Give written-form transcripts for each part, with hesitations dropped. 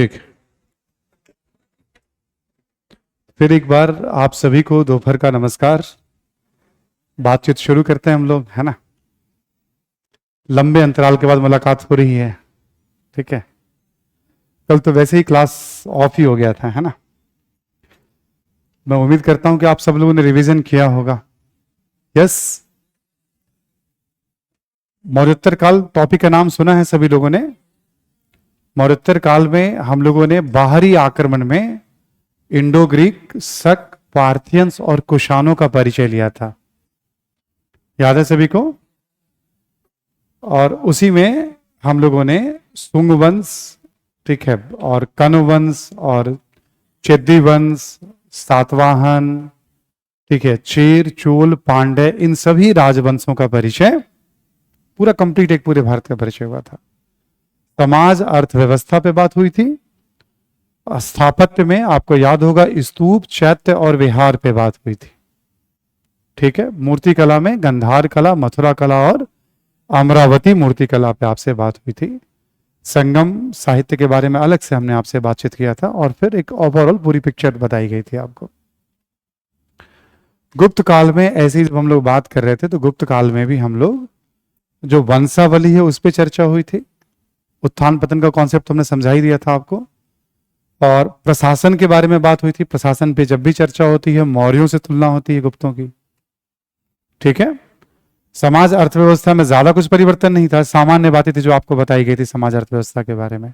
ठीक है। फिर एक बार आप सभी को दोपहर का नमस्कार। बातचीत शुरू करते हैं हम लोग, है ना। लंबे अंतराल के बाद मुलाकात हो रही है, ठीक है। कल तो वैसे ही क्लास ऑफ ही हो गया था, है ना। मैं उम्मीद करता हूं कि आप सब लोगों ने रिवीजन किया होगा। यस, मौर्योत्तर काल टॉपिक का नाम सुना है सभी लोगों ने। मौर्योत्तर काल में हम लोगों ने बाहरी आक्रमण में इंडो ग्रीक, शक, पार्थियंस और कुषाणों का परिचय लिया था। याद है सभी को। और उसी में हम लोगों ने सुंग वंश, ठीक है, और कण्व वंश और चेदी वंश, सातवाहन, ठीक है, चेर, चोल, पांड्य, इन सभी राजवंशों का परिचय पूरा कंप्लीट एक पूरे भारत का परिचय हुआ था। समाज अर्थव्यवस्था पे बात हुई थी। स्थापत्य में आपको याद होगा स्तूप, चैत्य और विहार पे बात हुई थी, ठीक है। मूर्ति कला में गंधार कला, मथुरा कला और अमरावती मूर्ति कला पे आपसे बात हुई थी। संगम साहित्य के बारे में अलग से हमने आपसे बातचीत किया था और फिर एक ओवरऑल पूरी पिक्चर बताई गई थी आपको। गुप्त काल में ऐसी जब हम लोग बात कर रहे थे तो गुप्त काल में भी हम लोग जो वंशावली है उस पर चर्चा हुई थी। उत्थान पतन का कॉन्सेप्ट हमने समझा ही दिया था आपको। और प्रशासन के बारे में बात हुई थी। प्रशासन पे जब भी चर्चा होती है मौर्यों से तुलना होती है गुप्तों की, ठीक है। समाज अर्थव्यवस्था में ज्यादा कुछ परिवर्तन नहीं था। सामान्य बातें थी जो आपको बताई गई थी समाज अर्थव्यवस्था के बारे में।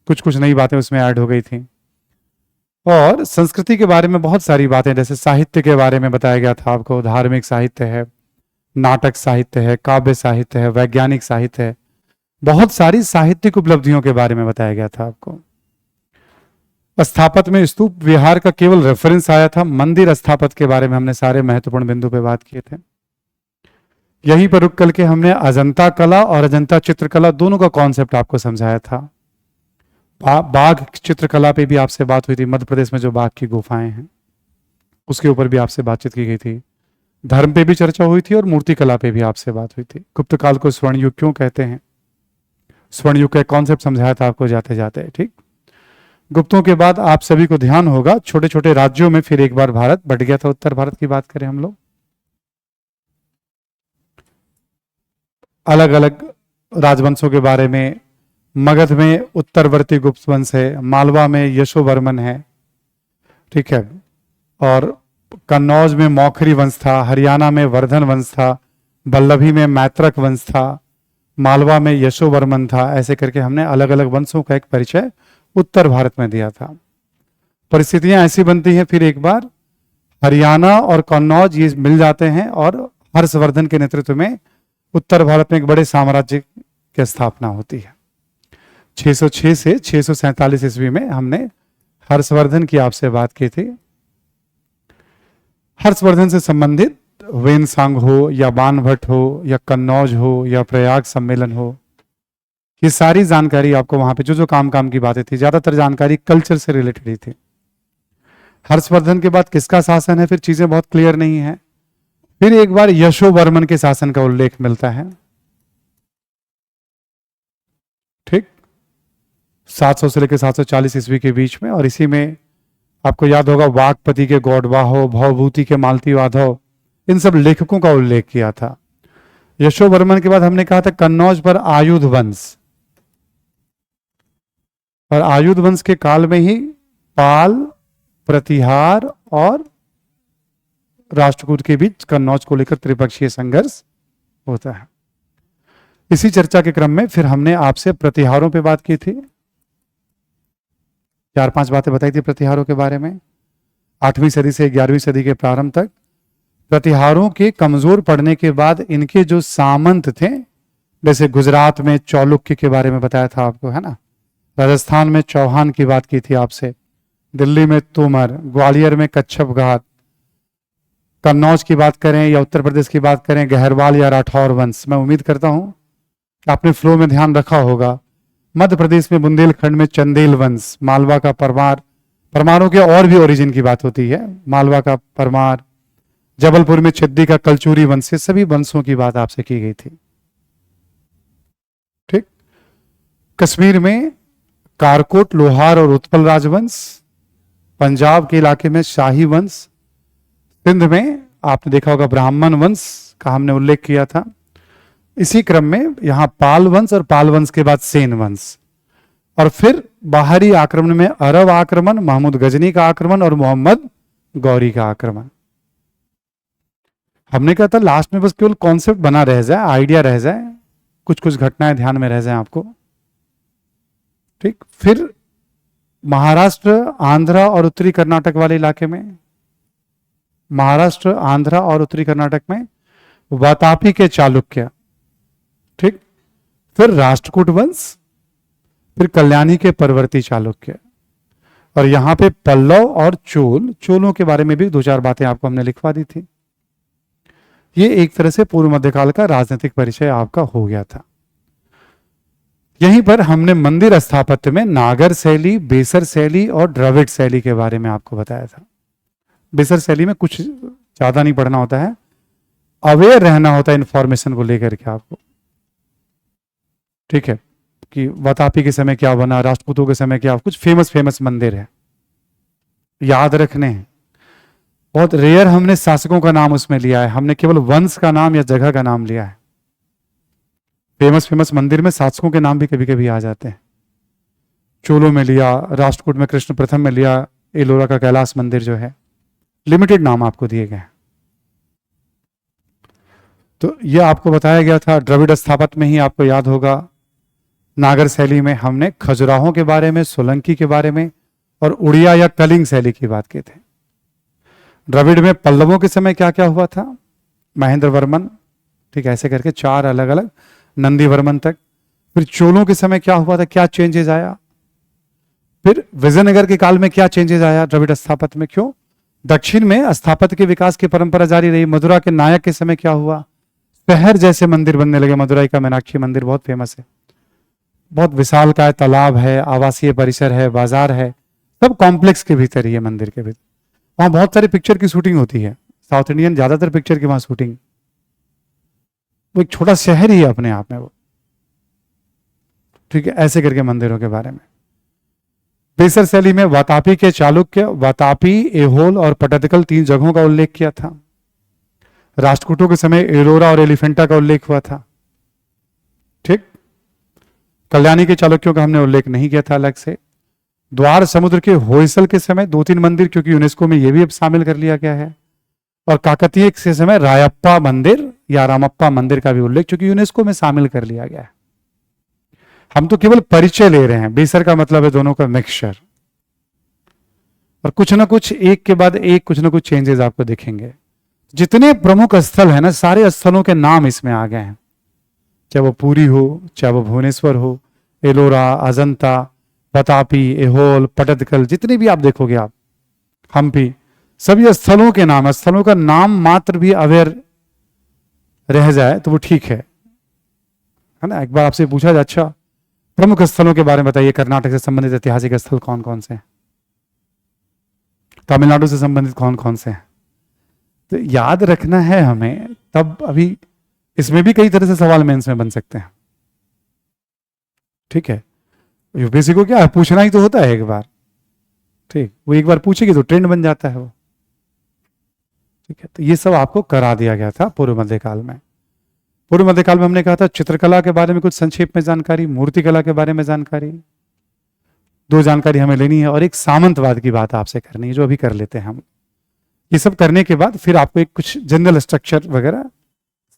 कुछ कुछ नई बातें उसमें ऐड हो गई थी। और संस्कृति के बारे में बहुत सारी बातें, जैसे साहित्य के बारे में बताया गया था आपको। धार्मिक साहित्य है, नाटक साहित्य है, काव्य साहित्य है, वैज्ञानिक साहित्य है। बहुत सारी साहित्यिक उपलब्धियों के बारे में बताया गया था आपको। स्थापत्य में स्तूप विहार का केवल रेफरेंस आया था। मंदिर स्थापत्य के बारे में हमने सारे महत्वपूर्ण बिंदु पे बात किए थे। यहीं पर रुक करके हमने अजंता कला और अजंता चित्रकला दोनों का कॉन्सेप्ट आपको समझाया था। बाघ चित्रकला पे भी आपसे बात हुई थी। मध्य प्रदेश में जो बाघ की गुफाएं हैं उसके ऊपर भी आपसे बातचीत की गई थी। धर्म पे भी चर्चा हुई थी और मूर्ति कला पे भी आपसे बात हुई थी। गुप्त काल को स्वर्ण युग क्यों कहते हैं, स्वर्ण युग का कॉन्सेप्ट समझाया था आपको जाते जाते, ठीक। गुप्तों के बाद आप सभी को ध्यान होगा छोटे छोटे राज्यों में फिर एक बार भारत बट गया था। उत्तर भारत की बात करें हम लोग, अलग अलग राजवंशों के बारे में। मगध में उत्तरवर्ती गुप्त वंश है, मालवा में यशोवर्मन है, ठीक है, और कन्नौज में मौखरी वंश था, हरियाणा में वर्धन वंश था, वल्लभी में मैत्रक वंश था, मालवा में यशोवर्मन था। ऐसे करके हमने अलग अलग वंशों का एक परिचय उत्तर भारत में दिया था। परिस्थितियां ऐसी बनती हैं फिर एक बार हरियाणा और कन्नौज ये मिल जाते हैं और हर्षवर्धन के नेतृत्व में उत्तर भारत में एक बड़े साम्राज्य की स्थापना होती है। 606 से 647 ईस्वी में हमने हर्षवर्धन की आपसे बात की थी। हर्षवर्धन से संबंधित वेनसांग हो या बाणभट्ट हो या कन्नौज हो या प्रयाग सम्मेलन हो, ये सारी जानकारी आपको वहां पे जो जो काम की बातें थी, ज्यादातर जानकारी कल्चर से रिलेटेड ही थी। हर्षवर्धन के बाद किसका शासन है फिर चीजें बहुत क्लियर नहीं है। फिर एक बार यशोवर्मन के शासन का उल्लेख मिलता है, ठीक, 700 से लेकर 740 ईस्वी के बीच में। और इसी में आपको याद होगा वाकपति के गौडवाहो, भवभूति के मालती वाधव, इन सब लेखकों का उल्लेख किया था। यशोवर्मन के बाद हमने कहा था कन्नौज पर आयुध वंश, और आयुध वंश के काल में ही पाल, प्रतिहार और राष्ट्रकूट के बीच कन्नौज को लेकर त्रिपक्षीय संघर्ष होता है। इसी चर्चा के क्रम में फिर हमने आपसे प्रतिहारों पे बात की थी। 4-5 बातें बताई थी प्रतिहारों के बारे में। 8वीं सदी से 11वीं सदी के प्रारंभ तक प्रतिहारों के कमजोर पड़ने के बाद इनके जो सामंत थे, जैसे गुजरात में चौलुक्य के बारे में बताया था आपको, है ना। राजस्थान में चौहान की बात की थी आपसे। दिल्ली में तोमर, ग्वालियर में कच्छप घाट, कन्नौज की बात करें या उत्तर प्रदेश की बात करें गहरवाल या राठौर वंश। मैं उम्मीद करता हूं आपने फ्लो में ध्यान रखा होगा। मध्य प्रदेश में बुंदेलखंड में चंदेल वंश, मालवा का परमार, परमारों के और भी ओरिजिन की बात होती है, मालवा का परमार, जबलपुर में छिद्दी का कलचूरी वंश, सभी वंशों की बात आपसे की गई थी, ठीक। कश्मीर में कारकोट, लोहार और उत्पल राजवंश, पंजाब के इलाके में शाही वंश, सिंध में आपने देखा होगा ब्राह्मण वंश का हमने उल्लेख किया था। इसी क्रम में यहां पाल वंश और पाल वंश के बाद सेन वंश, और फिर बाहरी आक्रमण में अरब आक्रमण, महमूद गजनी का आक्रमण और मोहम्मद गौरी का आक्रमण। हमने कहा था लास्ट में बस केवल कॉन्सेप्ट बना रह जाए, आइडिया रह जाए, कुछ कुछ घटनाएं ध्यान में रह जाए आपको। ठीक, फिर महाराष्ट्र, आंध्रा और उत्तरी कर्नाटक वाले इलाके में, महाराष्ट्र, आंध्रा और उत्तरी कर्नाटक में वातापी के चालुक्य। ठीक, फिर राष्ट्रकूट वंश, फिर कल्याणी के परवर्ती चालुक्य, और यहां पे पल्लव और चोलों के बारे में भी दो चार बातें आपको हमने लिखवा दी थी। ये एक तरह से पूर्व मध्यकाल का राजनीतिक परिचय आपका हो गया था। यहीं पर हमने मंदिर स्थापत्य में नागर शैली, बेसर शैली और द्रविड़ शैली के बारे में आपको बताया था। बेसर शैली में कुछ ज्यादा नहीं पढ़ना होता है, अवेयर रहना होता है इंफॉर्मेशन को लेकर के आपको। ठीक है, कि वातापी के समय क्या बना, राष्ट्रकूटों के समय क्या, कुछ फेमस मंदिर है, याद रखने हैं। बहुत रेयर हमने शासकों का नाम उसमें लिया है, हमने केवल वंश का नाम या जगह का नाम लिया है। फेमस मंदिर में शासकों के नाम भी कभी कभी आ जाते हैं। चोलों में लिया, राष्ट्रकूट में कृष्ण प्रथम में लिया, एलोरा का कैलाश मंदिर जो है, लिमिटेड नाम आपको दिए गए। तो यह आपको बताया गया था। द्रविड़ स्थापत्य में ही आपको याद होगा, नागर शैली में हमने खजुराहों के बारे में, सोलंकी के बारे में और उड़िया या कलिंग शैली की बात की थी। द्रविड़ में पल्लवों के समय क्या क्या हुआ था, महेंद्र वर्मन, ठीक ऐसे करके चार अलग अलग, नंदी वर्मन तक। फिर चोलों के समय क्या हुआ था, क्या चेंजेस आया। फिर विजयनगर के काल में क्या चेंजेस आया द्रविड़ स्थापत्य में, क्यों। दक्षिण में स्थापत्य के विकास की परंपरा जारी रही। मदुरा के नायक के समय क्या हुआ, शहर जैसे मंदिर बनने लगे। मदुराई का मीनाक्षी मंदिर बहुत फेमस है, बहुत विशाल का तालाब है, आवासीय परिसर है, बाजार है, सब कॉम्प्लेक्स के भीतर ही है, मंदिर के भीतर। वहां बहुत सारी पिक्चर की शूटिंग होती है, साउथ इंडियन ज्यादातर पिक्चर की वहां शूटिंग। वो एक छोटा शहर ही है अपने आप में वो। ठीक है, ऐसे करके मंदिरों के बारे में। बेसर शैली में वातापी के चालुक्य, वातापी, एहोल और पटदकल तीन जगहों का उल्लेख किया था। राष्ट्रकूटों के समय एलोरा और एलिफेंटा का उल्लेख हुआ था। ठीक, कल्याणी के चालुक्यों का हमने उल्लेख नहीं किया था अलग से। द्वार समुद्र के होयसल के समय दो तीन मंदिर, क्योंकि यूनेस्को में यह भी अब शामिल कर लिया गया है। और काकतीय के समय रायप्पा मंदिर या रामप्पा मंदिर का भी उल्लेख, क्योंकि यूनेस्को में शामिल कर लिया गया है। हम तो केवल परिचय ले रहे हैं, बेसर का मतलब है दोनों का मिक्सचर, और कुछ ना कुछ एक के बाद एक कुछ ना कुछ चेंजेस आपको दिखेंगे। जितने प्रमुख स्थल है ना, सारे स्थलों के नाम इसमें आ गए हैं, चाहे वो पुरी हो, चाहे वो भुवनेश्वर हो, एलोरा, अजंता, वातापी, एहोल, पटदकल, जितने भी आप देखोगे आप, हम्पी, सभी स्थलों के नाम, स्थलों का नाम मात्र भी अवेयर रह जाए तो वो ठीक है ना। एक बार आपसे पूछा जाए, अच्छा प्रमुख स्थलों के बारे में बताइए, कर्नाटक से संबंधित ऐतिहासिक स्थल कौन कौन से हैं, तमिलनाडु से संबंधित कौन कौन से हैं, तो याद रखना है हमें। तब अभी इसमें भी कई तरह से सवाल मेंस में बन सकते हैं। ठीक है, यूपीएससी को क्या है, पूछना ही तो होता है एक बार। ठीक, वो एक बार पूछेगी तो ट्रेंड बन जाता है वो। ठीक है, तो ये सब आपको करा दिया गया था पूर्व मध्यकाल में। पूर्व मध्यकाल में हमने कहा था चित्रकला के बारे में कुछ संक्षेप में जानकारी, मूर्तिकला के बारे में जानकारी, दो जानकारी हमें लेनी है, और एक सामंतवाद की बात आपसे करनी है, जो अभी कर लेते हैं हम। ये सब करने के बाद फिर आपको एक कुछ जनरल स्ट्रक्चर वगैरह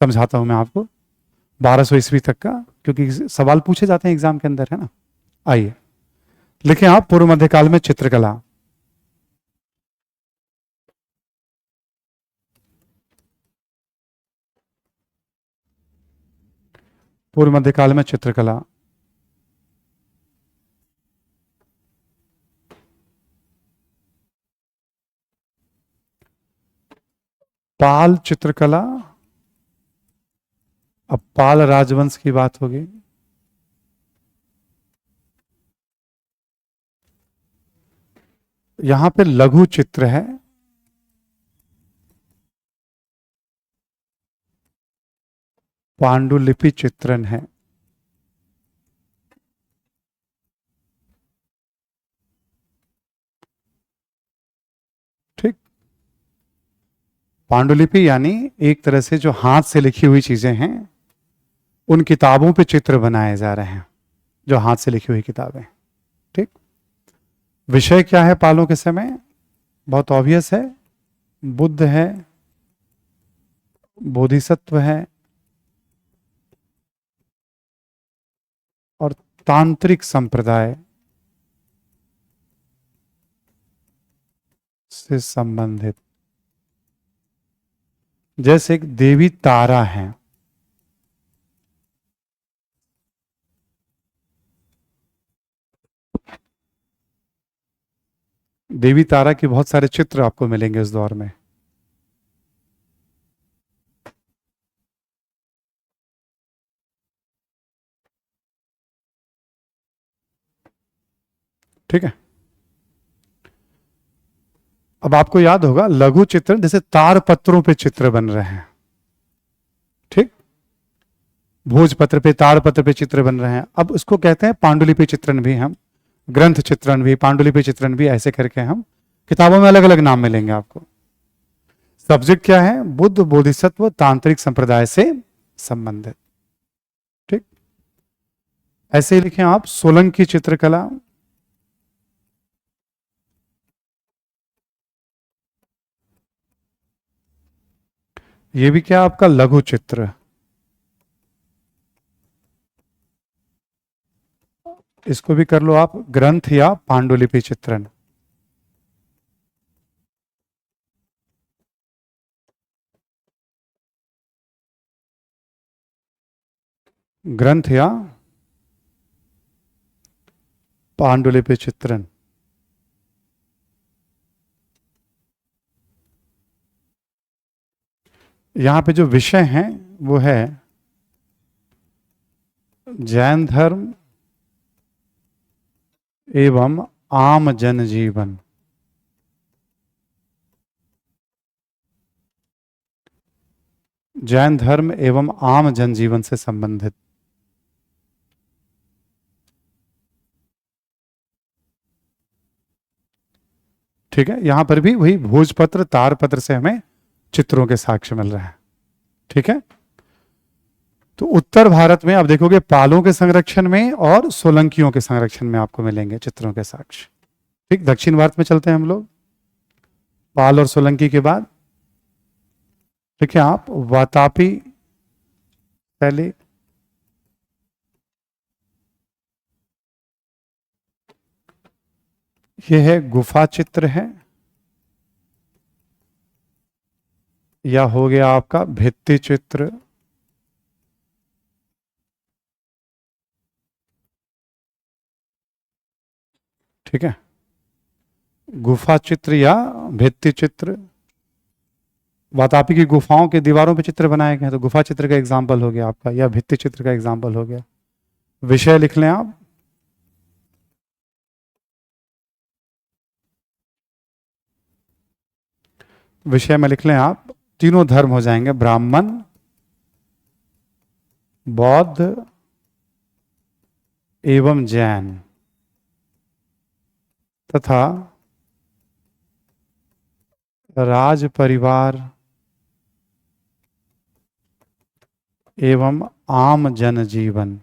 समझाता हूं मैं आपको 1200 ईस्वी तक का, क्योंकि सवाल पूछे जाते हैं एग्जाम के अंदर, है ना। आइए लिखें आप, पूर्व मध्यकाल में चित्रकला। पूर्व मध्यकाल में चित्रकला। पाल चित्रकला, अब पाल राजवंश की बात होगी। यहां पे लघु चित्र है, पांडुलिपि चित्रण है। पांडुलिपि यानी एक तरह से जो हाथ से लिखी हुई चीजें हैं, उन किताबों पे चित्र बनाए जा रहे हैं, जो हाथ से लिखी हुई किताबें। ठीक। विषय क्या है पालों के समय? बहुत ऑब्वियस है, बुद्ध है, बोधिसत्व है और तांत्रिक संप्रदाय से संबंधित। जैसे एक देवी तारा है, देवी तारा के बहुत सारे चित्र आपको मिलेंगे इस दौर में। ठीक है। अब आपको याद होगा लघु चित्र, जैसे तार पत्रों पे चित्र बन रहे हैं। ठीक। भोजपत्र पे, तार पत्र पे चित्र बन रहे हैं। अब उसको कहते हैं पांडुलिपि चित्रण भी, हम ग्रंथ चित्रण भी, पांडुलिपि चित्रण भी, ऐसे करके हम किताबों में अलग अलग नाम मिलेंगे आपको। सब्जेक्ट क्या है? बुद्ध, बोधिसत्व, तांत्रिक संप्रदाय से संबंधित। ठीक। ऐसे ही लिखें आप सोलंकी चित्रकला, ये भी क्या आपका लघु चित्र। इसको भी कर लो आप ग्रंथ या पांडुलिपि चित्रण। ग्रंथ या पांडुलिपि चित्रण। यहां पे जो विषय हैं वो है जैन धर्म एवं आम जनजीवन। जैन धर्म एवं आम जनजीवन से संबंधित। ठीक है। यहां पर भी वही भोजपत्र, तारपत्र से हमें चित्रों के साक्ष्य मिल रहे हैं। ठीक है। तो उत्तर भारत में आप देखोगे पालों के संरक्षण में और सोलंकियों के संरक्षण में आपको मिलेंगे चित्रों के साक्ष्य। ठीक। दक्षिण भारत में चलते हैं हम लोग, पाल और सोलंकी के बाद देखिए आप वातापी शैली, यह है गुफा चित्र है, या हो गया आपका भित्ति चित्र। ठीक है। गुफा चित्र या भित्ति चित्र। वातापी की गुफाओं के दीवारों पे चित्र बनाए गए हैं, तो गुफा चित्र का एग्जाम्पल हो गया आपका, या भित्ति चित्र का एग्जाम्पल हो गया। विषय लिख लें आप, विषय में लिख लें आप, तीनों धर्म हो जाएंगे, ब्राह्मण, बौद्ध एवं जैन, तथा राज परिवार एवं आम जनजीवन।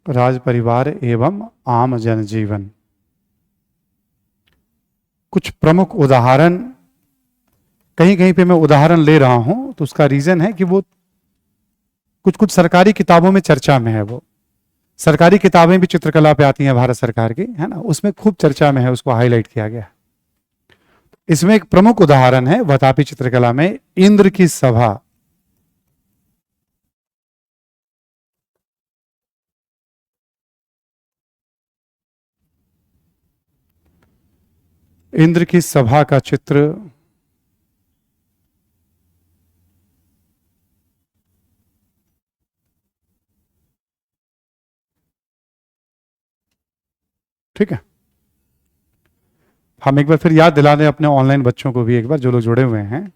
राज परिवार एवं आम जनजीवन। कुछ प्रमुख उदाहरण, कहीं कहीं पे मैं उदाहरण ले रहा हूं तो उसका रीजन है कि वो कुछ कुछ सरकारी किताबों में चर्चा में है। वो सरकारी किताबें भी चित्रकला पे आती हैं भारत सरकार की, है ना, उसमें खूब चर्चा में है, उसको हाईलाइट किया गया। इसमें एक प्रमुख उदाहरण है वातापी चित्रकला में इंद्र की सभा। इंद्र की सभा का चित्र ठीक है। हम एक बार फिर याद दिला दें अपने ऑनलाइन बच्चों को भी एक बार, जो लोग जुड़े हुए हैं,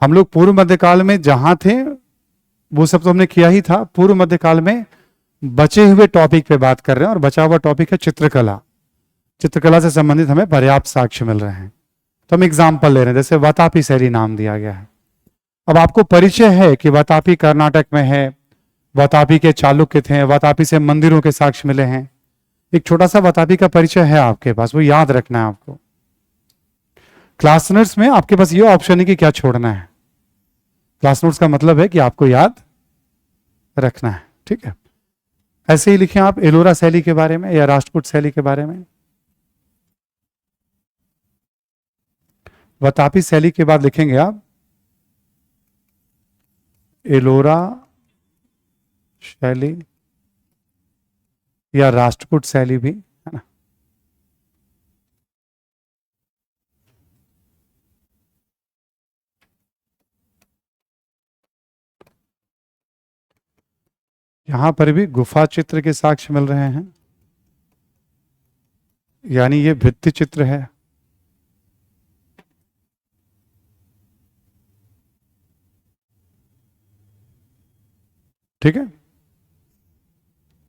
हम लोग पूर्व मध्यकाल में जहां थे वो सब तो हमने किया ही था। पूर्व मध्यकाल में बचे हुए टॉपिक पे बात कर रहे हैं और बचा हुआ टॉपिक है चित्रकला। चित्रकला से संबंधित हमें पर्याप्त साक्ष्य मिल रहे हैं। तो हम एग्जाम्पल ले रहे हैं, जैसे वातापी शैली नाम दिया गया है। अब आपको परिचय है कि वातापी कर्नाटक में है, वातापी के चालुक्य थे, वातापी से मंदिरों के साक्ष्य मिले हैं। एक छोटा सा वातापी का परिचय है आपके पास, वो याद रखना है आपको। क्लास नोट्स में आपके पास ये ऑप्शन है कि क्या छोड़ना है। क्लास नोट्स का मतलब है कि आपको याद रखना है, ठीक है। ऐसे ही लिखें आप एलोरा शैली के बारे में या राष्ट्रकूट शैली के बारे में। वातापी शैली के बाद लिखेंगे आप एलोरा शैली या राष्ट्रकूट शैली भी, है ना। यहां पर भी गुफा चित्र के साक्ष्य मिल रहे हैं, यानी ये भित्ति चित्र है। ठीक है।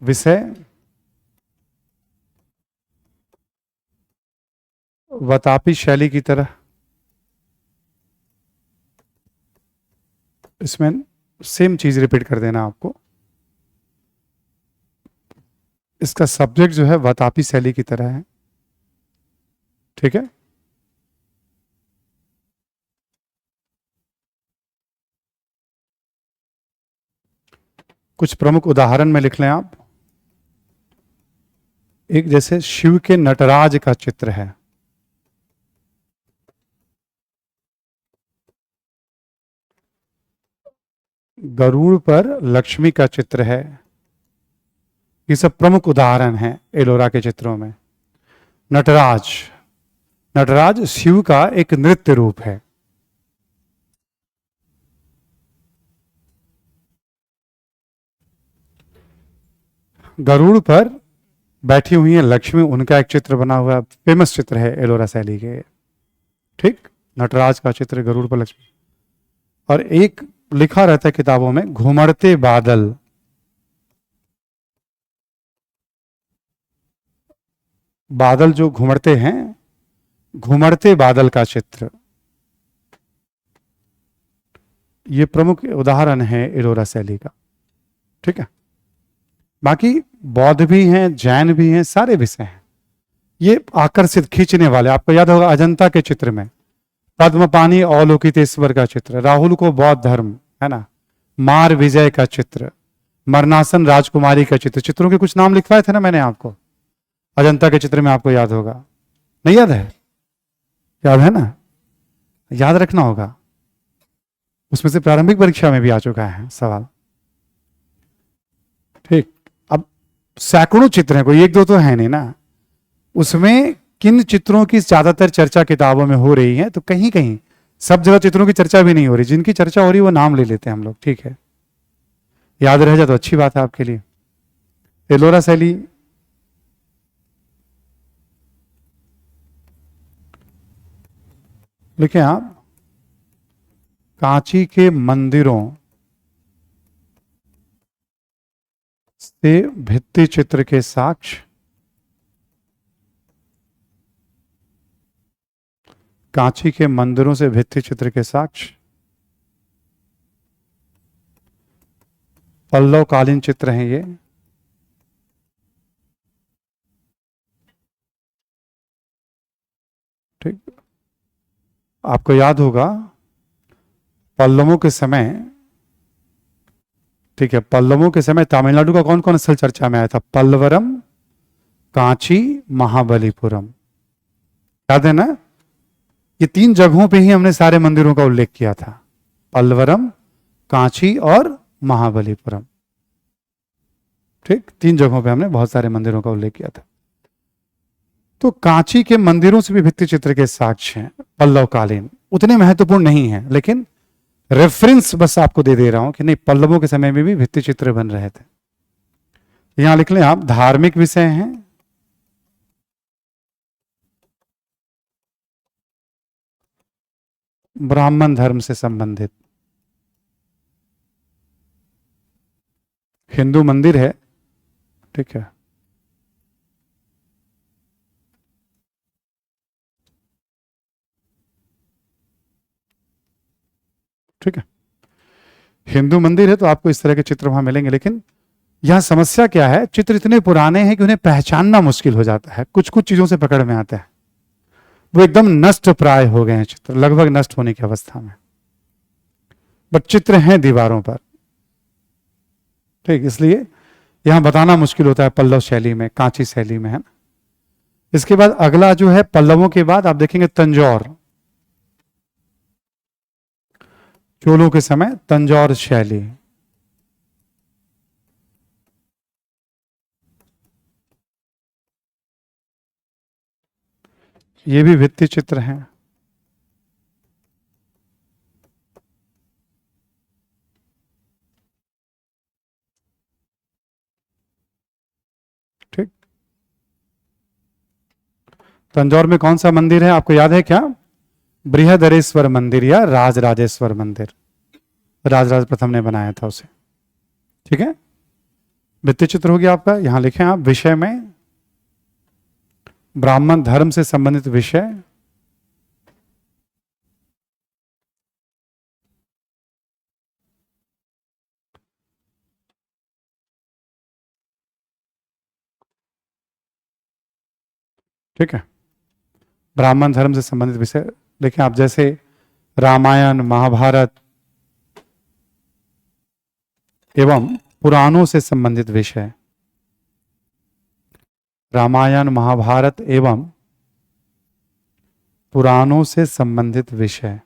विषय वातापी शैली की तरह, इसमें सेम चीज रिपीट कर देना आपको। इसका सब्जेक्ट जो है वातापी शैली की तरह है, ठीक है। कुछ प्रमुख उदाहरण में लिख लें आप। एक जैसे शिव के नटराज का चित्र है, गरुड़ पर लक्ष्मी का चित्र है। ये सब प्रमुख उदाहरण हैं एलोरा के चित्रों में। नटराज, नटराज शिव का एक नृत्य रूप है। गरुड़ पर बैठी हुई है लक्ष्मी, उनका एक चित्र बना हुआ है, फेमस चित्र है एलोरा शैली के, ठीक। नटराज का चित्र, गरुड़ पर लक्ष्मी। और एक लिखा रहता है किताबों में, घुमड़ते बादल, बादल जो घुमड़ते हैं, घुमड़ते बादल का चित्र। ये प्रमुख उदाहरण है एलोरा शैली का, ठीक है। बाकी बौद्ध भी हैं, जैन भी हैं, सारे विषय हैं। ये आकर्षित खींचने वाले, आपको याद होगा अजंता के चित्र में पद्मपानी अवलोकितेश्वर का चित्र, राहुल को बौद्ध धर्म, है ना, मार विजय का चित्र, मरनासन राजकुमारी का चित्र। चित्रों के कुछ नाम लिखवाए थे ना मैंने आपको, अजंता के चित्र में, आपको याद होगा, नहीं याद है? याद है ना, याद रखना होगा, उसमें से प्रारंभिक परीक्षा में भी आ चुका है सवाल, ठीक। अब सैकड़ों चित्र हैं, कोई एक दो तो है नहीं ना। उसमें किन चित्रों की ज्यादातर चर्चा किताबों में हो रही है, तो कहीं कहीं सब जगह चित्रों की चर्चा भी नहीं हो रही। जिनकी चर्चा हो रही है वो नाम ले लेते हैं हम लोग, ठीक है। याद रह जाए तो अच्छी बात है आपके लिए। एलोरा शैली लिखें आप, कांची के मंदिरों से भित्ति चित्र के साक्ष्य, कांची के मंदिरों से भित्ति चित्र के साक्ष्य, पल्लव कालीन चित्र हैं ये, ठीक। आपको याद होगा पल्लवों के समय, ठीक है, पल्लवों के समय तमिलनाडु का कौन कौन स्थल चर्चा में आया था? पल्लवरम, कांची, महाबलीपुरम, याद है ना? ये तीन जगहों पे ही हमने सारे मंदिरों का उल्लेख किया था, पल्लवरम, कांची और महाबलीपुरम, ठीक। तीन जगहों पे हमने बहुत सारे मंदिरों का उल्लेख किया था। तो कांची के मंदिरों से भी भित्ति चित्र के साक्ष्य हैं, पल्लव कालीन, उतने महत्वपूर्ण नहीं है, लेकिन रेफरेंस बस आपको दे रहा हूं कि नहीं, पल्लवों के समय में भी भित्ति चित्र बन रहे थे। यहां लिख लें आप, धार्मिक विषय हैं, ब्राह्मण धर्म से संबंधित। हिंदू मंदिर है, ठीक है। ठीक है, हिंदू मंदिर है तो आपको इस तरह के चित्र वहां मिलेंगे, लेकिन यहां समस्या क्या है, चित्र इतने पुराने हैं कि उन्हें पहचानना मुश्किल हो जाता है, कुछ कुछ चीजों से पकड़ में आता है, वो एकदम नष्ट प्राय हो गए हैं चित्र, लगभग नष्ट होने की अवस्था में, बट चित्र हैं दीवारों पर। ठीक, इसलिए यहां बताना मुश्किल होता है पल्लव शैली में, कांची शैली में, है ना। इसके बाद अगला जो है, पल्लवों के बाद आप देखेंगे तंजौर, चोलों के समय तंजौर शैली। ये भी भित्ति चित्र हैं। ठीक, तंजौर में कौन सा मंदिर है आपको याद है क्या? बृहदरेश्वर मंदिर या राजराजेश्वर मंदिर, राजराज प्रथम ने बनाया था उसे। ठीक है, भित्ति चित्र हो गया आपका। यहां लिखें आप विषय में, ब्राह्मण धर्म से संबंधित विषय, ठीक है, ब्राह्मण धर्म से संबंधित विषय लिखें आप, जैसे रामायण, महाभारत एवं पुराणों से संबंधित विषय, रामायण, महाभारत एवं पुराणों से संबंधित विषय।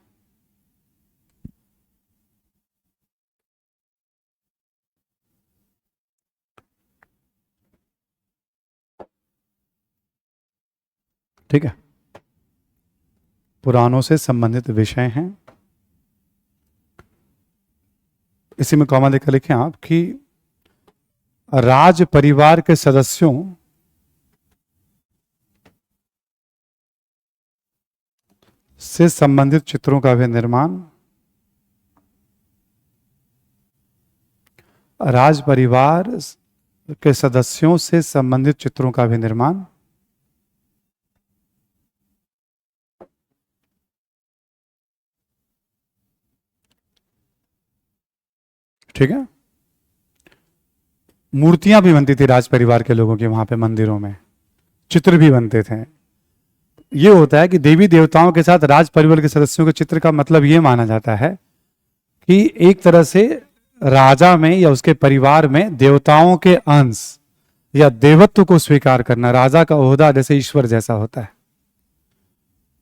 ठीक है, पुराणों से संबंधित विषय हैं। इसी में कॉमा देकर लिखें आप कि राज परिवार के सदस्यों से संबंधित चित्रों का भी निर्माण, राज परिवार के सदस्यों से संबंधित चित्रों का भी निर्माण, ठीक है। मूर्तियां भी बनती थी राज परिवार के लोगों के वहां पे मंदिरों में, चित्र भी बनते थे। ये होता है कि देवी देवताओं के साथ राज परिवार के सदस्यों के चित्र का मतलब ये माना जाता है कि एक तरह से राजा में या उसके परिवार में देवताओं के अंश या देवत्व को स्वीकार करना, राजा का ओहदा जैसे ईश्वर जैसा होता है।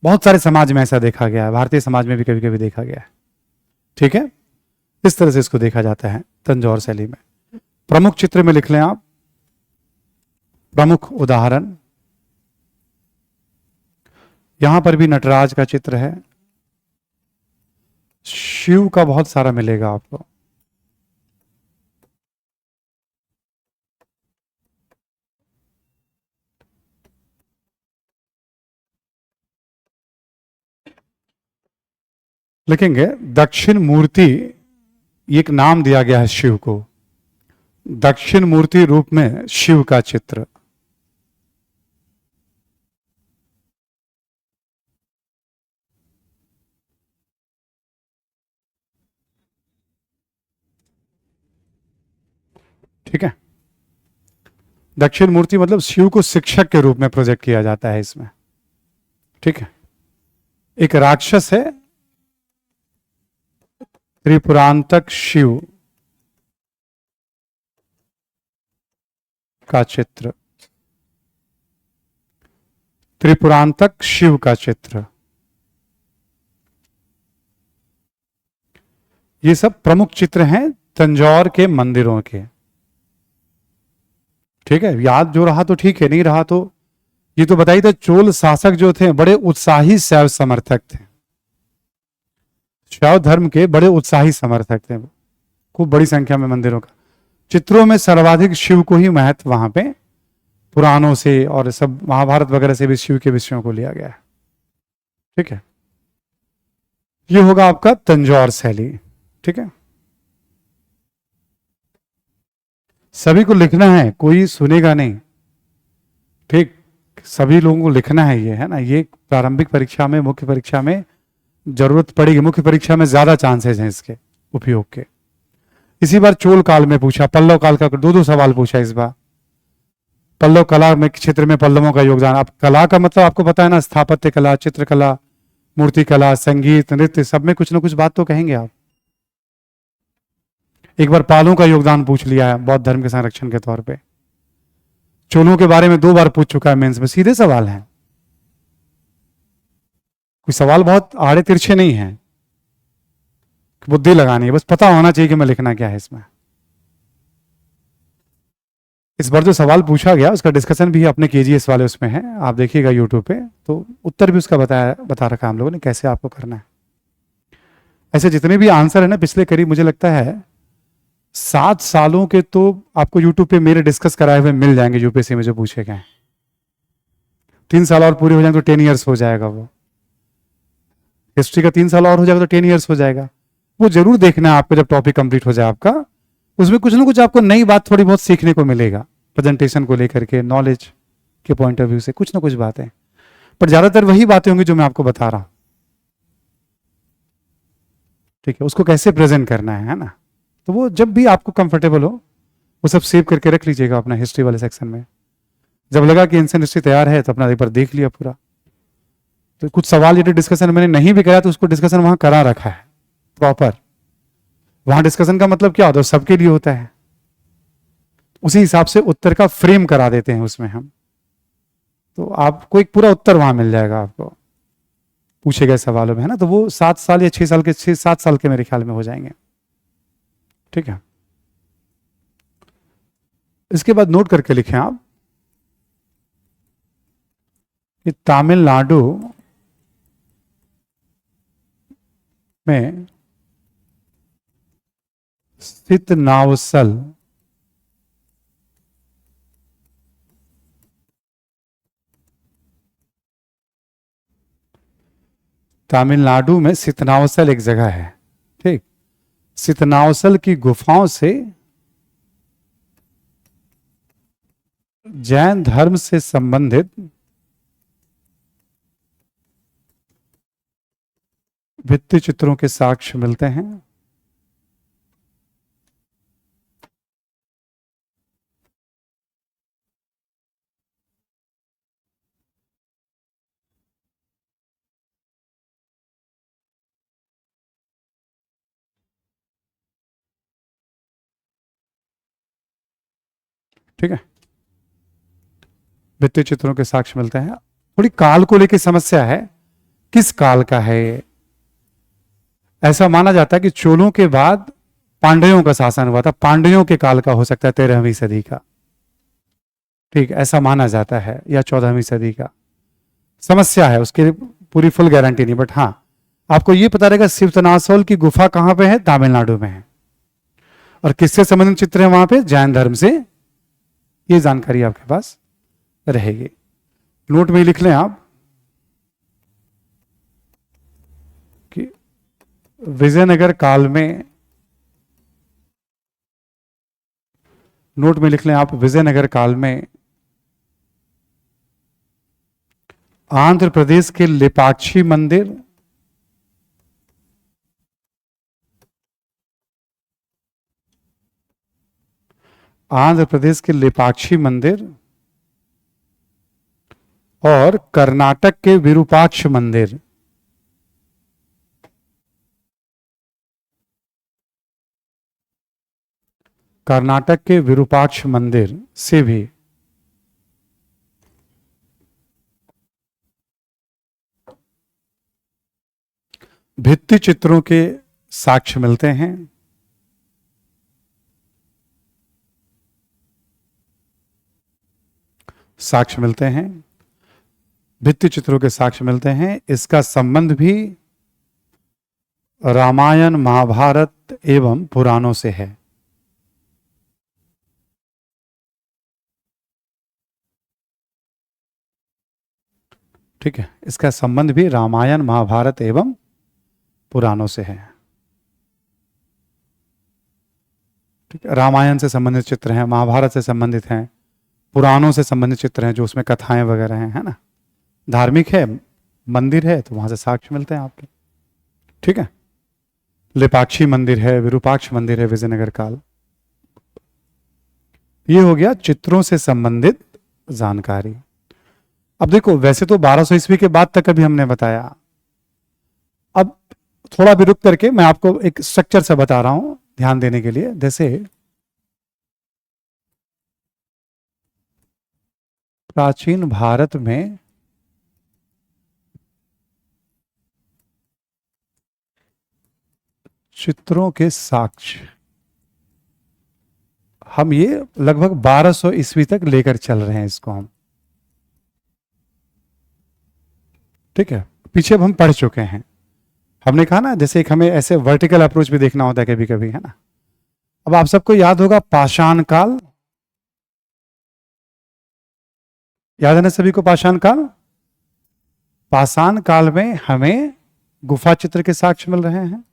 बहुत सारे समाज में ऐसा देखा गया है, भारतीय समाज में भी कभी कभी देखा गया है। ठीक है, इस तरह से इसको देखा जाता है तंजौर शैली में। प्रमुख चित्र में लिख लें आप, प्रमुख उदाहरण, यहां पर भी नटराज का चित्र है, शिव का बहुत सारा मिलेगा आपको। लिखेंगे दक्षिण मूर्ति, एक नाम दिया गया है शिव को, दक्षिण मूर्ति रूप में शिव का चित्र। ठीक है, दक्षिण मूर्ति मतलब शिव को शिक्षक के रूप में प्रोजेक्ट किया जाता है इसमें। ठीक है, एक राक्षस है, त्रिपुरांतक शिव का चित्र, त्रिपुरांतक शिव का चित्र। ये सब प्रमुख चित्र हैं तंजौर के मंदिरों के। ठीक है, याद जो रहा तो ठीक है, नहीं रहा तो ये तो बताइए था। चोल शासक जो थे बड़े उत्साही शैव समर्थक थे, शैव धर्म के बड़े उत्साही समर्थक थे, खूब बड़ी संख्या में मंदिरों का, चित्रों में सर्वाधिक शिव को ही महत्व वहां पे पुराणों से और सब महाभारत वगैरह से भी शिव के विषयों को लिया गया है। ठीक है, ये होगा आपका तंजौर शैली। ठीक है, सभी को लिखना है, कोई सुनेगा नहीं, ठीक। सभी लोगों को लिखना है, ये है ना, ये प्रारंभिक परीक्षा में, मुख्य परीक्षा में जरूरत पड़ेगी, मुख्य परीक्षा में ज्यादा चांसेस हैं इसके उपयोग के। इसी बार चोल काल में पूछा, पल्लव काल का दो दो सवाल पूछा इस बार। पल्लव कला में क्षेत्र में पल्लवों का योगदान, अब कला का मतलब आपको पता है ना, स्थापत्य कला, चित्रकला, मूर्ति कला, संगीत, नृत्य, सब में कुछ ना कुछ बात तो कहेंगे आप। एक बार पालों का योगदान पूछ लिया है बौद्ध धर्म के संरक्षण के तौर पे। चोलों के बारे में 2 बार पूछ चुका है मेंस में, सीधे सवाल है, कोई सवाल बहुत आड़े तिरछे नहीं है, बुद्धि लगानी है, बस पता होना चाहिए कि मैं लिखना क्या है इसमें। इस बार जो सवाल पूछा गया उसका डिस्कशन भी अपने केजीएस वाले उसमें है, आप देखिएगा यूट्यूब पे, तो उत्तर भी उसका बता रखा हम लोगों ने कैसे आपको करना है। ऐसे जितने भी आंसर है ना पिछले करीब मुझे लगता है 7 सालों के, तो आपको यूट्यूब पे मेरे डिस्कस कराए हुए मिल जाएंगे यूपीएससी में जो पूछे गए। 3 साल और पूरे हो जाएंगे तो 10 ईयर्स हो जाएगा, वो हिस्ट्री का 3 साल और हो जाएगा तो 10 ईयर्स हो जाएगा। वो जरूर देखना है आपको, जब टॉपिक कंप्लीट हो जाए आपका, उसमें कुछ ना कुछ आपको नई बात थोड़ी बहुत सीखने को मिलेगा, प्रेजेंटेशन को लेकर के, नॉलेज के पॉइंट ऑफ व्यू से कुछ ना कुछ बातें, पर ज्यादातर वही बातें होंगी जो मैं आपको बता रहा हूं, ठीक है। उसको कैसे प्रेजेंट करना है ना, तो वो जब भी आपको कंफर्टेबल हो वो सब सेव करके रख लीजिएगा अपना हिस्ट्री वाले सेक्शन में। जब लगा कि एंशिएंट हिस्ट्री तैयार है तो अपना एक बार देख लिया पूरा। तो कुछ सवाल यदि डिस्कशन मैंने नहीं भी कराया तो उसको डिस्कशन वहां करा रखा है प्रॉपर। वहां डिस्कशन का मतलब क्या होता है, सबके लिए होता है, उसी हिसाब से उत्तर का फ्रेम करा देते हैं उसमें हम, तो आपको एक पूरा उत्तर वहां मिल जाएगा आपको पूछे गए सवालों में, है ना। तो वो 7 साल या 6 साल के, 6-7 साल के मेरे ख्याल में हो जाएंगे, ठीक है। इसके बाद नोट करके लिखें आप कि तमिलनाडु में स्थित नावसल तमिलनाडु में सितनावसल एक जगह है, ठीक। सितनावसल की गुफाओं से जैन धर्म से संबंधित भित्ति चित्रों के साक्ष्य मिलते हैं। ठीक है, भित्ति चित्रों के साक्ष्य मिलते हैं। थोड़ी काल को लेकर समस्या है, किस काल का है। ऐसा माना जाता है कि चोलों के बाद पांड्यों का शासन हुआ था, पांड्यों के काल का हो सकता है 13वीं सदी का, ठीक, ऐसा माना जाता है, या 14वीं सदी का। समस्या है, उसकी पूरी फुल गारंटी नहीं, बट हाँ आपको ये पता रहेगा सितनावसल की गुफा कहां पे है, तमिलनाडु में है, और किससे संबंधित चित्र है वहां पे, जैन धर्म से। ये जानकारी आपके पास रहेगी, नोट में लिख लें आप कि विजयनगर काल में, नोट में लिख लें आप, विजयनगर काल में आंध्र प्रदेश के लेपाक्षी मंदिर, आंध्र प्रदेश के लेपाक्षी मंदिर और कर्नाटक के विरूपाक्ष मंदिर, कर्नाटक के विरूपाक्ष मंदिर से भी भित्ति चित्रों के साक्ष्य मिलते हैं। साक्ष्य मिलते हैं, भित्ति चित्रों के साक्ष्य मिलते हैं। इसका संबंध भी रामायण, महाभारत एवं पुराणों से है। ठीक है, इसका संबंध भी रामायण, महाभारत एवं पुराणों से है। ठीक है, रामायण से संबंधित चित्र हैं, महाभारत से संबंधित हैं, पुराणों से संबंधित चित्र हैं जो उसमें कथाएं वगैरह हैं, है ना। धार्मिक है, मंदिर है तो वहां से साक्ष्य मिलते हैं आपके। ठीक है, लेपाक्षी मंदिर है, विरूपाक्ष मंदिर है विजयनगर काल। ये हो गया चित्रों से संबंधित जानकारी। अब देखो, वैसे तो 1200 ईस्वी के बाद तक अभी हमने बताया, अब थोड़ा भी रुक करके मैं आपको एक स्ट्रक्चर से बता रहा हूं ध्यान देने के लिए। जैसे प्राचीन भारत में चित्रों के साक्ष्य हम ये लगभग 1200 ईस्वी तक लेकर चल रहे हैं इसको हम। ठीक है, पीछे अब हम पढ़ चुके हैं। हमने कहा ना, जैसे एक हमें ऐसे वर्टिकल अप्रोच भी देखना होता है कभी कभी, है ना। अब आप सबको याद होगा पाषाण काल, याद है ना सभी को पाषाण काल। पाषाण काल में हमें गुफा चित्र के साक्ष्य मिल रहे हैं।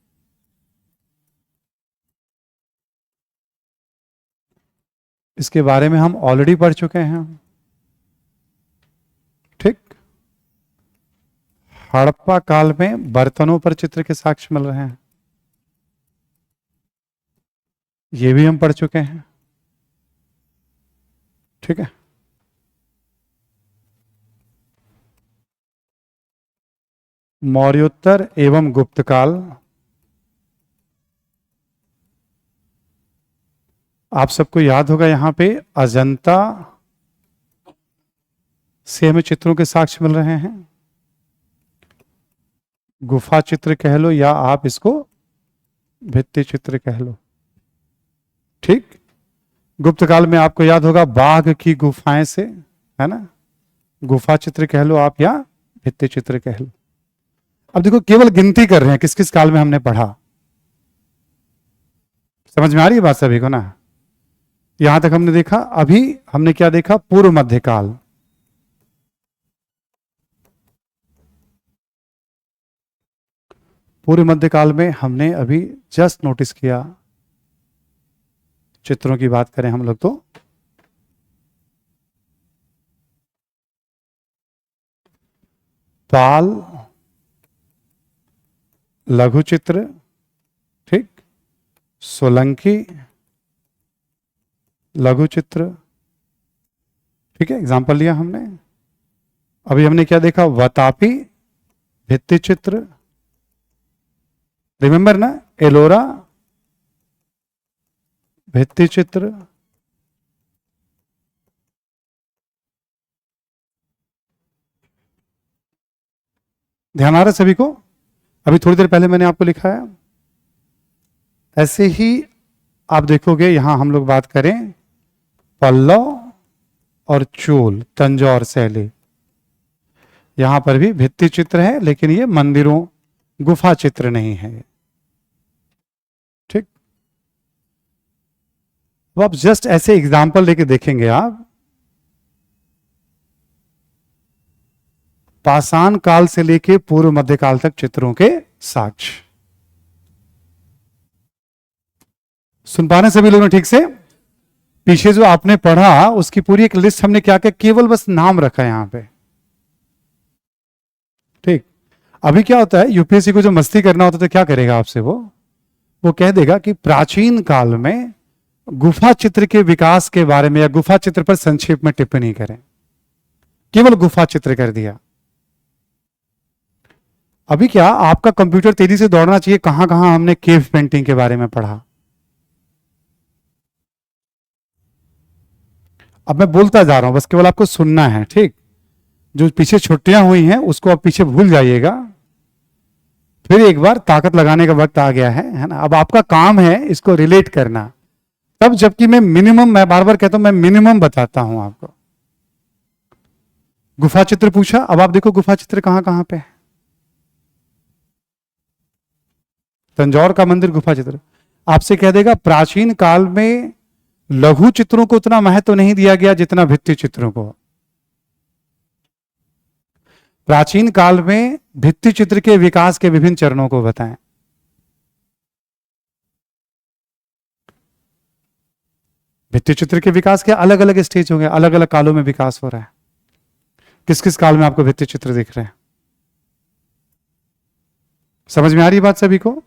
इसके बारे में हम ऑलरेडी पढ़ चुके हैं। ठीक, हड़प्पा काल में बर्तनों पर चित्र के साक्ष्य मिल रहे हैं, ये भी हम पढ़ चुके हैं। ठीक है, मौर्योत्तर एवं गुप्त काल, आप सबको याद होगा यहां पे अजंता से हमें चित्रों के साक्ष्य मिल रहे हैं। गुफा चित्र कह लो या आप इसको भित्ति चित्र कह लो। ठीक, गुप्त काल में आपको याद होगा बाघ की गुफाएं से, है ना, गुफा चित्र कह लो आप या भित्ति चित्र कह लो। अब देखो, केवल गिनती कर रहे हैं किस किस काल में हमने पढ़ा। समझ में आ रही है बात सभी को ना। यहां तक हमने देखा, अभी हमने क्या देखा, पूर्व मध्यकाल। पूर्व मध्यकाल में हमने अभी जस्ट नोटिस किया, चित्रों की बात करें हम लोग तो पाल लघु चित्र, ठीक, सोलंकी लघु चित्र। ठीक है, एग्जाम्पल लिया हमने। अभी हमने क्या देखा, वतापी भित्ति चित्र, रिमेंबर ना, एलोरा भित्ति चित्र। ध्यान आ रहा है सभी को। अभी थोड़ी देर पहले मैंने आपको लिखा है, ऐसे ही आप देखोगे यहां हम लोग बात करें पल्लव और चोल, तंजौर शैली, यहां पर भी भित्ति चित्र है, लेकिन ये मंदिरों गुफा चित्र नहीं है। ठीक, तो आप जस्ट ऐसे एग्जाम्पल लेके देखेंगे आप, पाषाण काल से लेके पूर्व मध्यकाल तक चित्रों के साक्ष्य। सुन पा रहे हैं सभी लोगों ने ठीक से। पीछे जो आपने पढ़ा उसकी पूरी एक लिस्ट हमने क्या क्या, केवल बस नाम रखा है यहां पे। ठीक, अभी क्या होता है, यूपीएससी को जो मस्ती करना होता है तो क्या करेगा आपसे, वो कह देगा कि प्राचीन काल में गुफा चित्र के विकास के बारे में या गुफा चित्र पर संक्षेप में टिप्पणी करें, केवल गुफा चित्र कर दिया। अभी क्या आपका कंप्यूटर तेजी से दौड़ना चाहिए, कहां कहां हमने केव पेंटिंग के बारे में पढ़ा। अब मैं बोलता जा रहा हूं, बस केवल आपको सुनना है। ठीक, जो पीछे छुट्टियां हुई हैं उसको आप पीछे भूल जाइएगा, फिर एक बार ताकत लगाने का वक्त आ गया है ना। अब आपका काम है इसको रिलेट करना, तब जबकि मैं बार बार कहता हूं, मैं मिनिमम बताता हूं आपको। गुफा चित्र पूछा, अब आप देखो गुफा चित्र कहां कहां पे है। तंजौर का मंदिर गुफा चित्र। आपसे कह देगा प्राचीन काल में लघु चित्रों को उतना महत्व नहीं दिया गया जितना भित्ति चित्रों को। प्राचीन काल में भित्ति चित्र के विकास के विभिन्न चरणों को बताएं। भित्ति चित्र के विकास के अलग अलग स्टेज होंगे, अलग अलग कालों में विकास हो रहा है। किस किस काल में आपको भित्ति चित्र दिख रहे हैं? समझ में आ रही बात सभी को?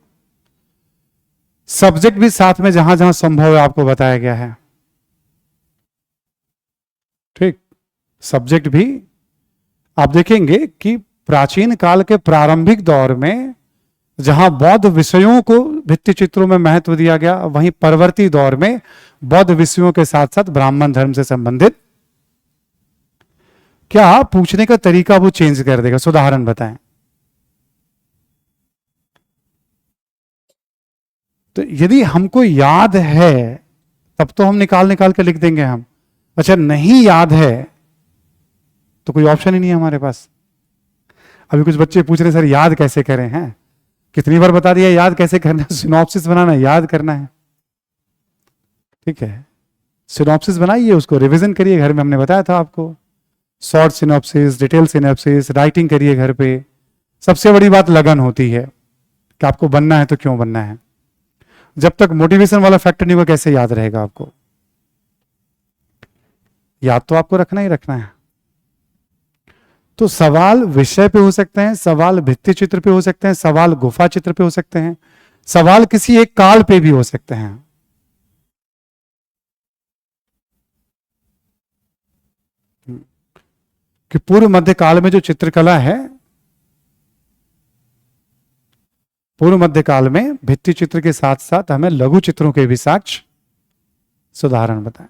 सब्जेक्ट भी साथ में जहां जहां संभव है आपको बताया गया है। ठीक, सब्जेक्ट भी आप देखेंगे कि प्राचीन काल के प्रारंभिक दौर में जहां बौद्ध विषयों को भित्ति चित्रों में महत्व दिया गया, वहीं परवर्ती दौर में बौद्ध विषयों के साथ साथ ब्राह्मण धर्म से संबंधित क्या पूछने का तरीका वो चेंज कर देगा। उदाहरण बताएं। तो यदि हमको याद है तब तो हम निकाल निकाल के लिख देंगे हम। अच्छा, नहीं याद है तो कोई ऑप्शन ही नहीं है हमारे पास। अभी कुछ बच्चे पूछ रहे सर याद कैसे करें हैं, कितनी बार बता दिया याद कैसे करना है। सिनॉप्सिस बनाना याद करना है, ठीक है। सिनॉप्सिस बनाइए, उसको रिवीजन करिए घर में, हमने बताया था आपको। Short synopsis, detail synopsis, writing करिए घर पे। सबसे बड़ी बात लगन होती है कि आपको बनना है तो क्यों बनना है। जब तक मोटिवेशन वाला फैक्टर नहीं होगा कैसे याद रहेगा आपको। याद तो आपको रखना ही रखना है। तो सवाल विषय पे हो सकते हैं, सवाल भित्ति चित्र पे हो सकते हैं, सवाल गुफा चित्र पे हो सकते हैं, सवाल किसी एक काल पे भी हो सकते हैं। कि पूर्व मध्य काल में जो चित्रकला है, पूर्व मध्य काल में भित्ति चित्र के साथ साथ हमें लघु चित्रों के भी साक्ष्य उदाहरण बताएं।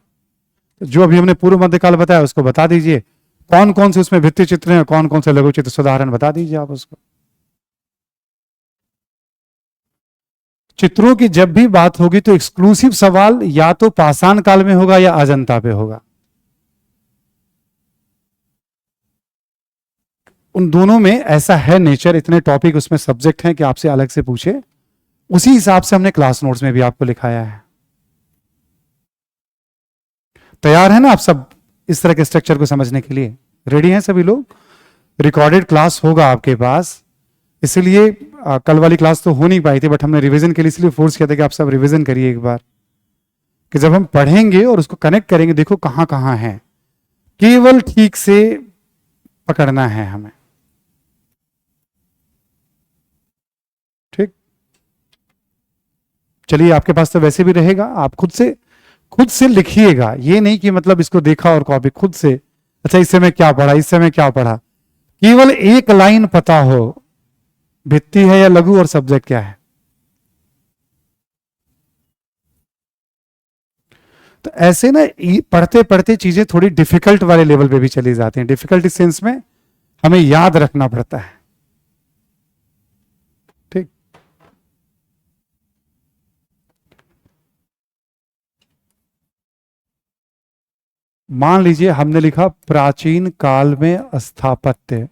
तो जो अभी हमने पूर्व मध्य काल बताया उसको बता दीजिए, कौन कौन से उसमें भित्ति चित्र हैं, कौन कौन से लघु चित्र, उदाहरण बता दीजिए आप उसको। चित्रों की जब भी बात होगी तो एक्सक्लूसिव सवाल या तो पाषाण काल में होगा या अजंता पे होगा। उन दोनों में ऐसा है नेचर, इतने टॉपिक उसमें सब्जेक्ट हैं कि आपसे अलग से पूछे, उसी हिसाब से हमने क्लास नोट्स में भी आपको लिखाया है। तैयार है ना आप सब इस तरह के स्ट्रक्चर को समझने के लिए? रेडी हैं सभी लोग? रिकॉर्डेड क्लास होगा आपके पास, इसलिए कल वाली क्लास तो हो नहीं पाई थी, बट हमने रिवीजन के लिए इसलिए फोर्स किया था कि आप सब रिवीजन करिए एक बार, कि जब हम पढ़ेंगे और उसको कनेक्ट करेंगे देखो कहां कहां है, केवल ठीक से पकड़ना है हमें। ठीक, चलिए आपके पास तो वैसे भी रहेगा, आप खुद से लिखिएगा। ये नहीं कि मतलब इसको देखा और कॉपी, खुद से अच्छा इस समय क्या पढ़ा, इस समय क्या पढ़ा, केवल एक लाइन पता हो भित्ति है या लघु और सब्जेक्ट क्या है। तो ऐसे ना पढ़ते पढ़ते चीजें थोड़ी डिफिकल्ट वाले लेवल पे भी चली जाती हैं। डिफिकल्ट इस सेंस में हमें याद रखना पड़ता है। ठीक, मान लीजिए हमने लिखा प्राचीन काल में स्थापत्य,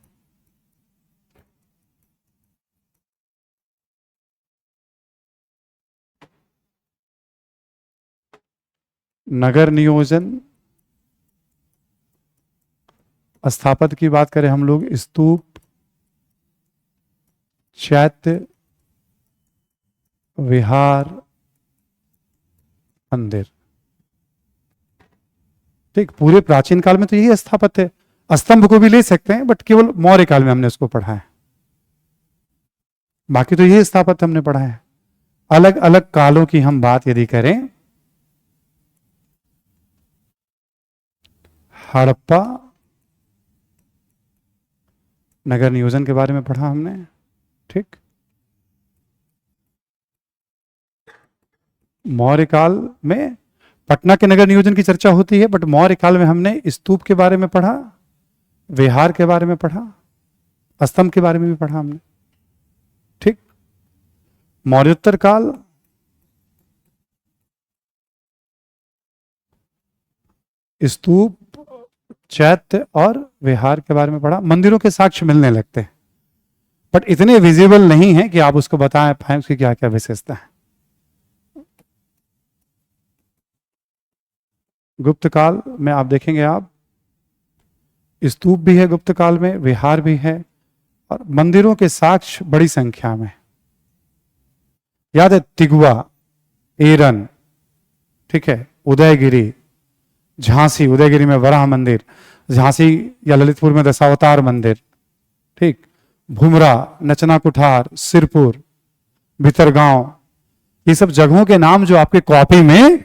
नगर नियोजन, स्थापत्य की बात करें हम लोग स्तूप, चैत्य, विहार, मंदिर। ठीक, पूरे प्राचीन काल में तो यही स्थापत्य है। स्तंभ को भी ले सकते हैं बट केवल मौर्य काल में हमने उसको पढ़ा है, बाकी तो यही स्थापत्य हमने पढ़ा है। अलग अलग कालों की हम बात यदि करें, हड़प्पा, नगर नियोजन के बारे में पढ़ा हमने। ठीक, मौर्य काल में पटना के नगर नियोजन की चर्चा होती है, बट मौर्य काल में हमने स्तूप के बारे में पढ़ा, विहार के बारे में पढ़ा, स्तंभ के बारे में भी पढ़ा हमने। ठीक, मौर्योत्तर काल, स्तूप, चैत्य और विहार के बारे में पढ़ा। मंदिरों के साक्ष्य मिलने लगते हैं बट इतने विजिबल नहीं है कि आप उसको बताएं पाए उसकी क्या क्या विशेषता है। गुप्त काल में आप देखेंगे, आप स्तूप भी है गुप्त काल में, विहार भी है और मंदिरों के साक्ष्य बड़ी संख्या में। याद है तिगुआ, एरन, ठीक है, उदयगिरी, झांसी, उदयगिरी में वराह मंदिर, झांसी या ललितपुर में दशावतार मंदिर, ठीक, भुमरा, नचना कुठार, सिरपुर, भितरगांव, ये सब जगहों के नाम जो आपके कॉपी में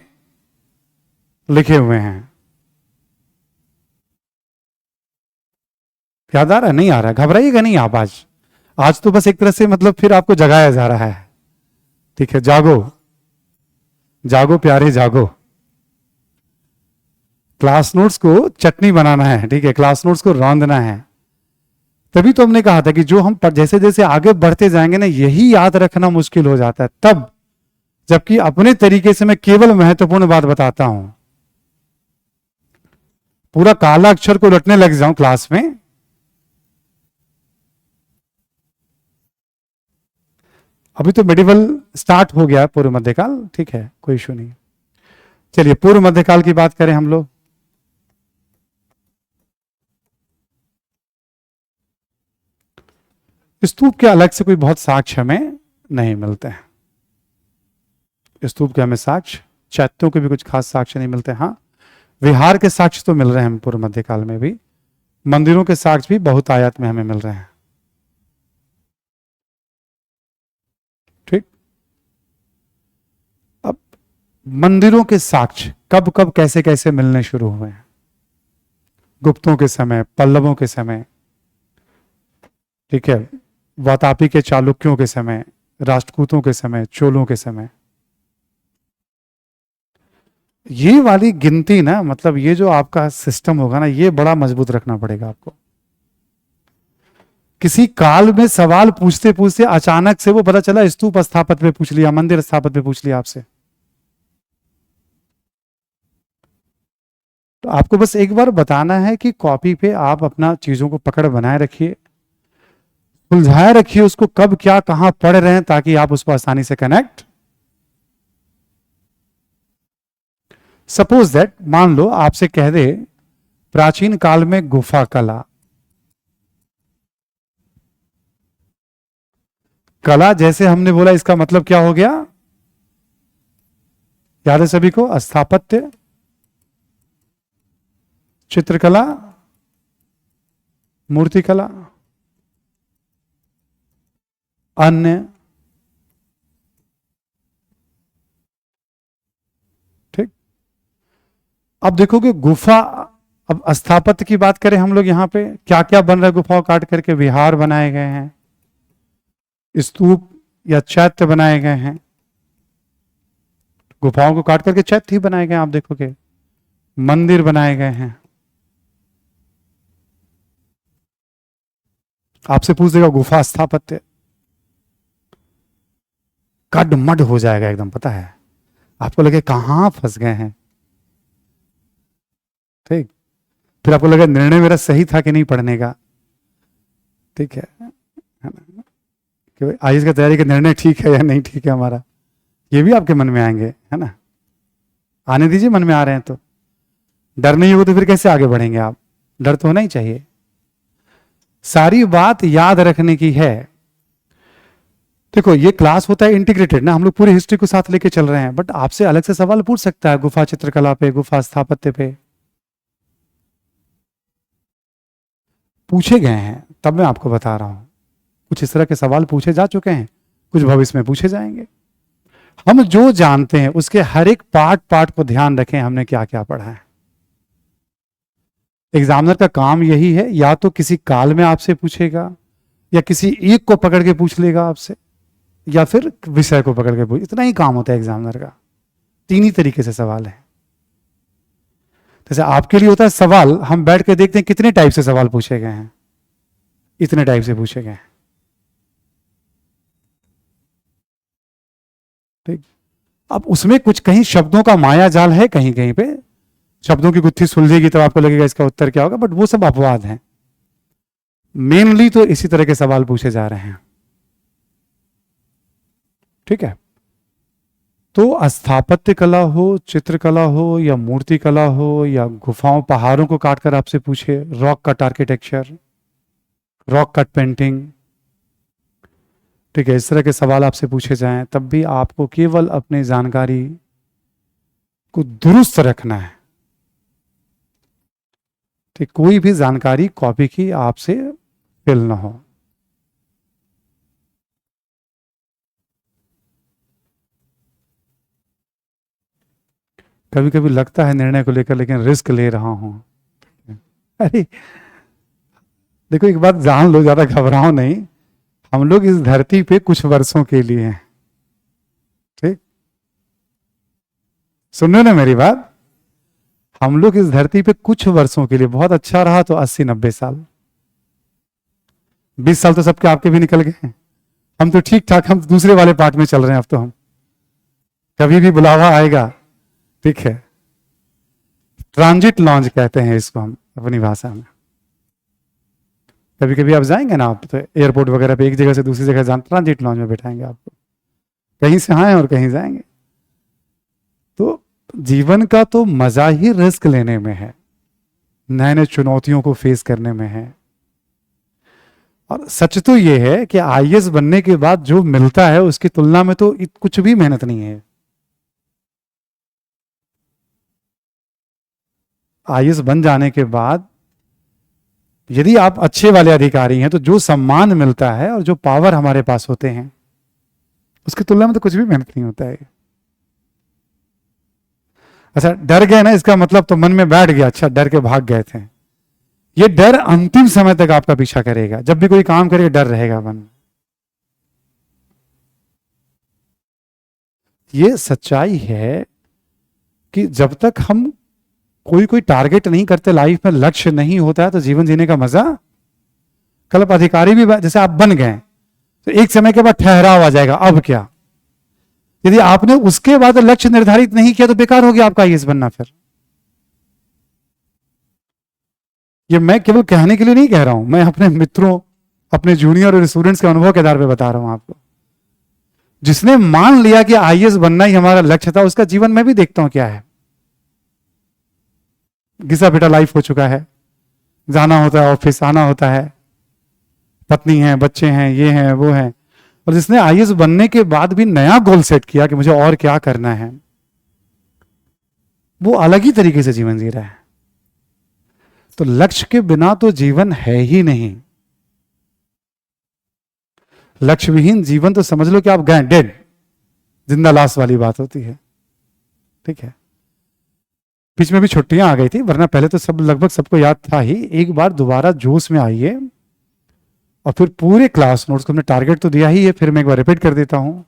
लिखे हुए हैं। याद आ रहा है? नहीं आ रहा है? घबराइएगा नहीं आप। आज तो बस एक तरह से मतलब फिर आपको जगाया जा रहा है। ठीक है, जागो जागो प्यारे जागो। क्लास नोट्स को चटनी बनाना है, ठीक है, क्लास नोट्स को रौंदना है। तभी तो हमने कहा था कि जो हम जैसे जैसे आगे बढ़ते जाएंगे ना, यही याद रखना मुश्किल हो जाता है तब, जबकि अपने तरीके से मैं केवल महत्वपूर्ण बात बताता हूं। पूरा काला अक्षर को रटने लग जाऊं क्लास में, अभी तो मेडिवल स्टार्ट हो गया पूर्व मध्यकाल, ठीक है, कोई इशू नहीं। चलिए पूर्व मध्यकाल की बात करें हम लोग। स्तूप के अलग से कोई बहुत साक्ष्य हमें नहीं मिलते हैं। स्तूप के हमें साक्ष्य, चैत्यों के भी कुछ खास साक्ष्य नहीं मिलते। हाँ, विहार के साक्ष्य तो मिल रहे हैं पूर्व मध्यकाल में भी, मंदिरों के साक्ष्य भी बहुत आयात में हमें मिल रहे हैं। ठीक, अब मंदिरों के साक्ष्य कब कब कैसे कैसे मिलने शुरू हुए हैं? गुप्तों के समय, पल्लवों के समय, ठीक है, वातापी के चालुक्यों के समय, राष्ट्रकूतों के समय, चोलों के समय। ये वाली गिनती ना, मतलब ये जो आपका सिस्टम होगा ना, ये बड़ा मजबूत रखना पड़ेगा आपको। किसी काल में सवाल पूछते पूछते अचानक से वो पता चला स्तूप स्थापत्य पे पूछ लिया, मंदिर स्थापत्य पे पूछ लिया आपसे, तो आपको बस एक बार बताना है कि कॉपी पे आप अपना चीजों को पकड़ बनाए रखिए, सुलझाए रखिए उसको, कब क्या कहां पढ़ रहे हैं, ताकि आप उसको आसानी से कनेक्ट। सपोज दैट, मान लो आपसे कह दे प्राचीन काल में गुफा कला, कला जैसे हमने बोला इसका मतलब क्या हो गया? याद है सभी को? स्थापत्य, चित्रकला, मूर्तिकला, अन्य, ठीक। अब देखोगे गुफा, अब स्थापत्य की बात करें हम लोग, यहां पे क्या क्या बन रहा है? गुफाओं काट करके विहार बनाए गए हैं, स्तूप या चैत्य बनाए गए हैं, गुफाओं को काट करके चैत्य ही बनाए गए हैं। आप देखोगे मंदिर बनाए गए हैं। आपसे पूछ देगा गुफा स्थापत्य, कड मड हो जाएगा एकदम, पता है आपको, लगे कहां फंस गए हैं, ठीक। फिर आपको लगे निर्णय मेरा सही था कि नहीं पढ़ने का, ठीक है ना, कि आईएएस का तैयारी का निर्णय ठीक है या नहीं ठीक है हमारा, ये भी आपके मन में आएंगे, है ना। आने दीजिए, मन में आ रहे हैं तो। डर नहीं होगा तो फिर कैसे आगे बढ़ेंगे आप? डर तो होना ही चाहिए। सारी बात याद रखने की है। देखो ये क्लास होता है इंटीग्रेटेड ना, हम लोग पूरी हिस्ट्री को साथ लेके चल रहे हैं, बट आपसे अलग से सवाल पूछ सकता है गुफा चित्रकला पे, गुफा स्थापत्य पे, पूछे गए हैं, तब मैं आपको बता रहा हूं। कुछ इस तरह के सवाल पूछे जा चुके हैं, कुछ भविष्य में पूछे जाएंगे। हम जो जानते हैं उसके हर एक पार्ट पार्ट को ध्यान रखें, हमने क्या क्या पढ़ा है। एग्जामिनर का काम यही है, या तो किसी काल में आपसे पूछेगा, या किसी एक को पकड़ के पूछ लेगा आपसे, या फिर विषय को पकड़ के पूछ, इतना ही काम होता है एग्जामिनर का। तीन ही तरीके से सवाल है। जैसे आपके लिए होता है सवाल, हम बैठ के देखते हैं कितने टाइप से सवाल पूछे गए हैं, इतने टाइप से पूछे गए हैं, ठीक। अब उसमें कुछ कहीं शब्दों का माया जाल है, कहीं कहीं पे शब्दों की गुत्थी सुलझेगी तब आपको लगेगा इसका उत्तर क्या होगा, बट वो सब अपवाद हैं। मेनली तो इसी तरह के सवाल पूछे जा रहे हैं, ठीक है। तो स्थापत्य कला हो, चित्रकला हो, या मूर्ति कला हो, या गुफाओं पहाड़ों को काटकर आपसे पूछे, rock cut architecture, rock cut painting, ठीक है, इस तरह के सवाल आपसे पूछे जाएं, तब भी आपको केवल अपनी जानकारी उसको दुरुस्त रखना है। ठीक, कोई भी जानकारी कॉपी की आपसे फिल ना हो। कभी कभी लगता है निर्णय को लेकर, लेकिन रिस्क ले रहा हूं। अरे देखो, एक बात जान लो, ज्यादा घबराओ नहीं। हम लोग इस धरती पे कुछ वर्षों के लिए हैं। ठीक, सुन रहे हो ना मेरी बात? हम लोग इस धरती पे कुछ वर्षों के लिए, बहुत अच्छा रहा तो 80-90 साल, 20 साल तो सबके आपके भी निकल गए हैं। हम तो ठीक ठाक, हम दूसरे वाले पार्ट में चल रहे हैं अब तो हम। कभी भी बुलावा आएगा। ठीक है, ट्रांजिट लॉन्च कहते हैं इसको हम अपनी भाषा में। कभी कभी आप जाएंगे ना, आप तो एयरपोर्ट वगैरह पे एक जगह से दूसरी जगह जान, ट्रांजिट लॉन्च में बैठाएंगे आपको, कहीं से आए और कहीं जाएंगे। तो जीवन का तो मजा ही रिस्क लेने में है, नए नए चुनौतियों को फेस करने में है। और सच तो यह है कि आईएएस बनने के बाद जो मिलता है उसकी तुलना में तो कुछ भी मेहनत नहीं है। आईएएस बन जाने के बाद यदि आप अच्छे वाले अधिकारी हैं तो जो सम्मान मिलता है और जो पावर हमारे पास होते हैं उसकी तुलना में तो कुछ भी मेहनत नहीं होता है। अच्छा, डर गए ना, इसका मतलब तो मन में बैठ गया, अच्छा डर के भाग गए थे। ये डर अंतिम समय तक आपका पीछा करेगा, जब भी कोई काम करे डर रहेगा मन में। ये सच्चाई है कि जब तक हम कोई टारगेट नहीं करते, लाइफ में लक्ष्य नहीं होता है, तो जीवन जीने का मजा। कल आप अधिकारी भी जैसे आप बन गए तो एक समय के बाद ठहराव आ जाएगा, अब क्या। यदि आपने उसके बाद लक्ष्य निर्धारित नहीं किया तो बेकार हो गया आपका आईएएस बनना। फिर ये मैं केवल कहने के लिए नहीं कह रहा हूं, मैं अपने मित्रों, अपने जूनियर और स्टूडेंट्स के अनुभव के आधार पर बता रहा हूं आपको। जिसने मान लिया कि आईएएस बनना ही हमारा लक्ष्य था, उसका जीवन मैं भी देखता हूं क्या है। घिसा पिटा लाइफ हो चुका है, जाना होता है ऑफिस, आना होता है, पत्नी है, बच्चे हैं, ये हैं वो हैं। और जिसने आईएएस बनने के बाद भी नया गोल सेट किया कि मुझे और क्या करना है, वो अलग ही तरीके से जीवन जी रहा है। तो लक्ष्य के बिना तो जीवन है ही नहीं। लक्ष्य विहीन जीवन तो समझ लो कि आप गए डेड, जिंदा लाश वाली बात होती है। ठीक है, बीच में भी छुट्टियां आ गई थी, वरना पहले तो सब लगभग सबको याद था ही। एक बार दोबारा जोश में आइए और फिर पूरे क्लास नोट्स को हमने टारगेट तो दिया ही है, फिर मैं एक बार रिपीट कर देता हूं।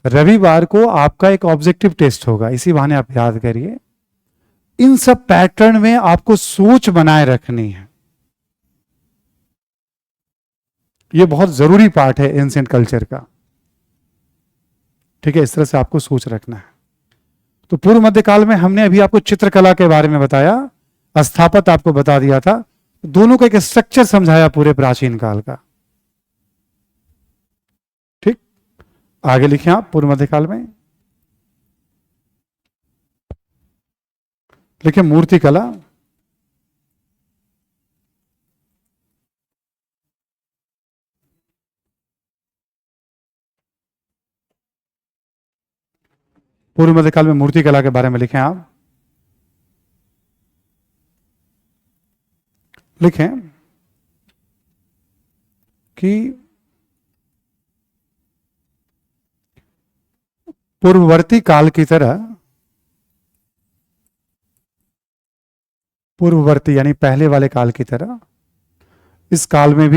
रविवार को आपका एक ऑब्जेक्टिव टेस्ट होगा, इसी बहाने आप याद करिए। इन सब पैटर्न में आपको सोच बनाए रखनी है। यह बहुत जरूरी पार्ट है एंशिएंट कल्चर का। ठीक है, इस तरह से आपको सोच रखना है। तो पूर्व मध्यकाल में हमने अभी आपको चित्रकला के बारे में बताया, स्थापत्य आपको बता दिया था, दोनों का एक स्ट्रक्चर समझाया पूरे प्राचीन काल का। ठीक, आगे लिखिए आप पूर्व मध्यकाल में लिखिए मूर्ति कला। पूर्व मध्यकाल में मूर्ति कला के बारे में लिखें आप। लिखें कि पूर्ववर्ती काल की तरह, पूर्ववर्ती यानी पहले वाले काल की तरह इस काल में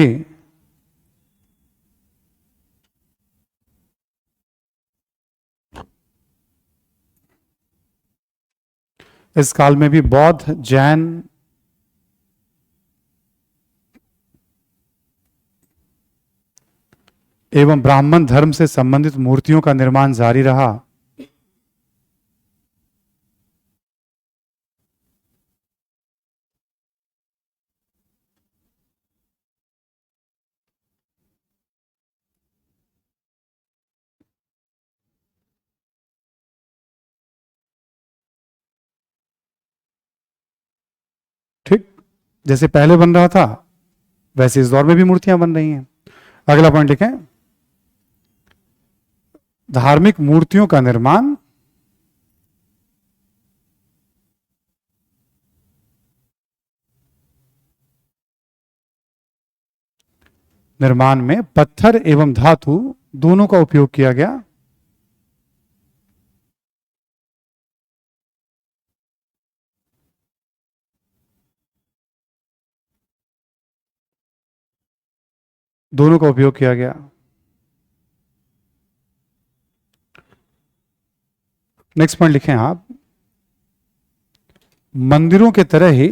भी बौद्ध, जैन एवं ब्राह्मण धर्म से संबंधित मूर्तियों का निर्माण जारी रहा। ठीक, जैसे पहले बन रहा था वैसे इस दौर में भी मूर्तियां बन रही हैं। अगला पॉइंट लिखें, धार्मिक मूर्तियों का निर्माण निर्माण में पत्थर एवं धातु दोनों का उपयोग किया गया। दोनों का उपयोग किया गया। नेक्स्ट पॉइंट लिखें आप, मंदिरों के तरह ही,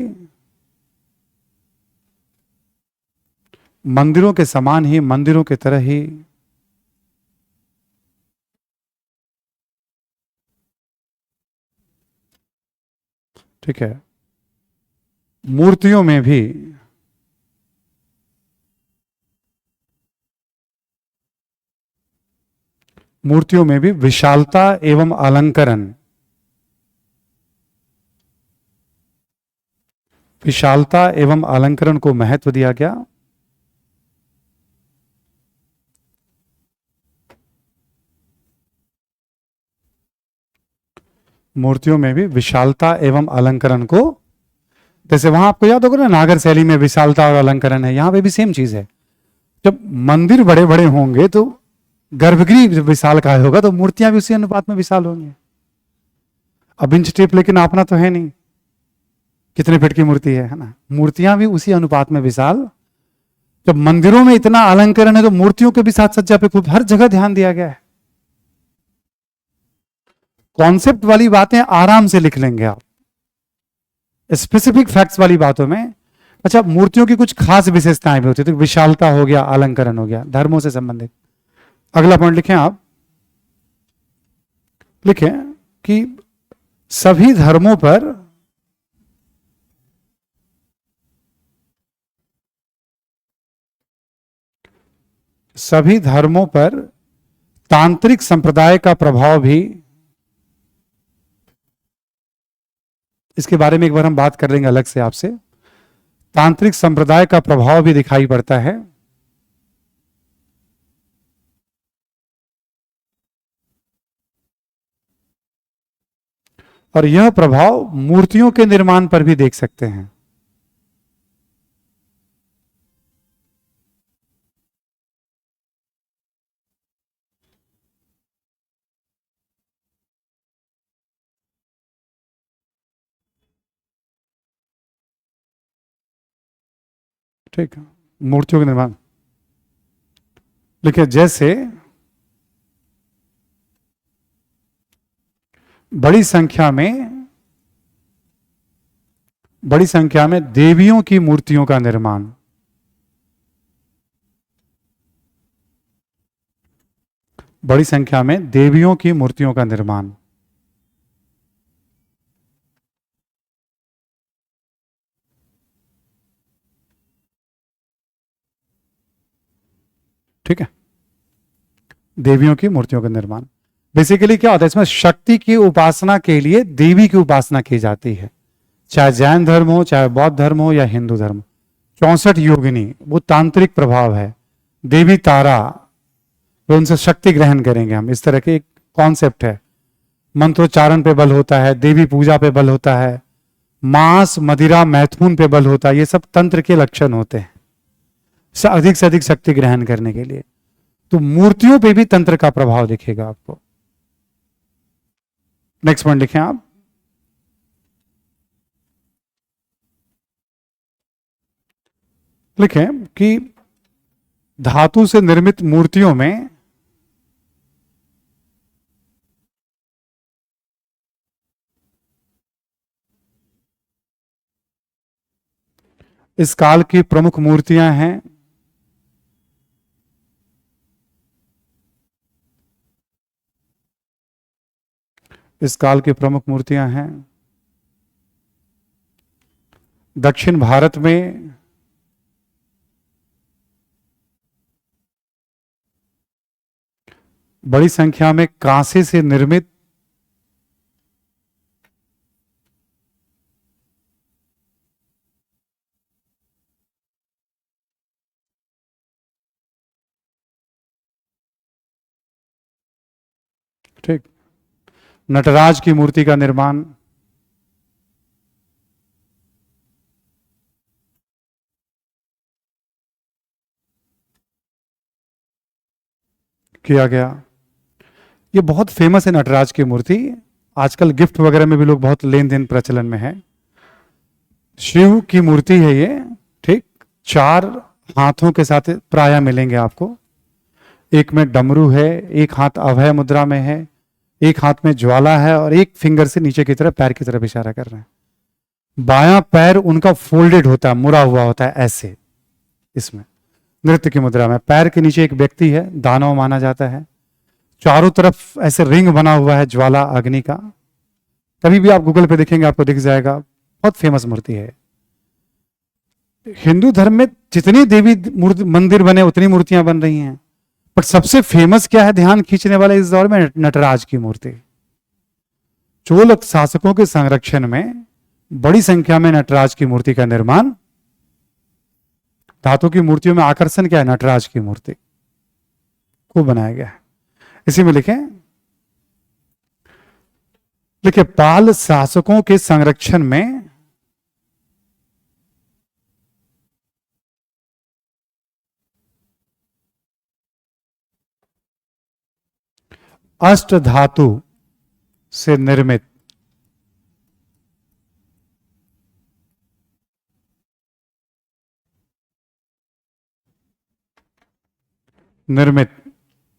मंदिरों के समान ही, मंदिरों के तरह ही ठीक है, मूर्तियों में भी विशालता एवं अलंकरण, विशालता एवं अलंकरण को महत्व दिया गया। मूर्तियों में भी विशालता एवं अलंकरण को, जैसे वहां आपको याद होगा ना, नागर शैली में विशालता और अलंकरण है, यहां पे भी सेम चीज है। जब मंदिर बड़े बड़े होंगे तो गर्भगृह विशाल का होगा, तो मूर्तियां भी उसी अनुपात में विशाल होंगी। अब इंच टेप लेकिन आपना तो है नहीं, कितने फीट की मूर्ति है ना, मूर्तियां भी उसी अनुपात में विशाल। जब मंदिरों में इतना अलंकरण है तो मूर्तियों के भी साथ सज्जा पे खूब हर जगह ध्यान दिया गया है। कॉन्सेप्ट वाली बातें आराम से लिख लेंगे आप, स्पेसिफिक फैक्ट्स वाली बातों में। अच्छा, मूर्तियों की कुछ खास विशेषताएं भी होती है, तो विशालता हो गया, अलंकरण हो गया, धर्मों से संबंधित। अगला पॉइंट लिखें आप, लिखें कि सभी धर्मों पर तांत्रिक संप्रदाय का प्रभाव भी, इसके बारे में एक बार हम बात कर लेंगे अलग से आपसे, तांत्रिक संप्रदाय का प्रभाव भी दिखाई पड़ता है। और यह प्रभाव मूर्तियों के निर्माण पर भी देख सकते हैं। ठीक है, मूर्तियों के निर्माण, देखिए जैसे बड़ी संख्या में देवियों की मूर्तियों का निर्माण, बड़ी संख्या में देवियों की मूर्तियों का निर्माण, ठीक है, देवियों की मूर्तियों का निर्माण। बेसिकली क्या होता है इसमें, शक्ति की उपासना के लिए देवी की उपासना की जाती है, चाहे जैन धर्म हो, चाहे बौद्ध धर्म हो या हिंदू धर्म। 64 योगिनी वो तांत्रिक प्रभाव है, देवी तारा, तो उनसे शक्ति ग्रहण करेंगे हम, इस तरह के एक कॉन्सेप्ट है। मंत्रोच्चारण पे बल होता है, देवी पूजा पे बल होता है, मांस मदिरा मैथुन पे बल होता है, ये सब तंत्र के लक्षण होते हैं अधिक से अधिक शक्ति ग्रहण करने के लिए। तो मूर्तियों पे भी तंत्र का प्रभाव दिखेगा आपको। नेक्स्ट पॉइंट लिखें आप, लिखें कि धातु से निर्मित मूर्तियों में इस काल की प्रमुख मूर्तियां हैं इस काल की प्रमुख मूर्तियां हैं दक्षिण भारत में बड़ी संख्या में कांसे से निर्मित ठीक नटराज की मूर्ति का निर्माण, किया गया। ये बहुत फेमस है नटराज की मूर्ति, आजकल गिफ्ट वगैरह में भी लोग बहुत लेन देन प्रचलन में है। शिव की मूर्ति है ये, ठीक, 4 हाथों के साथ प्राय मिलेंगे आपको। एक में डमरू है, एक हाथ अभय मुद्रा में है, एक हाथ में ज्वाला है और एक फिंगर से नीचे की तरफ पैर की तरफ इशारा कर रहे हैं। बायां पैर उनका फोल्डेड होता है, मुड़ा हुआ होता है ऐसे, इसमें नृत्य की मुद्रा में। पैर के नीचे एक व्यक्ति है, दानव माना जाता है। चारों तरफ ऐसे रिंग बना हुआ है ज्वाला अग्नि का। कभी भी आप गूगल पे देखेंगे आपको दिख जाएगा, बहुत फेमस मूर्ति है। हिंदू धर्म में जितनी देवी मंदिर बने उतनी मूर्तियां बन रही हैं, बट सबसे फेमस क्या है ध्यान खींचने वाला इस दौर में? नटराज की मूर्ति। चोल शासकों के संरक्षण में बड़ी संख्या में नटराज की मूर्ति का निर्माण। धातु की मूर्तियों में आकर्षण क्या है? नटराज की मूर्ति को बनाया गया है। इसी में लिखें, देखिए पाल शासकों के संरक्षण में अष्ट धातु से निर्मित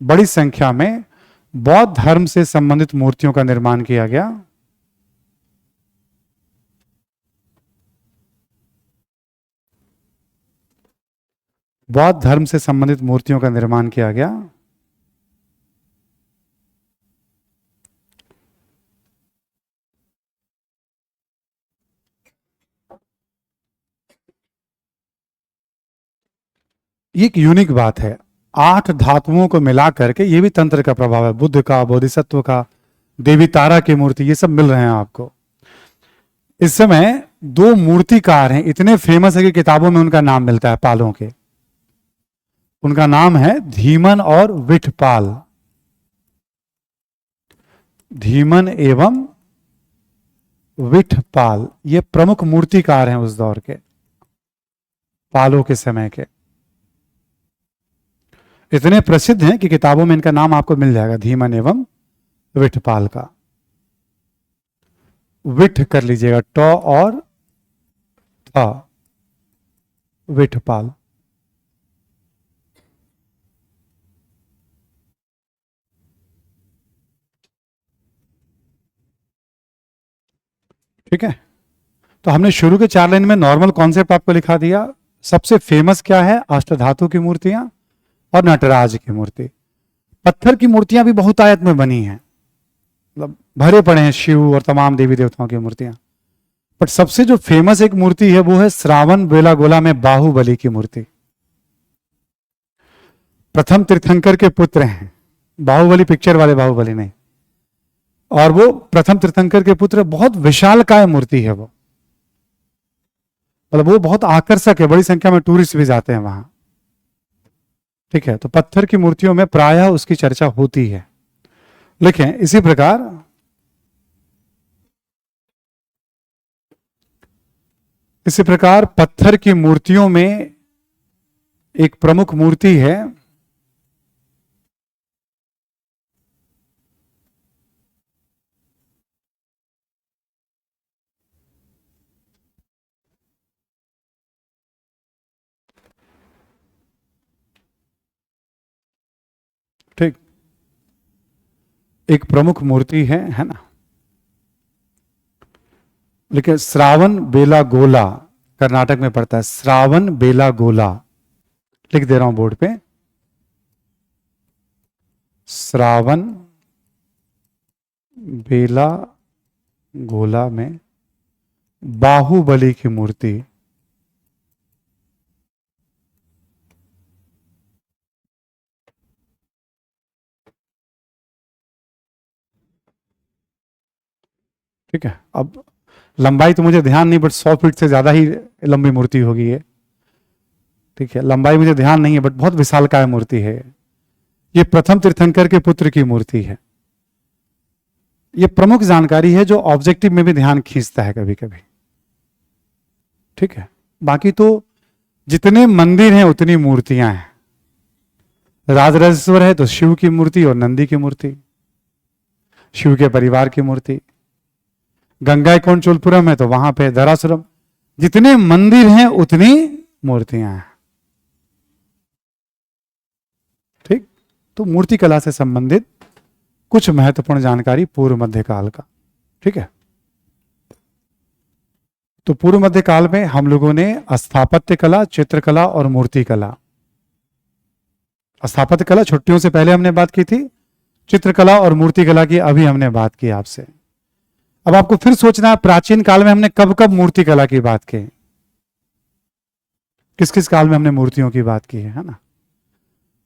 बड़ी संख्या में बौद्ध धर्म से संबंधित मूर्तियों का निर्माण किया गया। बौद्ध धर्म से संबंधित मूर्तियों का निर्माण किया गया। ये एक यूनिक बात है, 8 धातुओं को मिला करके, ये भी तंत्र का प्रभाव है, बुद्ध का, बोधिसत्व का, देवी तारा की मूर्ति, ये सब मिल रहे हैं आपको। इस समय 2 मूर्तिकार हैं, इतने फेमस है कि किताबों में उनका नाम मिलता है पालों के। उनका नाम है धीमन और विठपाल। धीमन एवं विठपाल ये प्रमुख मूर्तिकार हैं उस दौर के, पालों के समय के। इतने प्रसिद्ध हैं कि किताबों में इनका नाम आपको मिल जाएगा, धीमन एवं विठपाल का। विठ कर लीजिएगा, ट और थ, विठपाल। ठीक है, तो हमने शुरू के 4 लाइन में नॉर्मल कॉन्सेप्ट आपको लिखा दिया। सबसे फेमस क्या है? अष्टधातु की मूर्तियां और नटराज की मूर्ति। पत्थर की मूर्तियां भी बहुत आयत में बनी हैं, मतलब भरे पड़े हैं शिव और तमाम देवी देवताओं की मूर्तियां। बट सबसे जो फेमस एक मूर्ति है वो है श्रावण बेलागोला में बाहुबली की मूर्ति। प्रथम तीर्थंकर के पुत्र हैं, बाहुबली पिक्चर वाले बाहुबली नहीं, और वो प्रथम तीर्थंकर के पुत्र। बहुत विशालकाय मूर्ति है वो, मतलब वो बहुत आकर्षक है, बड़ी संख्या में टूरिस्ट भी जाते हैं वहां। ठीक है, तो पत्थर की मूर्तियों में प्रायः उसकी चर्चा होती है। लिखें इसी प्रकार पत्थर की मूर्तियों में एक प्रमुख मूर्ति है ठीक, एक प्रमुख मूर्ति है ना। लेकिन श्रावण बेलागोला कर्नाटक में पड़ता है, श्रावण बेलागोला लिख दे रहा हूं बोर्ड पे। श्रावण बेलागोला में बाहुबली की मूर्ति। ठीक है, अब लंबाई तो मुझे ध्यान नहीं, बट 100 फीट से ज्यादा ही लंबी मूर्ति होगी ये। ठीक है, लंबाई मुझे ध्यान नहीं है, बट बहुत विशालकाय मूर्ति है। ये प्रथम तीर्थंकर के पुत्र की मूर्ति है। ये प्रमुख जानकारी है जो ऑब्जेक्टिव में भी ध्यान खींचता है कभी कभी। ठीक है, बाकी तो जितने मंदिर हैं उतनी मूर्तियां हैं। राजराजेश्वर है तो शिव की मूर्ति और नंदी की मूर्ति, शिव के परिवार की मूर्ति। गंगाईकोंड है तो वहां पे धरासुरम। जितने मंदिर हैं उतनी मूर्तियां हैं। ठीक, तो मूर्ति कला से संबंधित कुछ महत्वपूर्ण जानकारी पूर्व मध्य काल का। ठीक है, तो पूर्व मध्य काल में हम लोगों ने स्थापत्य कला, चित्रकला और मूर्ति कला, स्थापत्य कला छुट्टियों से पहले हमने बात की थी, चित्रकला और मूर्ति कला की अभी हमने बात की आपसे। अब आपको फिर सोचना है प्राचीन काल में हमने कब कब मूर्ति कला की बात की, किस किस काल में हमने मूर्तियों की बात की है ना।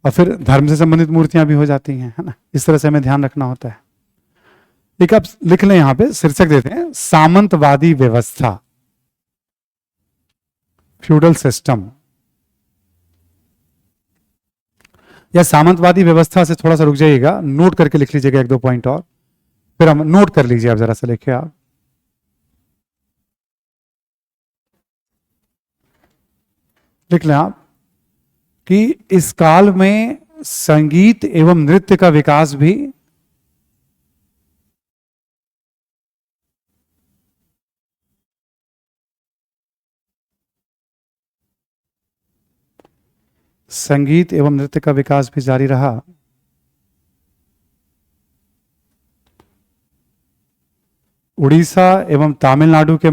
और फिर धर्म से संबंधित मूर्तियां भी हो जाती हैं, है ना। इस तरह से हमें ध्यान रखना होता है। एक आप लिख लें, यहां पे शीर्षक देते हैं सामंतवादी व्यवस्था, फ्यूडल सिस्टम। या सामंतवादी व्यवस्था से थोड़ा सा रुक जाइएगा, नोट करके लिख लीजिएगा एक दो पॉइंट और, फिर हम नोट कर लीजिए आप, जरा सा लिखिए आप। लिख लें आप कि इस काल में संगीत एवं नृत्य का विकास भी जारी रहा। उड़ीसा एवं तमिलनाडु के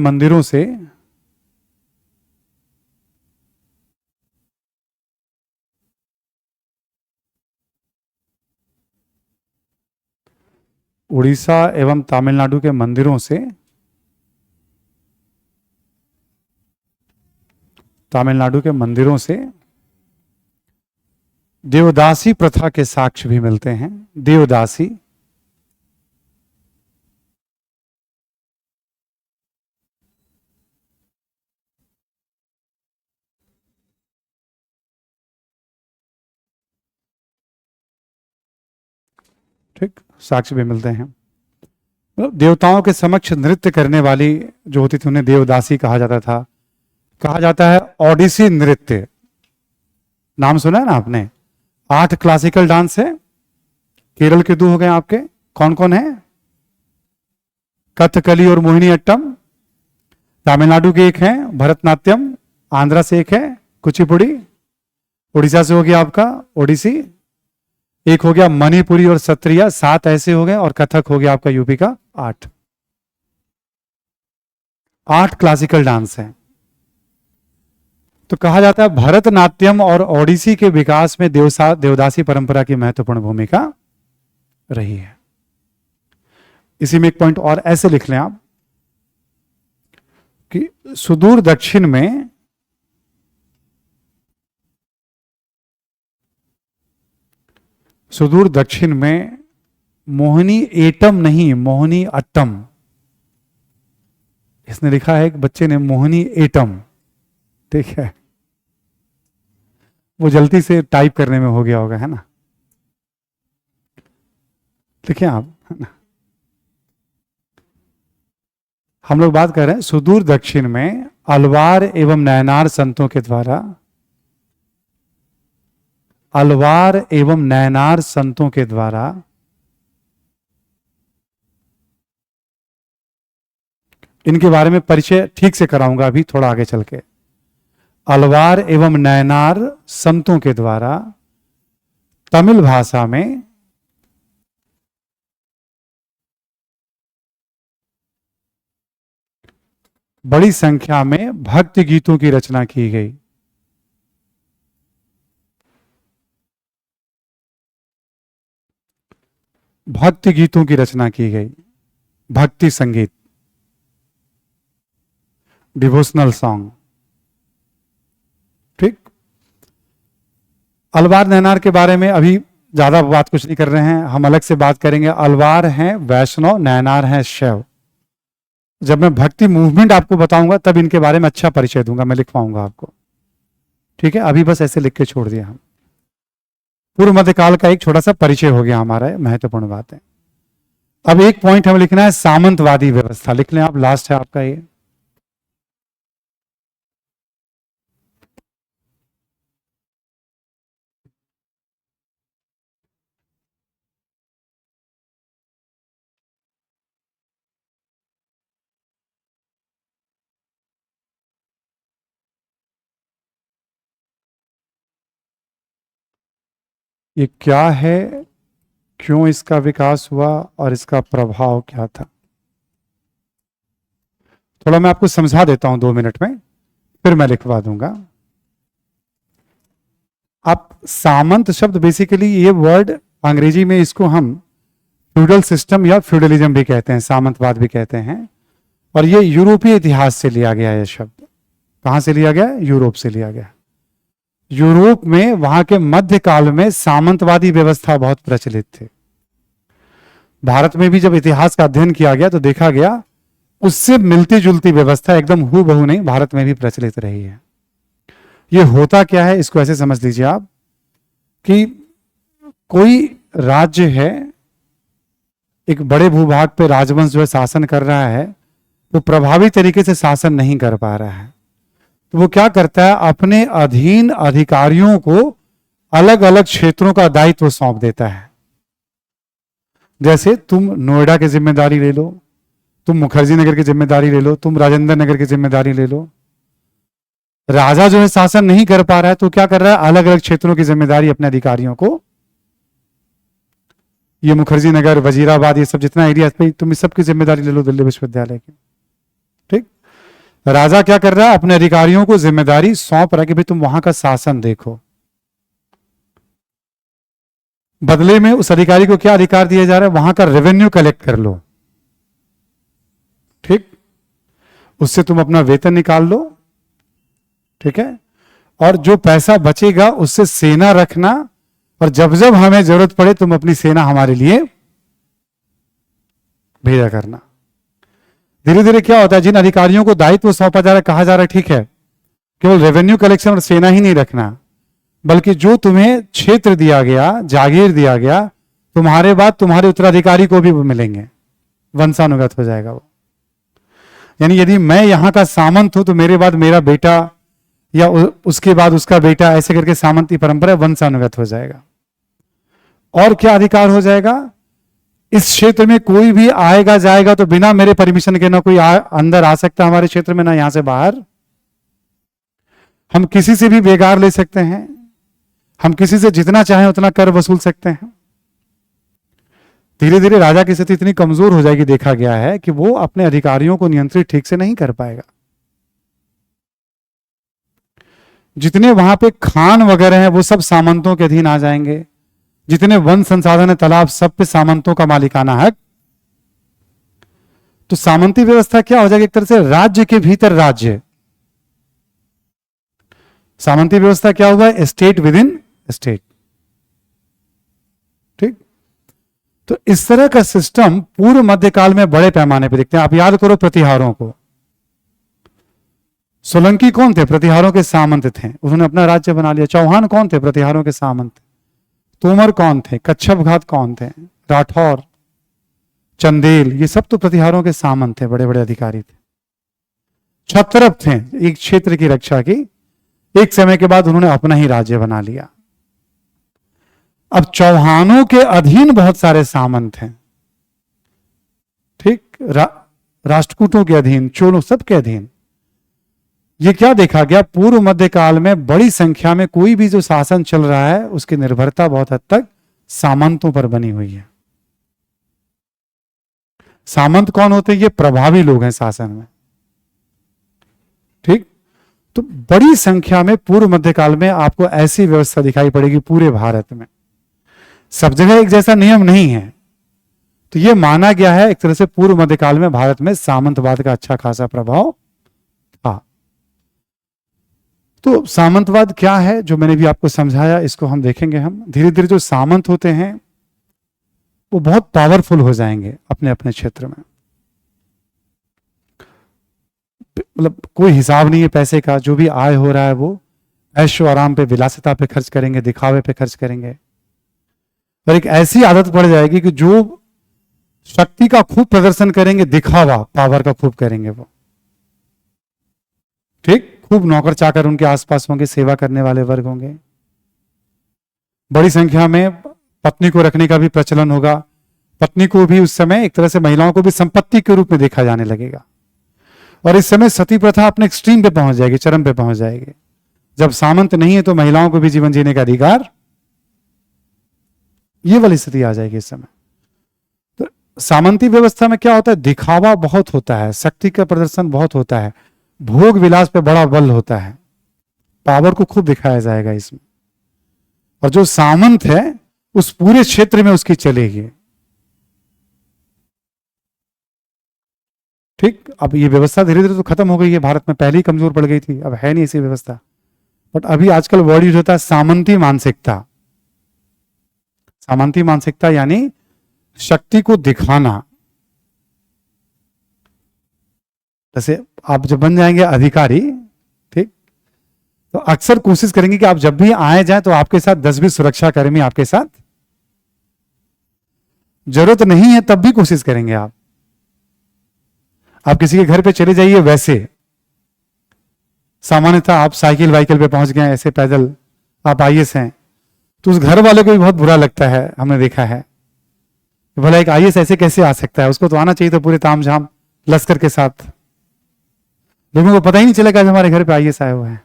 मंदिरों से देवदासी प्रथा के साक्ष्य भी मिलते हैं। देवदासी ठीक, साक्ष्य भी मिलते हैं। मतलब देवताओं के समक्ष नृत्य करने वाली जो होती थी उन्हें देवदासी कहा जाता था। कहा जाता है ओडिसी नृत्य, नाम सुना है ना आपने। 8 क्लासिकल डांस है, केरल के 2 हो गए आपके, कौन कौन है? कथकली और मोहिनी अट्टम। तमिलनाडु के एक है भरतनाट्यम, आंध्रा से एक है कुचिपुड़ी, उड़ीसा से हो गया आपका ओडिसी, एक हो गया मणिपुरी और सत्रिया, 7 ऐसे हो गए, और कथक हो गया आपका यूपी का 8। 8 क्लासिकल डांस हैं। तो कहा जाता है भरतनाट्यम और ओडिसी के विकास में देवदासी परंपरा की महत्वपूर्ण भूमिका रही है। इसी में एक पॉइंट और ऐसे लिख लें आप कि सुदूर दक्षिण में मोहिनी एटम नहीं, मोहिनी अट्टम। इसने लिखा है एक बच्चे ने मोहिनी एटम, ठीक है, वो जल्दी से टाइप करने में हो गया होगा, है ना। लिखिए आप, है ना। हम लोग बात कर रहे हैं सुदूर दक्षिण में अलवार एवं नयनार संतों के द्वारा, अलवार एवं नयनार संतों के द्वारा इनके बारे में परिचय ठीक से कराऊंगा अभी थोड़ा आगे चल के। अलवार एवं नयनार संतों के द्वारा तमिल भाषा में बड़ी संख्या में भक्ति गीतों की रचना की गई। भक्ति गीतों की रचना की गई, भक्ति संगीत, डिवोशनल सॉन्ग। ठीक, अलवार नयनार के बारे में अभी ज्यादा बात कुछ नहीं कर रहे हैं, हम अलग से बात करेंगे। अलवार हैं वैष्णव, नयनार हैं शैव। जब मैं भक्ति मूवमेंट आपको बताऊंगा तब इनके बारे में अच्छा परिचय दूंगा, मैं लिखवाऊंगा आपको। ठीक है, अभी बस ऐसे लिख के छोड़ दिया हम। पूर्व मध्यकाल का एक छोटा सा परिचय हो गया हमारा, महत्वपूर्ण बात है। अब एक पॉइंट हमें लिखना है सामंतवादी व्यवस्था। लिख लें आप, लास्ट है आपका ये। ये क्या है, क्यों इसका विकास हुआ और इसका प्रभाव क्या था। थोड़ा मैं आपको समझा देता हूं 2 मिनट में, फिर मैं लिखवा दूंगा। आप सामंत शब्द बेसिकली ये वर्ड अंग्रेजी में इसको हम फ्यूडल सिस्टम या फ्यूडलिज्म भी कहते हैं, सामंतवाद भी कहते हैं। और ये यूरोपीय इतिहास से लिया गया है। ये शब्द कहां से लिया गया? यूरोप से लिया गया। यूरोप में वहां के मध्यकाल में सामंतवादी व्यवस्था बहुत प्रचलित थी। भारत में भी जब इतिहास का अध्ययन किया गया तो देखा गया उससे मिलती जुलती व्यवस्था, एकदम हूबहू नहीं, भारत में भी प्रचलित रही है। ये होता क्या है, इसको ऐसे समझ लीजिए आप कि कोई राज्य है, एक बड़े भूभाग पे राजवंश जो है शासन कर रहा है, वो प्रभावी तरीके से शासन नहीं कर पा रहा है, तो वो क्या करता है, अपने अधीन अधिकारियों को अलग अलग क्षेत्रों का दायित्व सौंप देता है। जैसे तुम नोएडा की जिम्मेदारी ले लो, तुम मुखर्जी नगर की जिम्मेदारी ले लो, तुम राजेंद्र नगर की जिम्मेदारी ले लो। राजा जो है शासन नहीं कर पा रहा है तो क्या कर रहा है, अलग अलग क्षेत्रों की जिम्मेदारी अपने अधिकारियों को, ये मुखर्जी नगर, वजीराबाद, ये सब जितना एरिया है तुम इस सब की जिम्मेदारी ले लो दिल्ली विश्वविद्यालय की। ठीक, राजा क्या कर रहा है, अपने अधिकारियों को जिम्मेदारी सौंप रहा है कि भाई तुम वहां का शासन देखो। बदले में उस अधिकारी को क्या अधिकार दिया जा रहा है, वहां का रेवेन्यू कलेक्ट कर लो। ठीक, उससे तुम अपना वेतन निकाल लो। ठीक है, और जो पैसा बचेगा उससे सेना रखना, और जब जब हमें जरूरत पड़े तुम अपनी सेना हमारे लिए भेजा करना। धीरे धीरे क्या होता है, जिन अधिकारियों को दायित्व सौंपा जा रहा है, कहा जा रहा है ठीक है केवल रेवेन्यू कलेक्शन और सेना ही नहीं रखना, बल्कि जो तुम्हें क्षेत्र दिया गया, जागीर दिया गया, तुम्हारे बाद तुम्हारे उत्तराधिकारी को भी वो मिलेंगे, वंशानुगत हो जाएगा वो। यानी यदि मैं यहां का सामंत हूं तो मेरे बाद मेरा बेटा या उसके बाद उसका बेटा, ऐसे करके सामंती परंपरा वंशानुगत हो जाएगा। और क्या अधिकार हो जाएगा, इस क्षेत्र में कोई भी आएगा जाएगा तो बिना मेरे परमिशन के ना कोई अंदर आ सकता हमारे क्षेत्र में, ना यहां से बाहर। हम किसी से भी बेगार ले सकते हैं, हम किसी से जितना चाहें उतना कर वसूल सकते हैं। धीरे धीरे राजा की स्थिति इतनी कमजोर हो जाएगी, देखा गया है कि वो अपने अधिकारियों को नियंत्रित ठीक से नहीं कर पाएगा। जितने वहां पे खान वगैरह हैं वो सब सामंतों के अधीन आ जाएंगे। जितने वन संसाधन है, तालाब, सब पे सामंतों का मालिकाना हक। तो सामंती व्यवस्था क्या हो जाएगी, एक तरह से राज्य के भीतर राज्य। सामंती व्यवस्था क्या हुआ, स्टेट विद इन स्टेट। ठीक, तो इस तरह का सिस्टम पूर्व मध्यकाल में बड़े पैमाने पर दिखते हैं। आप याद करो प्रतिहारों को, सोलंकी कौन थे, प्रतिहारों के सामंत थे, उन्होंने अपना राज्य बना लिया। चौहान कौन थे, प्रतिहारों के सामंत। तोमर कौन थे, कच्छप घात कौन थे, राठौर, चंदेल, ये सब तो प्रतिहारों के सामंत थे, बड़े बड़े अधिकारी थे। क्षत्रप थे, एक क्षेत्र की रक्षा की। एक समय के बाद उन्होंने अपना ही राज्य बना लिया। अब चौहानों के अधीन बहुत सारे सामंत हैं। ठीक, राष्ट्रकूटों के अधीन, चोलों, सबके अधीन। ये क्या देखा गया, पूर्व मध्यकाल में बड़ी संख्या में कोई भी जो शासन चल रहा है उसकी निर्भरता बहुत हद तक सामंतों पर बनी हुई है। सामंत कौन होते हैं, ये प्रभावी लोग हैं शासन में। ठीक, तो बड़ी संख्या में पूर्व मध्यकाल में आपको ऐसी व्यवस्था दिखाई पड़ेगी पूरे भारत में। सब जगह एक जैसा नियम नहीं है, तो यह माना गया है एक तरह से पूर्व मध्यकाल में भारत में सामंतवाद का अच्छा खासा प्रभाव था। तो सामंतवाद क्या है, जो मैंने भी आपको समझाया, इसको हम देखेंगे। हम धीरे धीरे जो सामंत होते हैं वो बहुत पावरफुल हो जाएंगे अपने अपने क्षेत्र में। मतलब कोई हिसाब नहीं है पैसे का, जो भी आय हो रहा है वो ऐशो आराम पे, विलासिता पे खर्च करेंगे, दिखावे पे खर्च करेंगे। और एक ऐसी आदत पड़ जाएगी कि जो शक्ति का खूब प्रदर्शन करेंगे, दिखावा पावर का खूब करेंगे वो। ठीक, खूब नौकर चाकर उनके आसपास होंगे, सेवा करने वाले वर्ग होंगे। बड़ी संख्या में पत्नी को रखने का भी प्रचलन होगा। पत्नी को भी उस समय एक तरह से महिलाओं को भी संपत्ति के रूप में देखा जाने लगेगा। और इस समय सती प्रथा अपने एक्सट्रीम पे पहुंच जाएगी, चरम पे पहुंच जाएगी। जब सामंत नहीं है तो महिलाओं को भी जीवन जीने का अधिकार ये वाली स्थिति आ जाएगी इस समय। तो सामंती व्यवस्था में क्या होता है, दिखावा बहुत होता है, शक्ति का प्रदर्शन बहुत होता है, भोग विलास पे बड़ा बल होता है, पावर को खूब दिखाया जाएगा इसमें। और जो सामंत है उस पूरे क्षेत्र में उसकी चलेगी। ठीक, अब ये व्यवस्था धीरे धीरे तो खत्म हो गई है भारत में, पहले ही कमजोर पड़ गई थी, अब है नहीं ऐसी व्यवस्था। बट अभी आजकल वर्ड यूज होता है सामंती मानसिकता। सामंती मानसिकता यानी शक्ति को दिखाना। जैसे आप जब बन जाएंगे अधिकारी, ठीक, तो अक्सर कोशिश करेंगे कि आप जब भी आए जाए तो आपके साथ 10-20 सुरक्षा कर्मी आपके साथ, जरूरत नहीं है तब भी कोशिश करेंगे आप किसी के घर पे चले जाइए, वैसे सामान्यतः आप साइकिल वाइकिल पे पहुंच गए, ऐसे पैदल आप आईएएस हैं, तो उस घर वाले को भी बहुत बुरा लगता है, हमने देखा है। भला एक आईएएस ऐसे कैसे आ सकता है, उसको तो आना चाहिए था पूरे तामझाम लश्कर के साथ। लोगों को पता ही नहीं चलेगा हमारे घर पे आईएएस आए हुए हैं।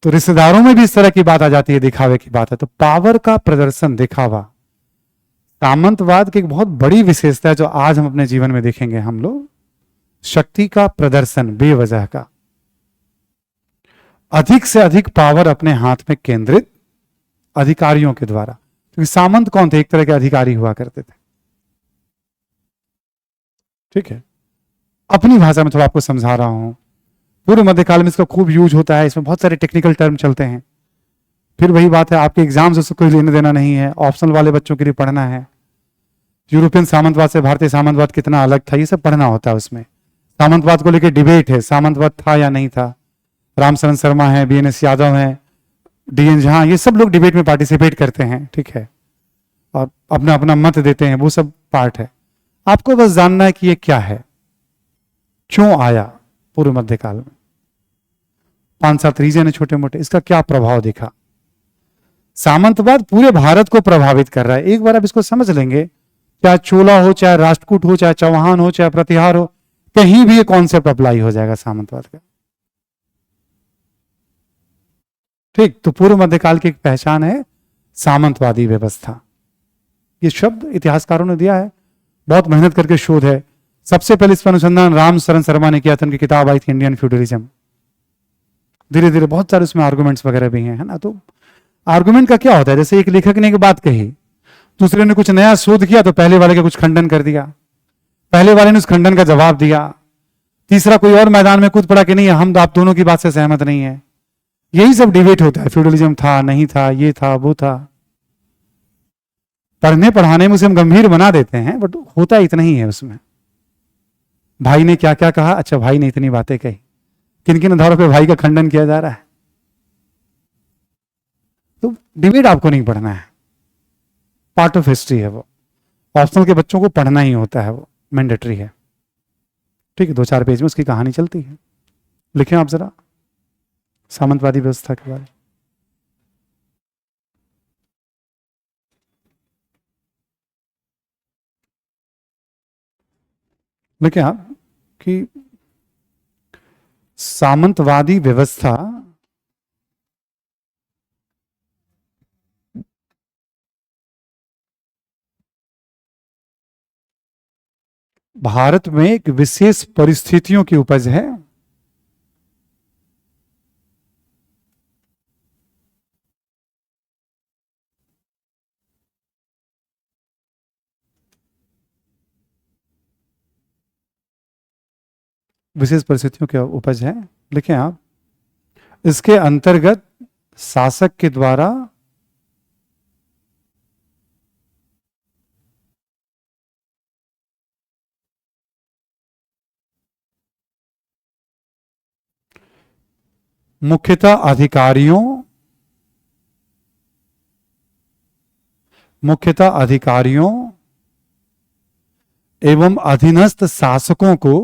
तो रिश्तेदारों में भी इस तरह की बात आ जाती है, दिखावे की बात है। तो पावर का प्रदर्शन, दिखावा, सामंतवाद की एक बहुत बड़ी विशेषता है जो आज हम अपने जीवन में देखेंगे हम लोग। शक्ति का प्रदर्शन बेवजह का, अधिक से अधिक पावर अपने हाथ में केंद्रित अधिकारियों के द्वारा। क्योंकि सामंत कौन थे, एक तरह के अधिकारी हुआ करते थे। ठीक है, अपनी भाषा में थोड़ा आपको समझा रहा हूं। पूर्व मध्यकाल में इसका खूब यूज होता है, इसमें बहुत सारे टेक्निकल टर्म चलते हैं। फिर वही बात है, आपके एग्जाम से कोई लेने देना नहीं है, ऑप्शनल वाले बच्चों के लिए पढ़ना है। यूरोपियन सामंतवाद से भारतीय सामंतवाद कितना अलग था, ये सब पढ़ना होता है उसमें। सामंतवाद को लेकर डिबेट है, सामंतवाद था या नहीं था। रामशरण शर्मा है, बीएनएस यादव है, डीएन झा, ये सब लोग डिबेट में पार्टिसिपेट करते हैं, ठीक है, और अपना अपना मत देते हैं, वो सब पार्ट है। आपको बस जानना है कि ये क्या है, क्यों आया पूर्व मध्यकाल में, 5-7 रीजन है छोटे मोटे, इसका क्या प्रभाव दिखा। सामंतवाद पूरे भारत को प्रभावित कर रहा है। एक बार आप इसको समझ लेंगे, चाहे चोला हो, चाहे राष्ट्रकूट हो, चाहे चौहान हो, चाहे प्रतिहार हो, कहीं भी ये कॉन्सेप्ट अप्लाई हो जाएगा सामंतवाद का। ठीक, तो पूर्व मध्यकाल की एक पहचान है सामंतवादी व्यवस्था। ये शब्द इतिहासकारों ने दिया है, बहुत मेहनत करके शोध है। सबसे पहले इस पर अनुसंधान रामशरण शर्मा ने किया था, उनकी किताब आई थी इंडियन फ्यूडलिज्म। धीरे धीरे बहुत सारे उसमें आर्गुमेंट्स वगैरह भी हैं, है ना। तो आर्गुमेंट का क्या होता है, जैसे एक लेखक ने एक बात कही, दूसरे ने कुछ नया शोध किया तो पहले वाले का कुछ खंडन कर दिया, पहले वाले ने उस खंडन का जवाब दिया, तीसरा कोई और मैदान में कूद पड़ा कि नहीं हम तो आप दोनों की बात से सहमत नहीं है। यही सब डिबेट होता है, फ्यूडलिज्म था नहीं था, ये था वो था। पढ़ने पढ़ाने में उसे हम गंभीर बना देते हैं, बट होता इतना ही है उसमें। भाई ने क्या क्या कहा, अच्छा भाई ने इतनी बातें कही, किन किन आधारों पे भाई का खंडन किया जा रहा है। तो डिबेट आपको नहीं पढ़ना है, पार्ट ऑफ हिस्ट्री है वो, ऑप्शनल के बच्चों को पढ़ना ही होता है, वो मैंडेटरी है। ठीक है, 2-4 पेज में उसकी कहानी चलती है। लिखें आप जरा सामंतवादी व्यवस्था के बारे में। लिखें आप कि सामंतवादी व्यवस्था भारत में एक विशेष परिस्थितियों की उपज है। विशेष परिस्थितियों की उपज है। लिखें आप, इसके अंतर्गत शासक के द्वारा मुख्यतः अधिकारियों एवं अधीनस्थ शासकों को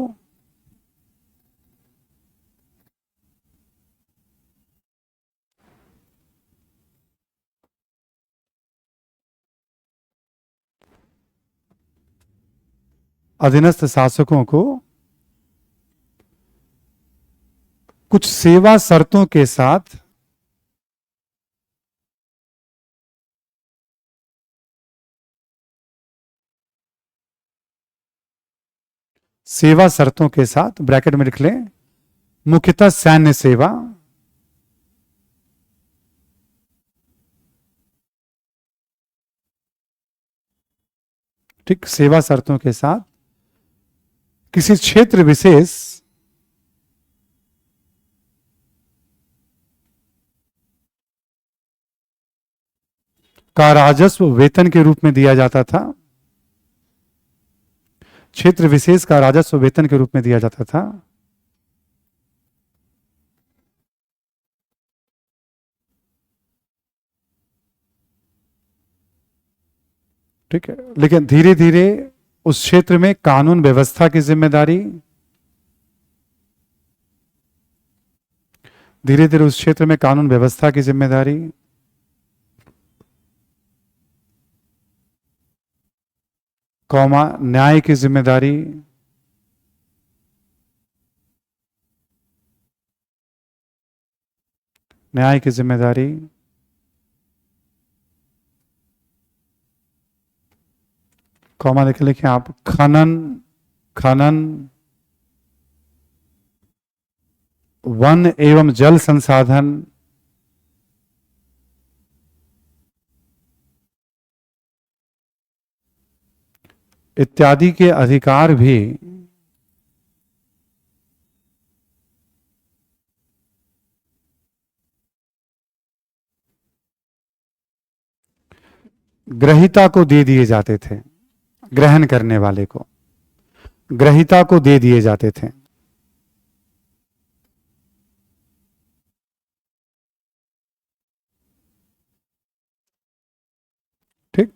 कुछ सेवा शर्तों के साथ सेवा शर्तों के साथ, ब्रैकेट में लिख लें, मुख्यतः सैन्य सेवा, ठीक, सेवा शर्तों के साथ किसी क्षेत्र विशेष का राजस्व वेतन के रूप में दिया जाता था, क्षेत्र विशेष का राजस्व वेतन के रूप में दिया जाता था। ठीक है, लेकिन धीरे धीरे उस क्षेत्र में कानून व्यवस्था की जिम्मेदारी, धीरे धीरे उस क्षेत्र में कानून व्यवस्था की जिम्मेदारी, कौमा न्याय की जिम्मेदारी, न्याय की जिम्मेदारी, कौमा लिख लिखें आप, खनन, खनन, वन एवं जल संसाधन, इत्यादि के अधिकार भी ग्रहीता को दे दिए जाते थे, ग्रहण करने वाले को, ग्रहीता को दे दिए जाते थे। ठीक,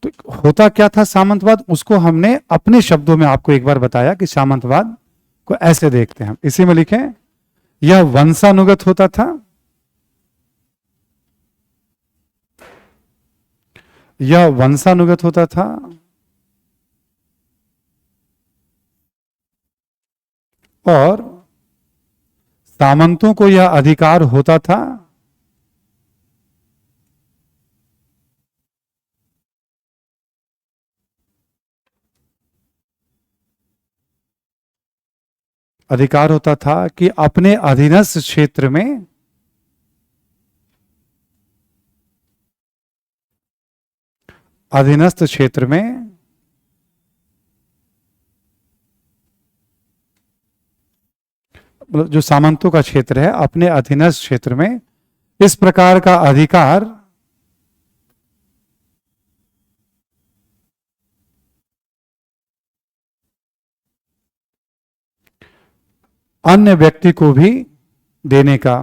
तो होता क्या था सामंतवाद, उसको हमने अपने शब्दों में आपको एक बार बताया कि सामंतवाद को ऐसे देखते हैं हम। इसी में लिखें, यह वंशानुगत होता था, यह वंशानुगत होता था, और सामंतों को यह अधिकार होता था अधिकार होता था कि अपने अधीनस्थ क्षेत्र में अधीनस्थ क्षेत्र में जो सामंतों का क्षेत्र है, अपने अधीनस्थ क्षेत्र में इस प्रकार का अधिकार अन्य व्यक्ति को भी देने का,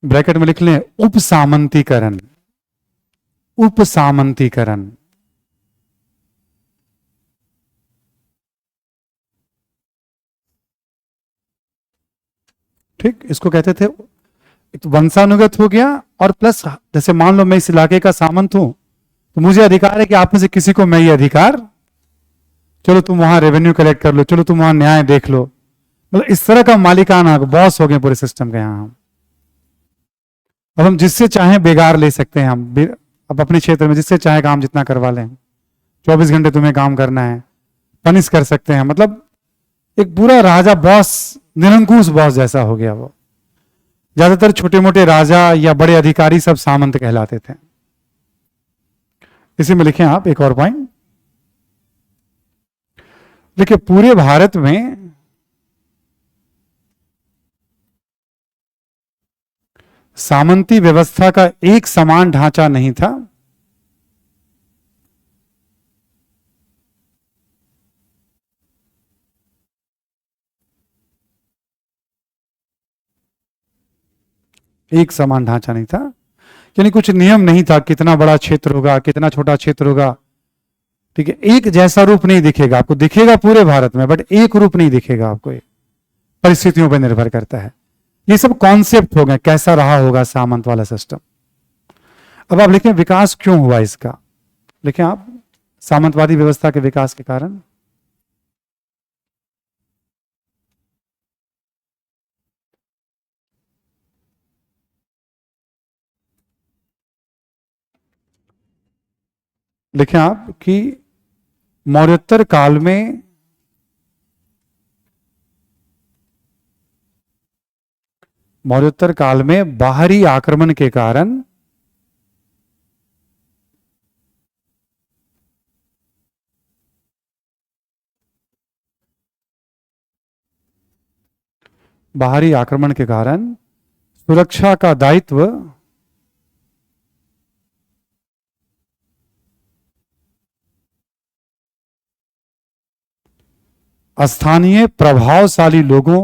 ब्रैकेट में लिख लें, उपसामंतीकरण, उपसामंतीकरण। ठीक, इसको कहते थे, एक वंशानुगत हो गया, और प्लस जैसे मान लो मैं इस इलाके का सामंत हूं, तो मुझे अधिकार है कि आप में से किसी को मैं ये अधिकार, चलो तुम वहां रेवेन्यू कलेक्ट कर लो, चलो तुम वहां न्याय देख लो, मतलब इस तरह का मालिकाना, बॉस हो गए पूरे सिस्टम के यहां हम। अब हम जिससे चाहें बेगार ले सकते हैं, हम अब अपने क्षेत्र में जिससे चाहे काम जितना करवा लें, 24 घंटे तुम्हें काम करना है, पनिश कर सकते हैं, मतलब एक पूरा राजा बॉस, निरंकुश बॉस जैसा हो गया वो। ज्यादातर छोटे मोटे राजा या बड़े अधिकारी सब सामंत कहलाते थे। इसी में लिखें आप एक और पॉइंट, देखिए पूरे भारत में सामंती व्यवस्था का एक समान ढांचा नहीं था। एक समान ढांचा नहीं था, यानी कुछ नियम नहीं था, कितना बड़ा क्षेत्र होगा, कितना छोटा क्षेत्र होगा। ठीक है, एक जैसा रूप नहीं दिखेगा आपको, दिखेगा पूरे भारत में, बट एक रूप नहीं दिखेगा आपको, परिस्थितियों पर निर्भर करता है। ये सब कॉन्सेप्ट हो गए, कैसा रहा होगा सामंत वाला सिस्टम। अब आप लिखें विकास क्यों हुआ इसका, लिखें आप, सामंतवादी व्यवस्था के विकास के कारण। लिखें आप कि मौर्योत्तर काल में बाहरी आक्रमण के कारण सुरक्षा का दायित्व स्थानीय प्रभावशाली लोगों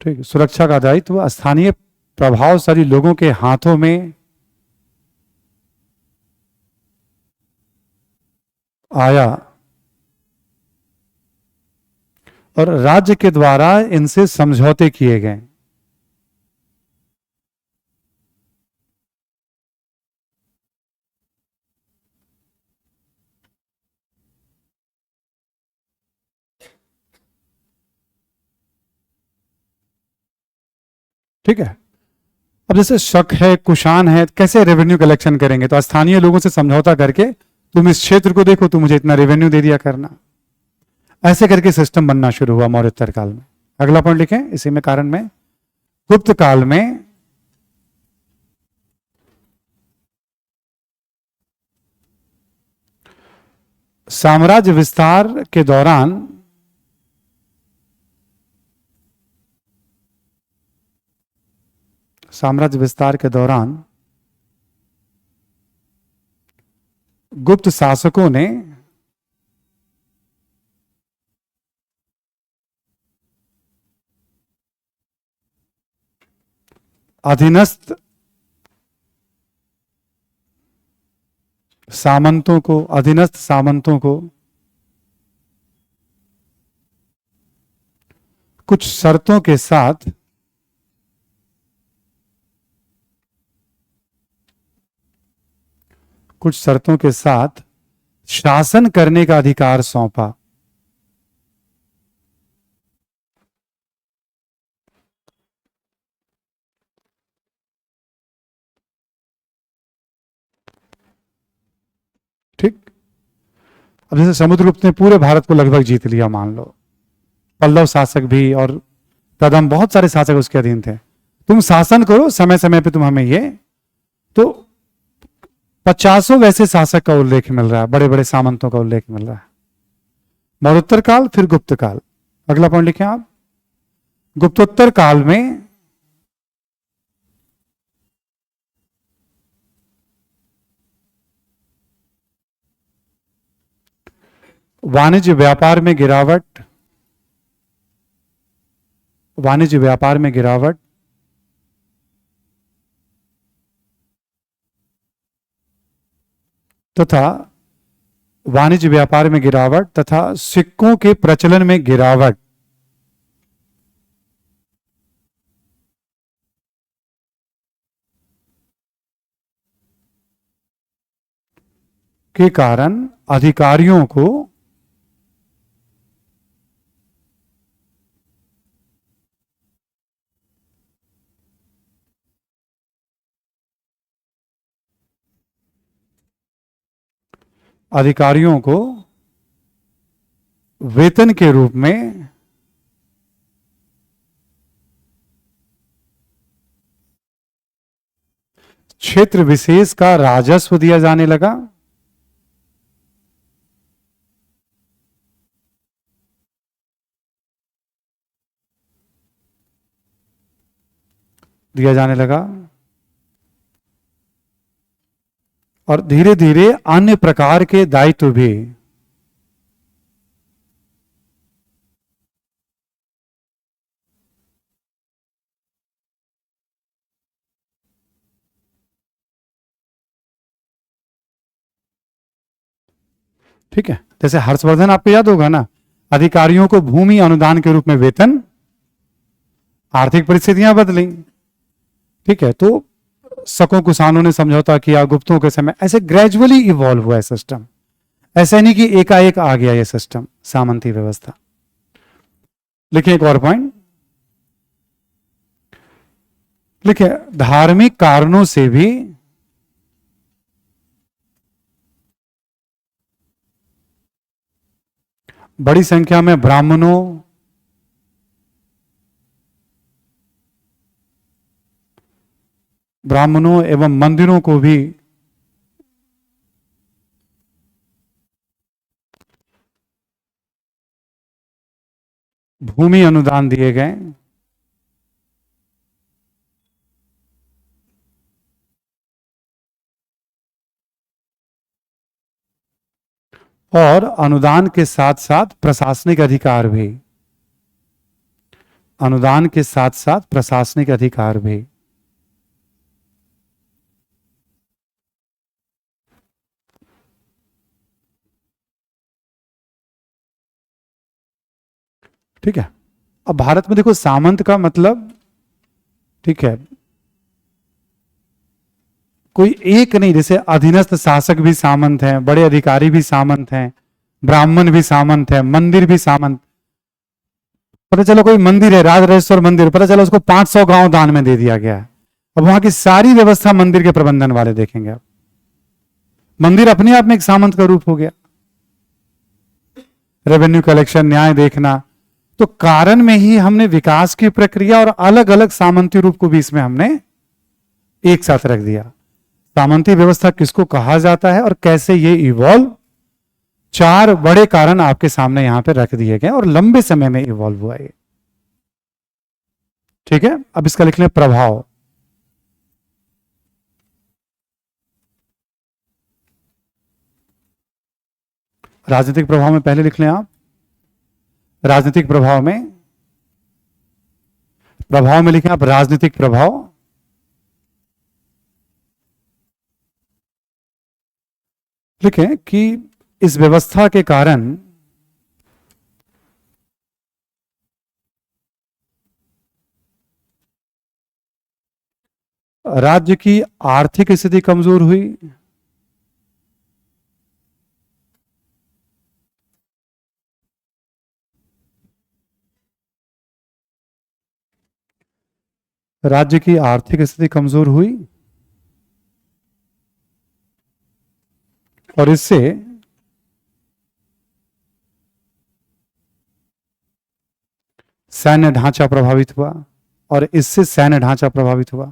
ठीक, सुरक्षा का दायित्व स्थानीय प्रभावशाली लोगों के हाथों में आया और राज्य के द्वारा इनसे समझौते किए गए। ठीक है। अब जैसे शक है, कुषाण है, कैसे रेवेन्यू कलेक्शन करेंगे? तो स्थानीय लोगों से समझौता करके तुम इस क्षेत्र को देखो, तुम मुझे इतना रेवेन्यू दे दिया करना। ऐसे करके सिस्टम बनना शुरू हुआ मौर्योत्तर काल में। अगला पॉइंट लिखें इसी में कारण में, गुप्त काल में साम्राज्य विस्तार के दौरान गुप्त शासकों ने अधीनस्थ सामंतों को कुछ शर्तों के साथ शासन करने का अधिकार सौंपा। ठीक। अब जैसे समुद्रगुप्त ने पूरे भारत को लगभग जीत लिया, मान लो, पल्लव शासक भी और कदम, बहुत सारे शासक उसके अधीन थे। तुम शासन करो, समय समय पे तुम हमें ये, तो 50 वैसे शासक का उल्लेख मिल रहा है, बड़े बड़े सामंतों का उल्लेख मिल रहा है। मौर्योत्तर काल, फिर गुप्त काल। अगला पॉइंट लिखें आप, गुप्तोत्तर काल में वाणिज्य व्यापार में गिरावट तथा सिक्कों के प्रचलन में गिरावट के कारण अधिकारियों को वेतन के रूप में क्षेत्र विशेष का राजस्व दिया जाने लगा। और धीरे धीरे अन्य प्रकार के दायित्व भी ठीक है। जैसे हर्षवर्धन, आपको याद होगा ना, अधिकारियों को भूमि अनुदान के रूप में वेतन, आर्थिक परिस्थितियां बदली। ठीक है, तो शकों कुषाणों ने समझौता किया, गुप्तों के समय, ऐसे ग्रेजुअली इवॉल्व हुआ है सिस्टम। ऐसा नहीं कि एकाएक आ गया ये सिस्टम, सामंती व्यवस्था। लिखिए एक और पॉइंट, लिखिए धार्मिक कारणों से भी बड़ी संख्या में ब्राह्मणों एवं मंदिरों को भी भूमि अनुदान दिए गए। और अनुदान के साथ साथ प्रशासनिक अधिकार भी, अनुदान के साथ साथ प्रशासनिक अधिकार भी। ठीक है। अब भारत में देखो सामंत का मतलब, ठीक है, कोई एक नहीं, जैसे अधीनस्थ शासक भी सामंत हैं, बड़े अधिकारी भी सामंत हैं, ब्राह्मण भी सामंत है, मंदिर भी सामंत। पता चलो कोई मंदिर है, राजराजेश्वर मंदिर, पता चलो उसको 500 गांव दान में दे दिया गया है। अब वहां की सारी व्यवस्था मंदिर के प्रबंधन वाले देखेंगे आप। मंदिर अपने आप में एक सामंत का रूप हो गया। रेवेन्यू कलेक्शन, न्याय देखना, तो कारण में ही हमने विकास की प्रक्रिया और अलग अलग सामंती रूप को भी इसमें हमने एक साथ रख दिया। सामंती व्यवस्था किसको कहा जाता है और कैसे ये इवॉल्व, 4 बड़े कारण आपके सामने यहां पे रख दिए गए और लंबे समय में इवॉल्व हुआ ये। ठीक है, अब इसका लिख लें प्रभाव। राजनीतिक प्रभाव में पहले लिख लें आप, राजनीतिक प्रभाव में लिखें आप राजनीतिक प्रभाव। लिखें कि इस व्यवस्था के कारण राज्य की आर्थिक स्थिति कमजोर हुई, राज्य की आर्थिक स्थिति कमजोर हुई और इससे सैन्य ढांचा प्रभावित हुआ, और इससे सैन्य ढांचा प्रभावित हुआ।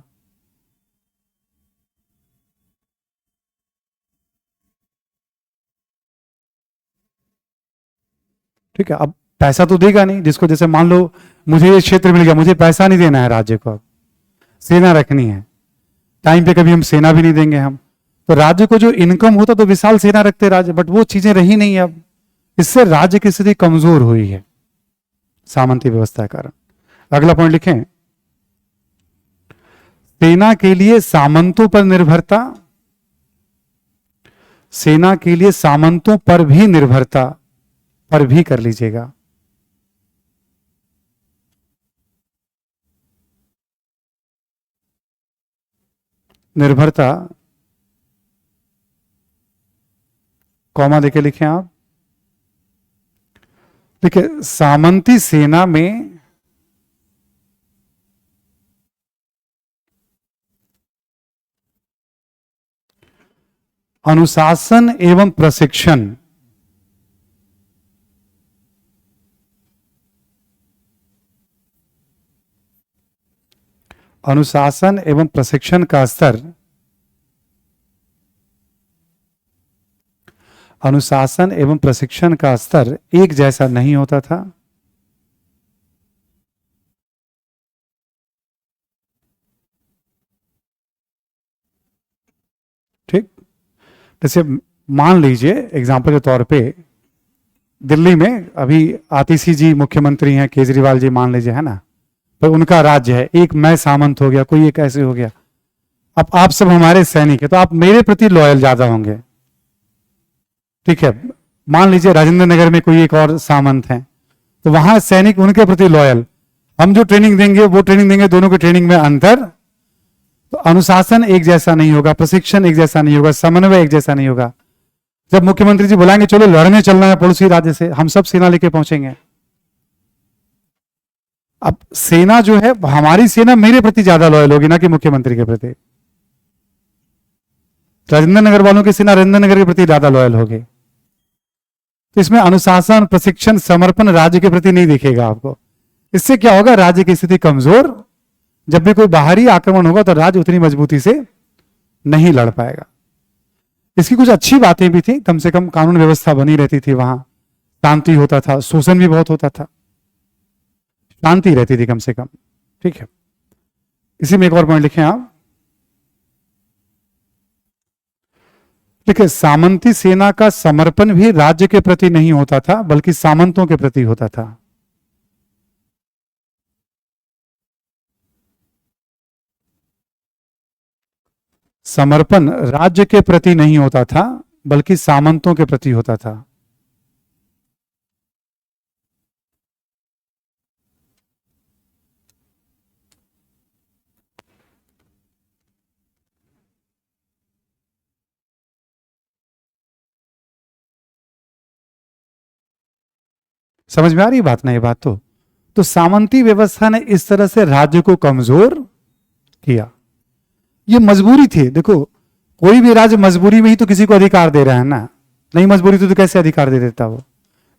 ठीक है, अब पैसा तो देगा नहीं, जिसको जैसे मान लो मुझे ये क्षेत्र मिल गया, मुझे पैसा नहीं देना है राज्य को, अब सेना रखनी है, टाइम पे कभी हम सेना भी नहीं देंगे हम, तो राज्य को जो इनकम होता तो विशाल सेना रखते राज्य, बट वो चीजें रही नहीं अब, इससे राज्य की स्थिति कमजोर हुई है सामंती व्यवस्था के कारण। अगला पॉइंट लिखें, सेना के लिए सामंतों पर निर्भरता, सेना के लिए सामंतों पर भी निर्भरता, पर भी कर लीजिएगा, निर्भरता कॉमा देके लिखें आप। देखिए सामंती सेना में अनुशासन एवं प्रशिक्षण, अनुशासन एवं प्रशिक्षण का स्तर, अनुशासन एवं प्रशिक्षण का स्तर एक जैसा नहीं होता था। ठीक, जैसे मान लीजिए एग्जांपल के तौर पे दिल्ली में अभी आतिशी जी मुख्यमंत्री हैं, केजरीवाल जी मान लीजिए, है ना, तो उनका राज्य है, एक मैं सामंत हो गया, कोई एक ऐसे हो गया। अब आप सब हमारे सैनिक है तो आप मेरे प्रति लॉयल ज्यादा होंगे। ठीक है, मान लीजिए राजेंद्र नगर में कोई एक और सामंत है, तो वहां सैनिक उनके प्रति लॉयल, हम जो ट्रेनिंग देंगे वो ट्रेनिंग देंगे, दोनों की ट्रेनिंग में अंतर, तो अनुशासन एक जैसा नहीं होगा, प्रशिक्षण एक जैसा नहीं होगा, समन्वय एक जैसा नहीं होगा। जब मुख्यमंत्री जी बुलाएंगे चलो लड़ने चलना है पड़ोसी राज्य से, हम सब सेना लेके पहुंचेंगे। अब सेना जो है, हमारी सेना मेरे प्रति ज्यादा लॉयल होगी ना कि मुख्यमंत्री के प्रति। राजेंद्र नगर वालों की सेना राजेंद्र नगर के प्रति ज्यादा लॉयल होगी। तो इसमें अनुशासन, प्रशिक्षण, समर्पण राज्य के प्रति नहीं दिखेगा आपको। इससे क्या होगा, राज्य की स्थिति कमजोर, जब भी कोई बाहरी आक्रमण होगा तो राज्य उतनी मजबूती से नहीं लड़ पाएगा। इसकी कुछ अच्छी बातें भी थी, कम से कम कानून व्यवस्था बनी रहती थी वहां, शांति होता था, शोषण भी बहुत होता था, शांति रहती थी कम से कम। ठीक है, इसी में एक और पॉइंट लिखें आप, देखिए सामंती सेना का समर्पण भी राज्य के प्रति नहीं होता था बल्कि सामंतों के प्रति होता था। समर्पण राज्य के प्रति नहीं होता था बल्कि सामंतों के प्रति होता था। समझ में आ रही बात ना, ये बात तो सामंती व्यवस्था ने इस तरह से राज्य को कमजोर किया। ये मजबूरी थी, देखो कोई भी राज्य मजबूरी में ही तो किसी को अधिकार दे रहा है ना, नहीं मजबूरी तो कैसे अधिकार दे देता वो?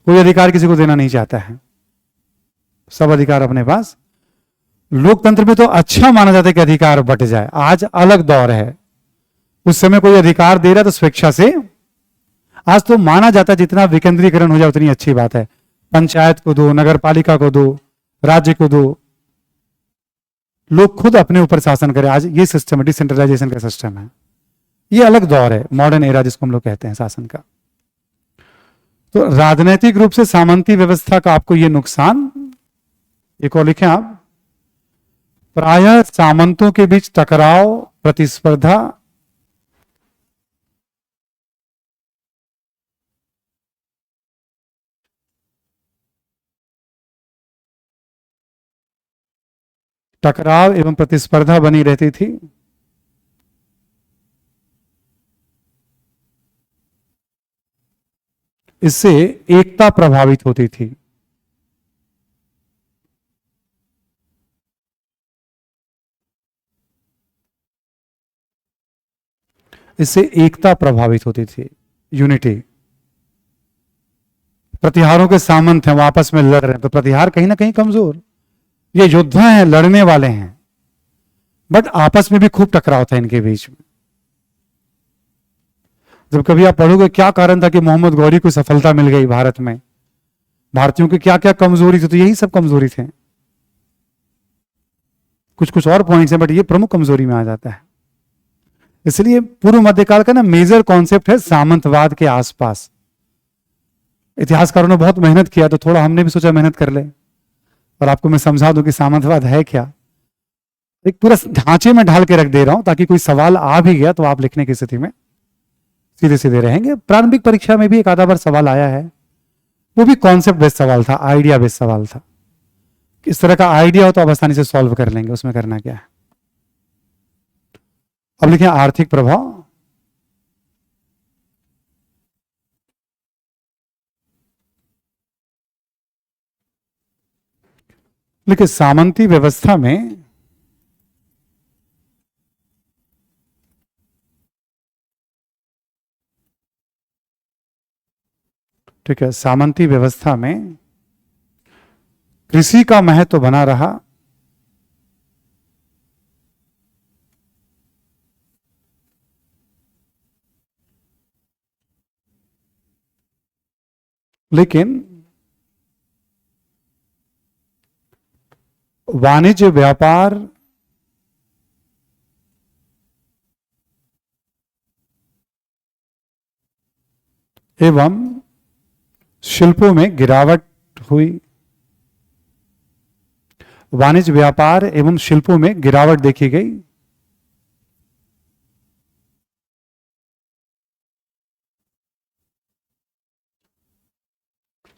कोई अधिकार किसी को देना नहीं चाहता है, सब अधिकार अपने पास। लोकतंत्र में तो अच्छा माना जाता है कि अधिकार बट जाए, आज अलग दौर है। उस समय कोई अधिकार दे रहा है तो स्वेच्छा से, आज तो माना जाता है जितना विकेंद्रीकरण हो जाए उतनी अच्छी बात है। पंचायत को दो, नगर पालिका को दो, राज्य को दो, लोग खुद अपने ऊपर शासन करें। आज ये सिस्टम है, डिसेंट्रलाइजेशन का सिस्टम है। ये अलग दौर है, मॉडर्न एरा जिसको हम लोग कहते हैं शासन का। तो राजनीतिक रूप से सामंती व्यवस्था का आपको ये नुकसान, एक और लिखें आप, प्रायः सामंतों के बीच टकराव, प्रतिस्पर्धा, टकराव एवं प्रतिस्पर्धा बनी रहती थी। इससे एकता प्रभावित होती थी। इससे एकता प्रभावित होती थी, यूनिटी। प्रतिहारों के सामंत हैं, वो आपस में लड़ रहे हैं तो प्रतिहार कहीं ना कहीं कमजोर। ये योद्धा हैं, लड़ने वाले हैं, बट आपस में भी खूब टकराव था इनके बीच में। जब कभी आप पढ़ोगे क्या कारण था कि मोहम्मद गौरी को सफलता मिल गई भारत में, भारतीयों की क्या क्या कमजोरी थी, तो यही सब कमजोरी थे। कुछ कुछ और पॉइंट्स हैं बट ये प्रमुख कमजोरी में आ जाता है। इसलिए पूर्व मध्यकाल का ना मेजर कॉन्सेप्ट है सामंतवाद के आसपास। इतिहासकारों ने बहुत मेहनत किया तो थोड़ा हमने भी सोचा मेहनत कर ले और आपको मैं समझा दूं कि सामंतवाद है क्या। एक पूरा ढांचे में ढाल के रख दे रहा हूं ताकि कोई सवाल आ भी गया तो आप लिखने की स्थिति में सीधे सीधे रहेंगे। प्रारंभिक परीक्षा में भी एक आधा बार सवाल आया है, वो भी कॉन्सेप्ट बेस्ड सवाल था, आइडिया बेस्ड सवाल था। इस तरह का आइडिया हो तो आप आसानी से सॉल्व कर लेंगे, उसमें करना क्या है। अब लिखें आर्थिक प्रभाव। लेकिन सामंती व्यवस्था में ठीक है, सामंती व्यवस्था में कृषि का महत्व बना रहा। लेकिन वाणिज्य, व्यापार एवं शिल्पों में गिरावट हुई। वाणिज्य, व्यापार एवं शिल्पों में गिरावट देखी गई।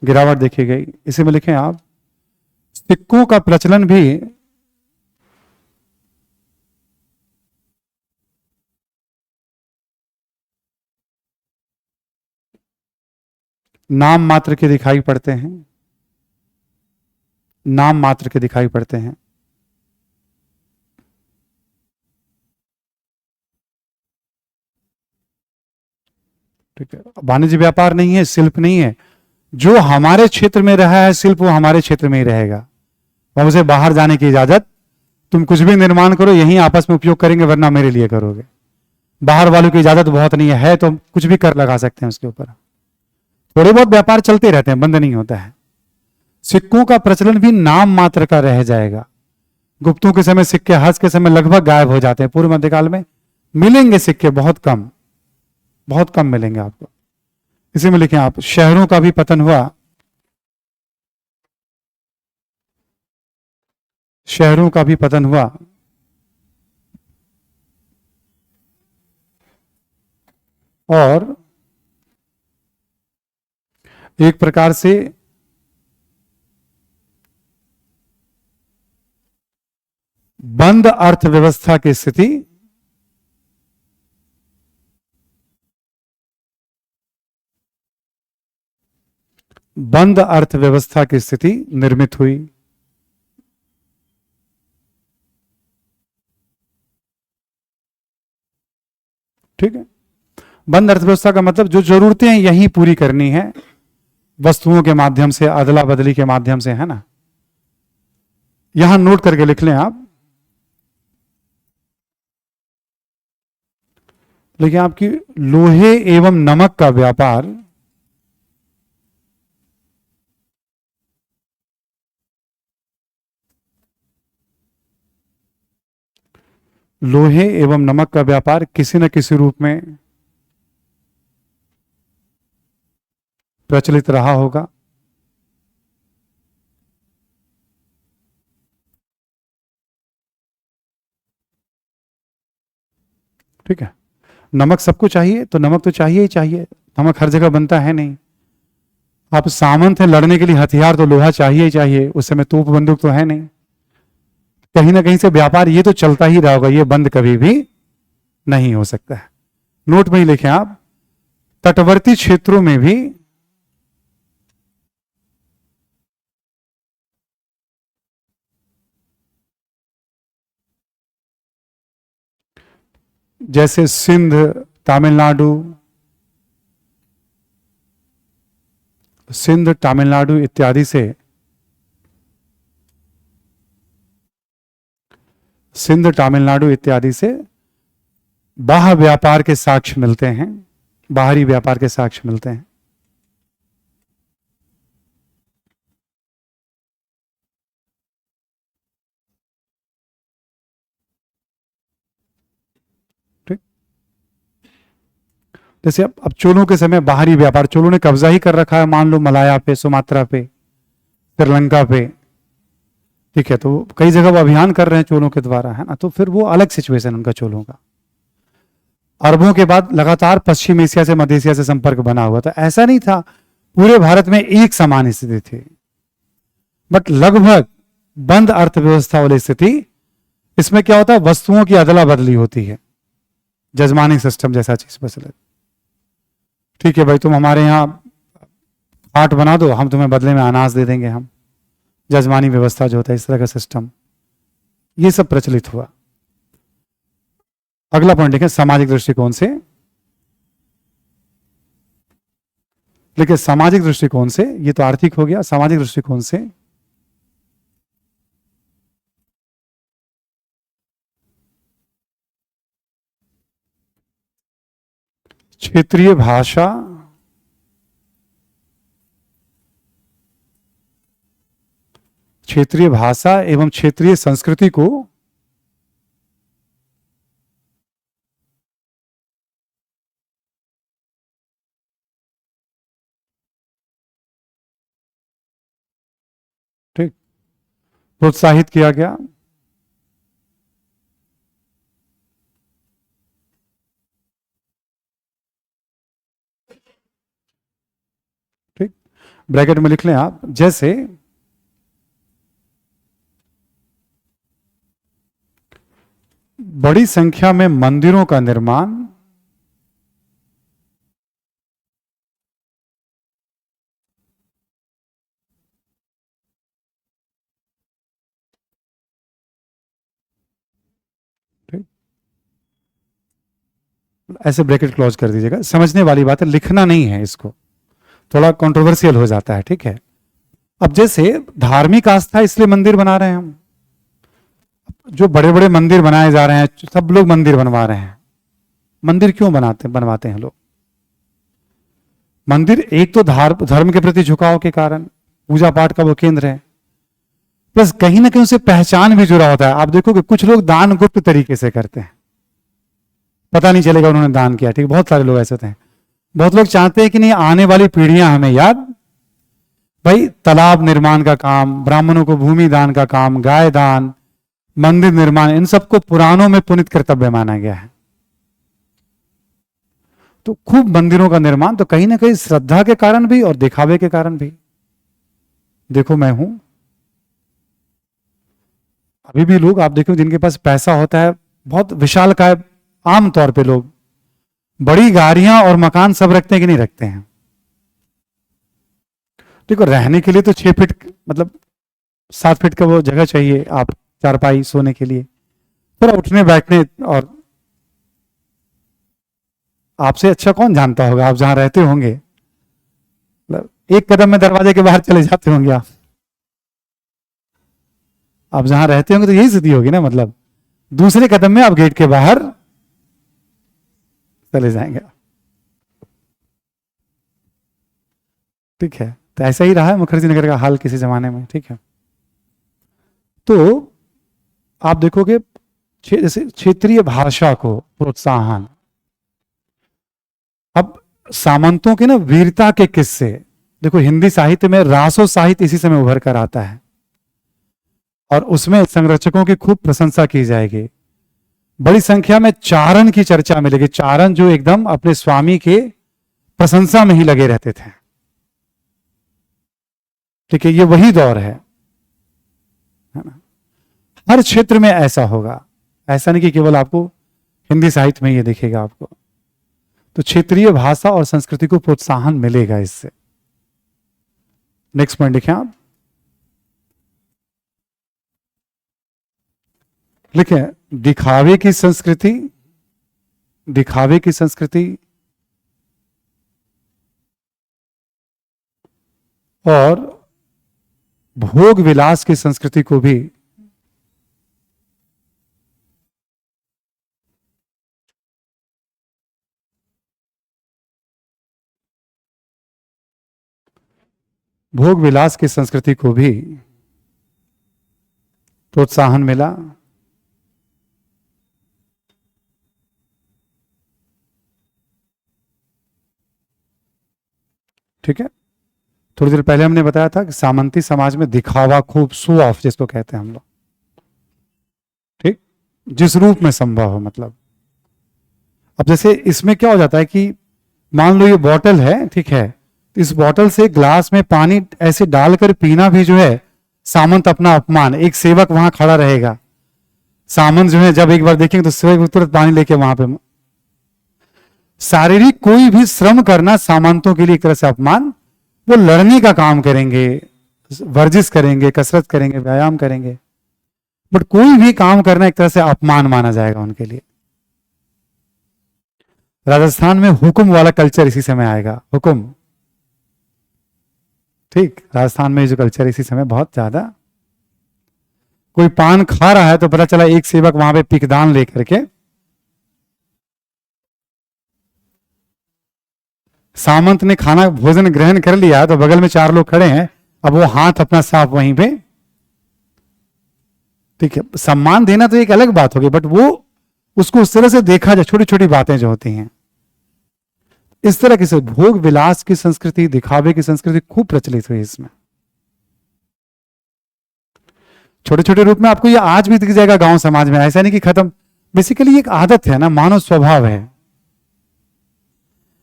गिरावट देखी गई, इसे में लिखें आप, सिक्कों का प्रचलन भी नाम मात्र के दिखाई पड़ते हैं, नाम मात्र के दिखाई पड़ते हैं। ठीक है, वाणिज्य व्यापार नहीं है, शिल्प नहीं है। जो हमारे क्षेत्र में रहा है शिल्प, वो हमारे क्षेत्र में ही रहेगा, और उसे बाहर जाने की इजाजत, तुम कुछ भी निर्माण करो यहीं आपस में उपयोग करेंगे, वरना मेरे लिए करोगे। बाहर वालों की इजाजत बहुत नहीं है तो कुछ भी कर लगा सकते हैं उसके ऊपर। थोड़े बहुत व्यापार चलते रहते हैं, बंद नहीं होता है। सिक्कों का प्रचलन भी नाम मात्र का रह जाएगा। गुप्तों के समय सिक्के हर्ष के समय लगभग गायब हो जाते हैं। पूर्व मध्यकाल में मिलेंगे सिक्के बहुत कम, बहुत कम मिलेंगे आपको। इसी में लिखें आप, शहरों का भी पतन हुआ, शहरों का भी पतन हुआ, और एक प्रकार से बंद अर्थव्यवस्था की स्थिति बंद अर्थव्यवस्था की स्थिति निर्मित हुई। ठीक है, बंद अर्थव्यवस्था का मतलब जो जरूरतें हैं यही पूरी करनी है, वस्तुओं के माध्यम से, अदला बदली के माध्यम से, है ना। यहां नोट करके लिख लें आप। लेकिन आपकी लोहे एवं नमक का व्यापार लोहे एवं नमक का व्यापार किसी न किसी रूप में प्रचलित रहा होगा। ठीक है, नमक सबको चाहिए तो नमक तो चाहिए ही चाहिए, नमक हर जगह बनता है नहीं। आप सामंत हैं, लड़ने के लिए हथियार तो लोहा चाहिए ही चाहिए, उस समय तोप बंदूक तो है नहीं। कहीं ना कहीं से व्यापार ये तो चलता ही रहा होगा, ये बंद कभी भी नहीं हो सकता है। नोट में ही लिखें आप, तटवर्ती क्षेत्रों में भी जैसे सिंध, तमिलनाडु, सिंध तमिलनाडु इत्यादि से, सिंध तमिलनाडु इत्यादि से बाह्य व्यापार के साक्ष्य मिलते हैं, बाहरी व्यापार के साक्ष्य मिलते हैं। ठीक, जैसे अब चोलों के समय बाहरी व्यापार, चोलों ने कब्जा ही कर रखा है, मान लो मलाया पे, सुमात्रा पे, श्रीलंका पे। ठीक है, तो कई जगह वो अभियान कर रहे हैं चोलों के द्वारा, है ना। तो फिर वो अलग सिचुएशन उनका चोलों का। अरबों के बाद लगातार पश्चिम एशिया से मध्य एशिया से संपर्क बना हुआ था। ऐसा नहीं था पूरे भारत में एक समान स्थिति थी, बट लगभग बंद अर्थव्यवस्था वाली स्थिति। इसमें क्या होता है, वस्तुओं की अदला बदली होती है, जजमानी सिस्टम जैसा चीज बस। ठीक है भाई, तुम हमारे यहाँ आट बना दो, हम तुम्हें बदले में अनाज दे देंगे। हम जजमानी व्यवस्था जो होता है, इस तरह का सिस्टम, ये सब प्रचलित हुआ। अगला पॉइंट देखें, सामाजिक दृष्टिकोण से। देखिए सामाजिक दृष्टिकोण से, ये तो आर्थिक हो गया, सामाजिक दृष्टिकोण से क्षेत्रीय भाषा, क्षेत्रीय भाषा एवं क्षेत्रीय संस्कृति को ठीक प्रोत्साहित किया गया। ठीक, ब्रैकेट में लिख लें आप, जैसे बड़ी संख्या में मंदिरों का निर्माण ऐसे ब्रैकेट क्लोज कर दीजिएगा, समझने वाली बात है, लिखना नहीं है इसको, थोड़ा कंट्रोवर्शियल हो जाता है, ठीक है। अब जैसे धार्मिक आस्था इसलिए मंदिर बना रहे हैं हम, जो बड़े बड़े मंदिर बनाए जा रहे हैं, सब लोग मंदिर बनवा रहे हैं। मंदिर क्यों बनवाते हैं लोग? मंदिर एक तो धर्म के प्रति झुकाव के कारण, पूजा पाठ का वो केंद्र है, प्लस कहीं ना कहीं उससे पहचान भी जुड़ा होता है। आप देखोगे कुछ लोग दान गुप्त तरीके से करते हैं, पता नहीं चलेगा उन्होंने दान किया, ठीक, बहुत सारे लोग ऐसे थे। बहुत लोग चाहते हैं कि नहीं आने वाली पीढ़ियां हमें याद, भाई तालाब निर्माण का काम, ब्राह्मणों को भूमि दान का काम, गाय दान, मंदिर निर्माण, इन सबको पुराणों में पुनित कर्तव्य माना गया है। तो खूब मंदिरों का निर्माण तो कहीं ना कहीं श्रद्धा के कारण भी और दिखावे के कारण भी। देखो मैं हूं, अभी भी लोग आप देखो जिनके पास पैसा होता है, बहुत विशालकाय, आम तौर पे लोग बड़ी गाड़ियां और मकान सब रखते हैं कि नहीं रखते हैं? देखो रहने के लिए तो 6 फीट मतलब 7 फीट का वो जगह चाहिए, आप चारपाई सोने के लिए, थोड़ा उठने बैठने, और आपसे अच्छा कौन जानता होगा, आप जहां रहते होंगे, मतलब एक कदम में दरवाजे के बाहर चले जाते होंगे आप जहां रहते होंगे तो यही स्थिति होगी ना, मतलब दूसरे कदम में आप गेट के बाहर चले जाएंगे, ठीक है। तो ऐसा ही रहा है मुखर्जी नगर का हाल किसी जमाने में, ठीक है। तो आप देखोगे जैसे क्षेत्रीय भाषा को प्रोत्साहन, अब सामंतों के ना वीरता के किस्से देखो, हिंदी साहित्य में रासो साहित्य इसी समय उभर कर आता है, और उसमें संरक्षकों की खूब प्रशंसा की जाएगी। बड़ी संख्या में चारण की चर्चा मिलेगी, चारण जो एकदम अपने स्वामी के प्रशंसा में ही लगे रहते थे, ठीक है। ये वही दौर है ना। हर क्षेत्र में ऐसा होगा, ऐसा नहीं कि केवल आपको हिंदी साहित्य में ये दिखेगा आपको। तो क्षेत्रीय भाषा और संस्कृति को प्रोत्साहन मिलेगा इससे। नेक्स्ट पॉइंट लिखें आप, लिखें दिखावे की संस्कृति, दिखावे की संस्कृति और भोग विलास की संस्कृति को भी भोग विलास की संस्कृति को भी प्रोत्साहन मिला। ठीक है, थोड़ी देर पहले हमने बताया था कि सामंती समाज में दिखावा खूब, शो ऑफ जिसको कहते हैं हम लोग, ठीक, जिस रूप में संभव हो। मतलब अब जैसे इसमें क्या हो जाता है कि मान लो ये बॉटल है, ठीक है, इस बॉटल से ग्लास में पानी ऐसे डालकर पीना भी जो है सामंत अपना अपमान। एक सेवक वहां खड़ा रहेगा, सामंत जो है जब एक बार देखेंगे तो सेवक तुरंत पानी लेके वहां पे। शारीरिक कोई भी श्रम करना सामंतों के लिए एक तरह से अपमान। वो लड़ने का काम करेंगे, वर्जिश करेंगे, कसरत करेंगे, व्यायाम करेंगे, बट कोई भी काम करना एक तरह से अपमान माना जाएगा उनके लिए। राजस्थान में हुक्म वाला कल्चर इसी समय आएगा, हुक्म, ठीक, राजस्थान में जो कल्चर इसी समय बहुत ज्यादा। कोई पान खा रहा है तो पता चला एक सेवक वहां पे पिकदान लेकर के, सामंत ने खाना भोजन ग्रहण कर लिया तो बगल में 4 लोग खड़े हैं, अब वो हाथ अपना साफ वहीं पे, ठीक है। सम्मान देना तो एक अलग बात होगी, बट वो उसको उस तरह से देखा जाए, छोटी छोटी बातें जो होती हैं इस तरह की। भोग विलास की संस्कृति, दिखावे की संस्कृति खूब प्रचलित हुई इसमें, छोटे छोटे रूप में। आपको ये आज भी दिख जाएगा गांव समाज में, ऐसा नहीं कि खत्म। बेसिकली एक आदत है ना, मानव स्वभाव है,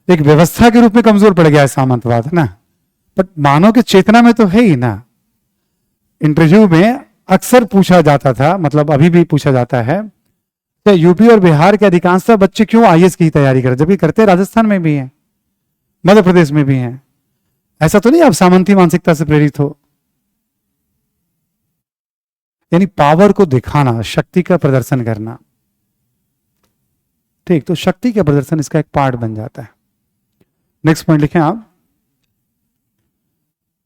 एक व्यवस्था के रूप में कमजोर पड़ गया है सामंतवाद, है ना, बट मानव की चेतना में तो है ही ना। इंटरव्यू में अक्सर पूछा जाता था, मतलब अभी भी पूछा जाता है, तो यूपी और बिहार के अधिकांशतः बच्चे क्यों आईएएस की तैयारी करते, जबकि करते राजस्थान में भी हैं, मध्य प्रदेश में भी हैं। ऐसा तो नहीं आप सामंती मानसिकता से प्रेरित हो। यानी पावर को दिखाना, शक्ति का प्रदर्शन करना। ठीक, तो शक्ति का प्रदर्शन इसका एक पार्ट बन जाता है। नेक्स्ट पॉइंट लिखें आप,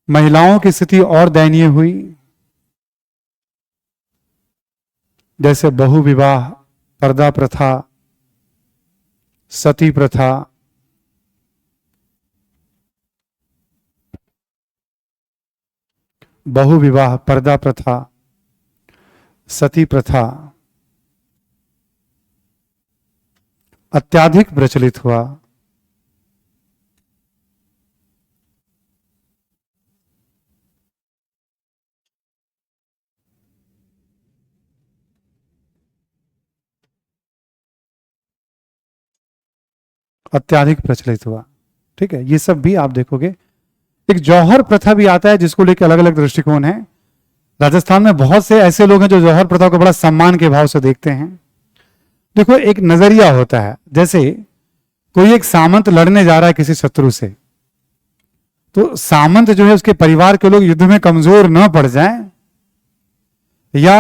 महिलाओं की स्थिति और दयनीय हुई, जैसे बहु विवाह, पर्दा प्रथा, सती प्रथा, बहु विवाह, पर्दा प्रथा, सती प्रथा अत्याधिक प्रचलित हुआ। अत्याधिक प्रचलित हुआ, ठीक है। ये सब भी आप देखोगे। एक जौहर प्रथा भी आता है जिसको लेकर अलग अलग दृष्टिकोण है। राजस्थान में बहुत से ऐसे लोग हैं जो जौहर प्रथा को बड़ा सम्मान के भाव से देखते हैं। देखो, एक नजरिया होता है, जैसे कोई एक सामंत लड़ने जा रहा है किसी शत्रु से, तो सामंत जो है उसके परिवार के लोग युद्ध में कमजोर न पड़ जाएं, या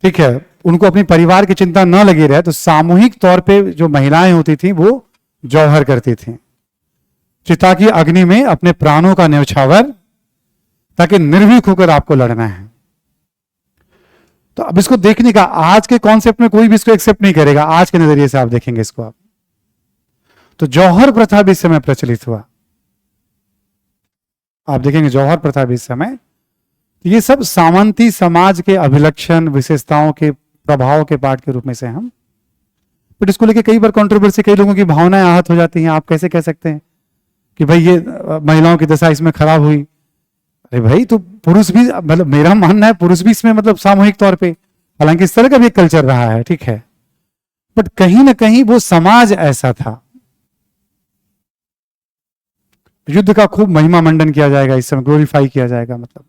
ठीक है उनको अपनी परिवार की चिंता न लगी रहे, तो सामूहिक तौर पे जो महिलाएं होती थी वो जौहर करती थी, चिता की अग्नि में अपने प्राणों का न्यौछावर, ताकि निर्भीक होकर आपको लड़ना है। तो अब इसको देखने का, आज के कॉन्सेप्ट में कोई भी इसको एक्सेप्ट नहीं करेगा, आज के नजरिए से आप देखेंगे इसको आप, तो जौहर प्रथा भी इस समय प्रचलित हुआ। आप देखेंगे जौहर प्रथा भी इस समय, ये सब सामंती समाज के अभिलक्षण, विशेषताओं के प्रभाव के पाठ के रूप में से हम, बट इसको लेके कई बार कंट्रोवर्सी, कई लोगों की भावनाएं आहत हो जाती हैं। आप कैसे कह सकते हैं कि भाई ये महिलाओं की दशा इसमें खराब हुई? अरे भाई, तो पुरुष भी, मतलब मेरा मानना है पुरुष भी इसमें मतलब सामूहिक तौर पे, हालांकि इस तरह का भी एक कल्चर रहा है, ठीक है, बट कहीं ना कहीं वो समाज ऐसा था। युद्ध का खूब महिमा मंडन किया जाएगा इस समय, ग्लोरीफाई किया जाएगा, मतलब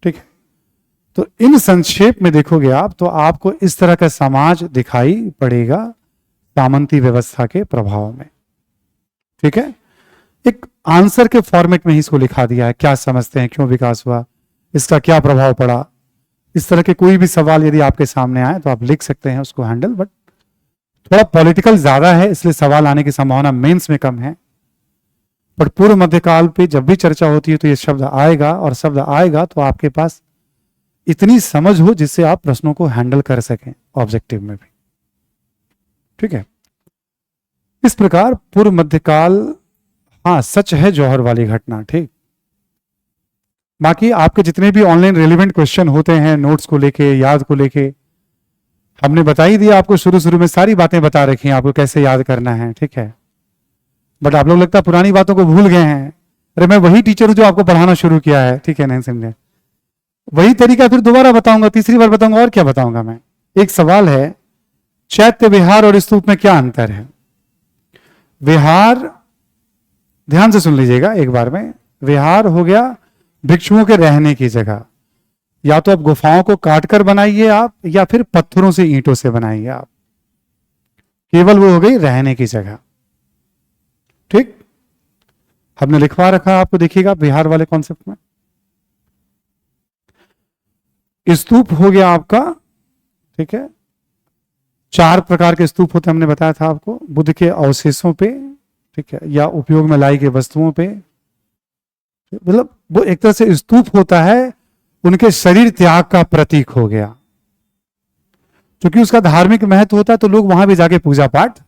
ठीक है। तो इन संक्षेप में देखोगे आप तो आपको इस तरह का समाज दिखाई पड़ेगा सामंती व्यवस्था के प्रभाव में, ठीक है। एक आंसर के फॉर्मेट में ही इसको लिखा दिया है, क्या समझते हैं, क्यों विकास हुआ, इसका क्या प्रभाव पड़ा। इस तरह के कोई भी सवाल यदि आपके सामने आए तो आप लिख सकते हैं उसको हैंडल, बट थोड़ा पॉलिटिकल ज्यादा है इसलिए सवाल आने की संभावना मेंस में कम है। बट पूर्व मध्यकाल पे जब भी चर्चा होती है तो ये शब्द आएगा, और शब्द आएगा तो आपके पास इतनी समझ हो जिससे आप प्रश्नों को हैंडल कर सकें ऑब्जेक्टिव में भी, ठीक है। इस प्रकार पूर्व मध्यकाल, हाँ सच है जौहर वाली घटना, ठीक। बाकी आपके जितने भी ऑनलाइन रेलिवेंट क्वेश्चन होते हैं नोट्स को लेके, याद को लेके, हमने बता ही दिया आपको, शुरू शुरू में सारी बातें बता रखी हैं आपको कैसे याद करना है, ठीक है। बट आप लोग लगता है पुरानी बातों को भूल गए हैं। अरे मैं वही टीचर हूं जो आपको पढ़ाना शुरू किया है, ठीक है, नहीं समझे, वही तरीका फिर दोबारा बताऊंगा, तीसरी बार बताऊंगा, और क्या बताऊंगा मैं। एक सवाल है, चैत्य विहार और स्तूप में क्या अंतर है? विहार, ध्यान से सुन लीजिएगा एक बार में, विहार हो गया भिक्षुओं के रहने की जगह, या तो आप गुफाओं को काटकर बनाइए आप, या फिर पत्थरों से, ईंटों से बनाइए आप, केवल वो हो गई रहने की जगह, ठीक। हमने लिखवा रखा आपको, देखिएगा बिहार वाले कॉन्सेप्ट में। स्तूप हो गया आपका, ठीक है, 4 प्रकार के स्तूप होते हैं, हमने बताया था आपको, बुद्ध के अवशेषों पे, ठीक है, या उपयोग में लाई गई वस्तुओं पे, मतलब वो एक तरह से स्तूप होता है, उनके शरीर त्याग का प्रतीक हो गया। क्योंकि उसका धार्मिक महत्व होता है तो लोग वहां भी जाके पूजा पाठ,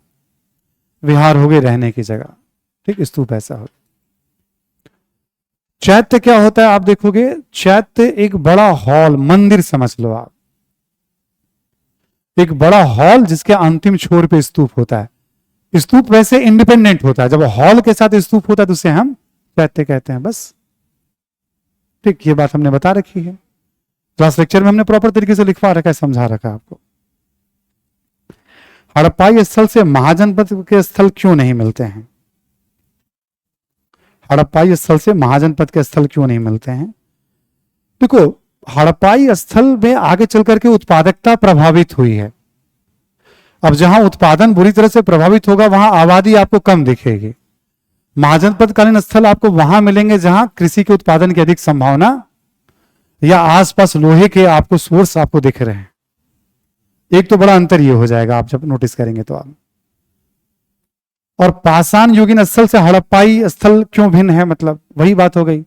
विहार हो गए रहने की जगह, ठीक, स्तूप ऐसा हो। चैत्य क्या होता है आप देखोगे, चैत्य एक बड़ा हॉल, मंदिर समझ लो आप, एक बड़ा हॉल जिसके अंतिम छोर पे स्तूप होता है। स्तूप वैसे इंडिपेंडेंट होता है, जब हॉल के साथ स्तूप होता है तो उसे हम चैत्य कहते हैं, बस, ठीक। ये बात हमने बता रखी है, क्लास लेक्चर में हमने प्रॉपर तरीके से लिखवा रखा है, समझा रखा है आपको। हड़प्पाई स्थल से महाजनपद के स्थल क्यों नहीं मिलते हैं? हड़प्पाई स्थल से महाजनपद के स्थल क्यों नहीं मिलते हैं? देखो, हड़प्पाई स्थल में आगे चल करके उत्पादकता प्रभावित हुई है। अब जहां उत्पादन बुरी तरह से प्रभावित होगा वहां आबादी आपको कम दिखेगी। महाजनपद कालीन स्थल आपको वहां मिलेंगे जहां कृषि के उत्पादन की अधिक संभावना, या आसपास लोहे के आपको सोर्स आपको दिख रहे हैं। एक तो बड़ा अंतर ये हो जाएगा आप जब नोटिस करेंगे तो आप। और पाषाण युगीन स्थल से हड़प्पाई स्थल क्यों भिन्न है, मतलब वही बात हो गई।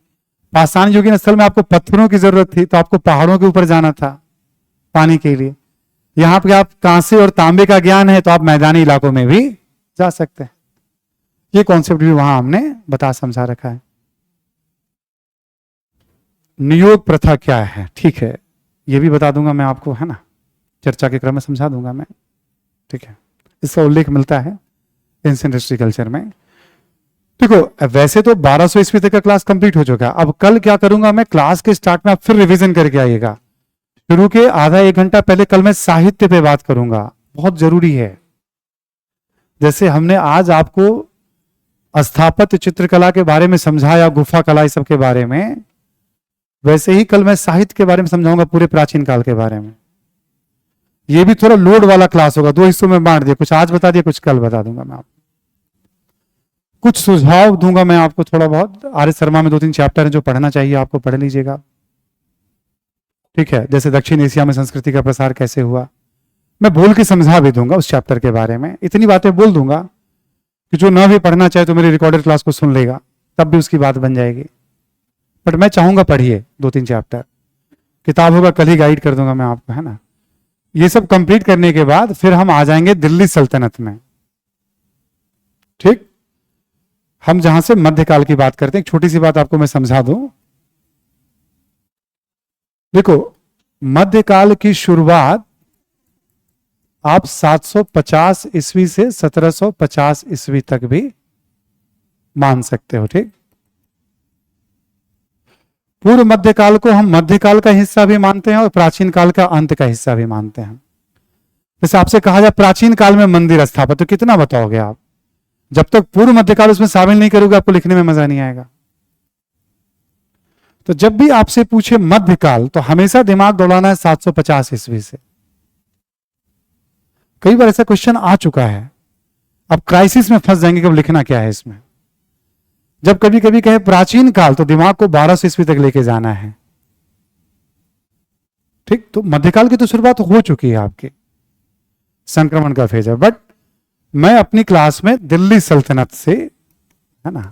पाषाण युगीन स्थल में आपको पत्थरों की जरूरत थी तो आपको पहाड़ों के ऊपर जाना था पानी के लिए। यहां पे आप कांसे और तांबे का ज्ञान है तो आप मैदानी इलाकों में भी जा सकते हैं। ये कॉन्सेप्ट भी वहां हमने बता समझा रखा है। नियोग प्रथा क्या है, ठीक है, ये भी बता दूंगा मैं आपको, है ना, चर्चा के क्रम में समझा दूंगा मैं, ठीक है। इसका उल्लेख मिलता है एंशिएंट हिस्ट्री कल्चर में। देखो वैसे तो 1200 ईस्वी तक का क्लास कंप्लीट हो चुका है। अब कल क्या करूंगा मैं, क्लास के स्टार्ट में आप फिर रिवीजन करके आइएगा। शुरू के आधा एक घंटा पहले कल मैं साहित्य पे बात करूंगा, बहुत जरूरी है। जैसे हमने आज आपको स्थापत्य चित्रकला के बारे में समझाया, गुफा कला इस सब के बारे में, वैसे ही कल मैं साहित्य के बारे में समझाऊंगा, पूरे प्राचीन काल के बारे में। ये भी थोड़ा लोड वाला क्लास होगा, 2 हिस्सों में बांट दिया, कुछ आज बता दिया, कुछ कल बता दूंगा मैं आपको। कुछ सुझाव दूंगा मैं आपको थोड़ा बहुत। आर एस शर्मा में 2-3 चैप्टर है जो पढ़ना चाहिए आपको, पढ़ लीजिएगा, ठीक है। जैसे दक्षिण एशिया में संस्कृति का प्रसार कैसे हुआ, मैं बोल के समझा भी दूंगा उस चैप्टर के बारे में। इतनी बातें बोल दूंगा कि जो ना भी पढ़ना चाहे तो मेरी रिकॉर्डेड क्लास को सुन लेगा, तब भी उसकी बात बन जाएगी। बट मैं चाहूंगा पढ़िए 2-3 चैप्टर, किताब होगा कल ही गाइड कर दूंगा मैं आपको, है ना। ये सब कंप्लीट करने के बाद फिर हम आ जाएंगे दिल्ली सल्तनत में, ठीक। हम जहां से मध्यकाल की बात करते हैं, एक छोटी सी बात आपको मैं समझा दूं। देखो मध्यकाल की शुरुआत आप 750 ईस्वी से 1750 ईस्वी तक भी मान सकते हो, ठीक। पूर्व मध्यकाल को हम मध्यकाल का हिस्सा भी मानते हैं और प्राचीन काल का अंत का हिस्सा भी मानते हैं। जैसे आपसे कहा जाए प्राचीन काल में मंदिर स्थापना, तो कितना बताओगे आप? जब तक पूर्व मध्यकाल उसमें शामिल नहीं करोगे आपको लिखने में मजा नहीं आएगा। तो जब भी आपसे पूछे मध्यकाल तो हमेशा दिमाग दौड़ाना है 750 ईस्वी से। कई बार ऐसा क्वेश्चन आ चुका है, अब क्राइसिस में फंस जाएंगे कि अब लिखना क्या है इसमें। जब कभी कभी कहे प्राचीन काल तो दिमाग को 1200 ईस्वी तक लेके जाना है, ठीक। तो मध्यकाल की तो शुरुआत हो चुकी है आपकी, संक्रमण का फेज है। बट मैं अपनी क्लास में दिल्ली सल्तनत से, है ना,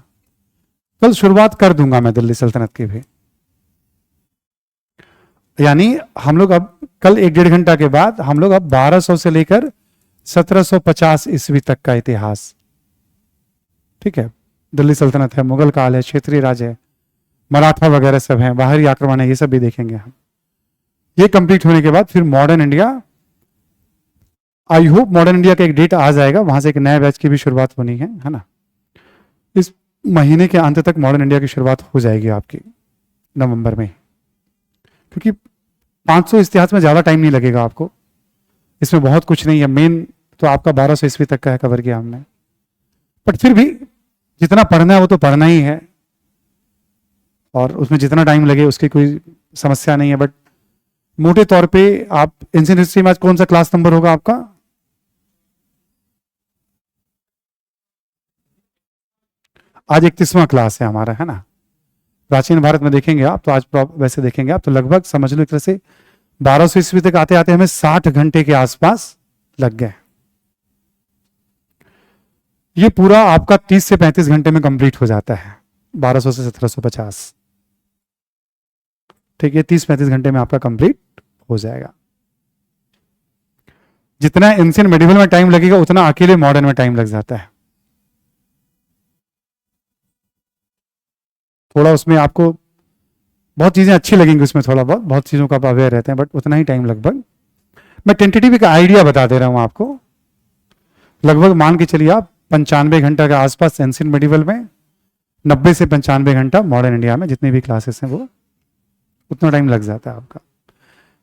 कल शुरुआत कर दूंगा मैं दिल्ली सल्तनत की भी। यानी हम लोग अब कल 1-1.5 घंटा के बाद हम लोग अब 1200 से लेकर 1750 ईस्वी तक का इतिहास, ठीक है। दिल्ली सल्तनत है, मुगल काल है, क्षेत्रीय राज है, मराठा वगैरह सब है, बाहरी आक्रमण है, ये सब भी देखेंगे हम। ये कंप्लीट होने के बाद फिर modern India, I hope modern India का एक डेट आ जाएगा, वहां से एक नए बैच की भी शुरुआत होनी है ना। इस महीने के अंत तक मॉडर्न इंडिया की शुरुआत हो जाएगी आपकी नवंबर में, क्योंकि 500 इतिहास में ज्यादा टाइम नहीं लगेगा आपको, इसमें बहुत कुछ नहीं है। मेन तो आपका 1200 ईस्वी तक का है, कवर किया हमने। बट फिर भी जितना पढ़ना है वो तो पढ़ना ही है, और उसमें जितना टाइम लगे उसकी कोई समस्या नहीं है। बट मोटे तौर पे आप एंशिएंट हिस्ट्री में आज कौन सा क्लास नंबर होगा आपका? आज 31वां क्लास है हमारा, है ना। प्राचीन भारत में देखेंगे आप तो आज वैसे देखेंगे आप तो लगभग समझ लो एक तरह से 1200 ईस्वी तक आते आते हमें 60 घंटे के आसपास लग गए। ये पूरा आपका 30 से 35 घंटे में कंप्लीट हो जाता है, 1200 से 1750, ठीक है। 30-35 घंटे में आपका कंप्लीट हो जाएगा। जितना एंशिएंट मेडिवल में टाइम लगेगा उतना अकेले मॉडर्न में टाइम लग जाता है। थोड़ा उसमें आपको बहुत चीजें अच्छी लगेंगी, उसमें थोड़ा बहुत चीजों का आप अवेयर रहते हैं, बट उतना ही टाइम लगभग। मैं टेंटेटिव का आइडिया बता दे रहा हूं आपको। लगभग मान के चलिए आप 95 घंटा के आसपास एंशिएंट मेडिवल में, 90 से 95 घंटा मॉडर्न इंडिया में, जितनी भी क्लासेस हैं वो उतना टाइम लग जाता है आपका।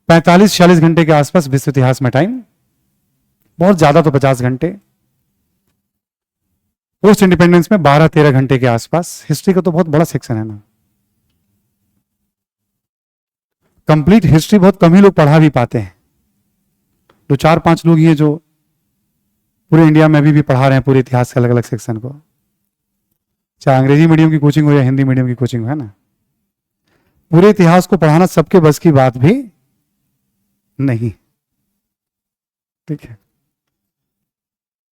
45-46 घंटे के आसपास विश्व इतिहास में टाइम, बहुत ज्यादा तो 50 घंटे। पोस्ट इंडिपेंडेंस में 12-13 घंटे के आसपास। हिस्ट्री का तो बहुत बड़ा सेक्शन है ना, कंप्लीट हिस्ट्री बहुत कम ही लोग पढ़ा भी पाते हैं। 2-4-5 लोग ही हैं जो पूरे इंडिया में अभी भी पढ़ा रहे हैं पूरे इतिहास के अलग अलग सेक्शन को, चाहे अंग्रेजी मीडियम की कोचिंग हो या हिंदी मीडियम की कोचिंग हो, है ना। पूरे इतिहास को पढ़ाना सबके बस की बात भी नहीं। ठीक है,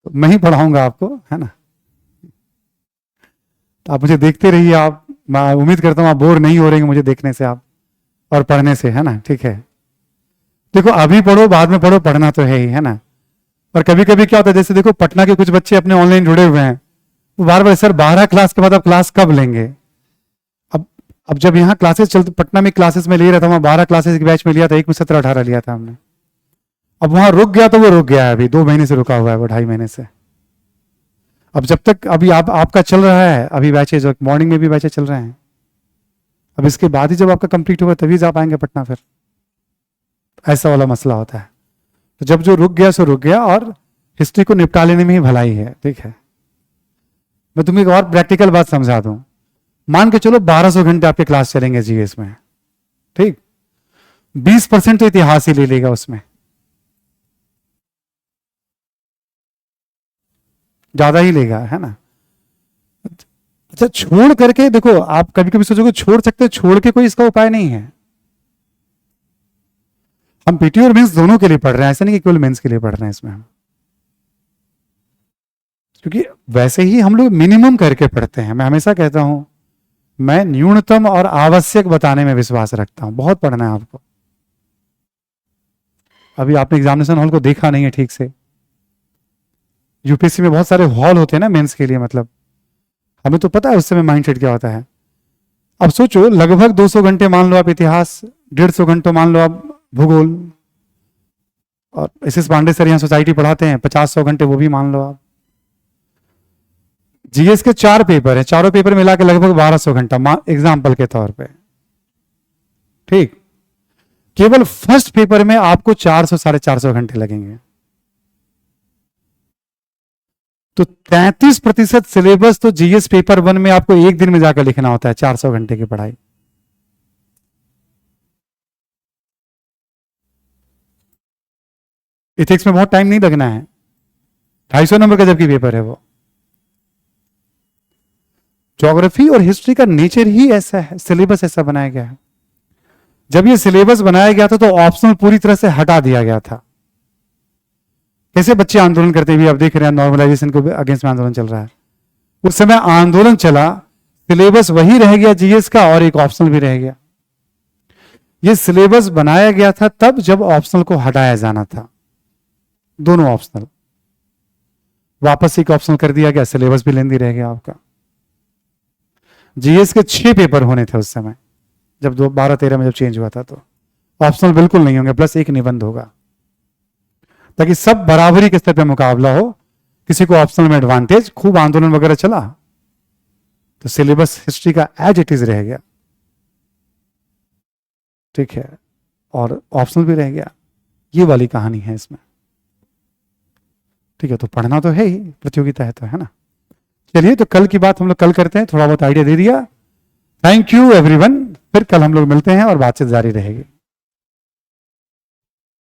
तो मैं ही पढ़ाऊंगा आपको, है ना। तो आप मुझे देखते रहिए, आप, मैं उम्मीद करता हूँ आप बोर नहीं हो रहे मुझे देखने से आप और पढ़ने से, है ना। ठीक है, देखो अभी पढ़ो बाद में पढ़ो, पढ़ना तो है ही, है ना। और कभी कभी क्या होता है, जैसे देखो पटना के कुछ बच्चे अपने ऑनलाइन जुड़े हुए हैं, वो बार बार सर 12 क्लास के बाद आप क्लास कब लेंगे। अब जब यहाँ क्लासेस चलते, पटना में क्लासेस में ले रहा था, वहां 12 क्लासेस के बैच में लिया था, एक में 17-18 लिया था हमने। अब वहां रुक गया तो वो रुक गया है, अभी 2 महीने से रुका हुआ है वो, 2.5 महीने से। अब जब तक अभी आपका चल रहा है अभी बैचेज, मॉर्निंग में भी बैचेज चल रहे हैं, अब इसके बाद ही जब आपका कंप्लीट होगा तभी जा पाएंगे पटना फिर, ऐसा वाला मसला होता है। तो जब जो रुक गया सो रुक गया, और हिस्ट्री को निपटा लेने में ही भलाई है। ठीक है, मैं तुम्हें एक और प्रैक्टिकल बात समझा दूं। मान के चलो 1200 घंटे आपके क्लास चलेंगे जीएस में, ठीक, 20% तो इतिहास ही ले लेगा उसमें, ज्यादा ही लेगा, है ना। अच्छा, छोड़ करके देखो, आप कभी कभी सोचोगे छोड़ सकते, छोड़ के कोई इसका उपाय नहीं है। हम पीटी और मेंस दोनों के लिए पढ़ रहे हैं, ऐसा नहीं कि केवल मेंस के लिए पढ़ रहे हैं इसमें हम, क्योंकि वैसे ही हम लोग मिनिमम करके पढ़ते हैं। मैं हमेशा कहता हूं, मैं न्यूनतम और आवश्यक बताने में विश्वास रखता हूं। बहुत पढ़ना है आपको। अभी आपने एग्जामिनेशन हॉल को देखा नहीं है ठीक से। यूपीएससी में बहुत सारे हॉल होते हैं ना मेंस के लिए, मतलब हमें तो पता है उस समय माइंडसेट क्या होता है। अब सोचो, लगभग 200 घंटे मान लो आप इतिहास, 150 घंटे मान लो आप भूगोल, और एस पांडे सर यहाँ सोसाइटी पढ़ाते हैं, 50-100 घंटे वो भी मान लो आप। जीएस के 4 पेपर है, चारों पेपर मिला के लगभग 1200 घंटा एग्जाम्पल के तौर पे, ठीक। केवल फर्स्ट पेपर में आपको 400-450 घंटे लगेंगे। तो 33% सिलेबस तो जीएस पेपर 1 में आपको एक दिन में जाकर लिखना होता है, 400 घंटे की पढ़ाई। इथिक्स में बहुत टाइम नहीं लगना है, 250 नंबर का जबकि पेपर है वो। ज्योग्राफी और हिस्ट्री का नेचर ही ऐसा है, सिलेबस ऐसा बनाया गया है। जब ये सिलेबस बनाया गया था तो ऑप्शनल पूरी तरह से हटा दिया गया था। कैसे बच्चे आंदोलन करते हुए आप देख रहे हैं, नॉर्मलाइजेशन को अगेंस्ट में आंदोलन चल रहा है। उस समय आंदोलन चला, सिलेबस वही रह गया जीएस का, और एक ऑप्शनल भी रह गया। ये सिलेबस बनाया गया था तब जब ऑप्शनल को हटाया जाना था, दोनों ऑप्शनल वापस एक ऑप्शनल कर दिया गया, सिलेबस भी लेंदी रह गया आपका। जीएस के 6 पेपर होने थे उस समय, जब 12-13 में जब चेंज हुआ था, तो ऑप्शनल बिल्कुल नहीं होंगे, प्लस एक निबंध होगा, ताकि सब बराबरी के स्तर पे मुकाबला हो। किसी को ऑप्शनल में एडवांटेज, खूब आंदोलन वगैरह चला तो सिलेबस हिस्ट्री का एज इट इज रह गया, ठीक है, और ऑप्शनल भी रह गया। ये वाली कहानी है इसमें, ठीक है। तो पढ़ना तो है ही, प्रतियोगिता है तो, है ना। चलिए, तो कल की बात हम लोग कल करते हैं, थोड़ा बहुत आइडिया दे दिया। थैंक यू एवरीवन, फिर कल हम लोग मिलते हैं और बातचीत जारी रहेगी।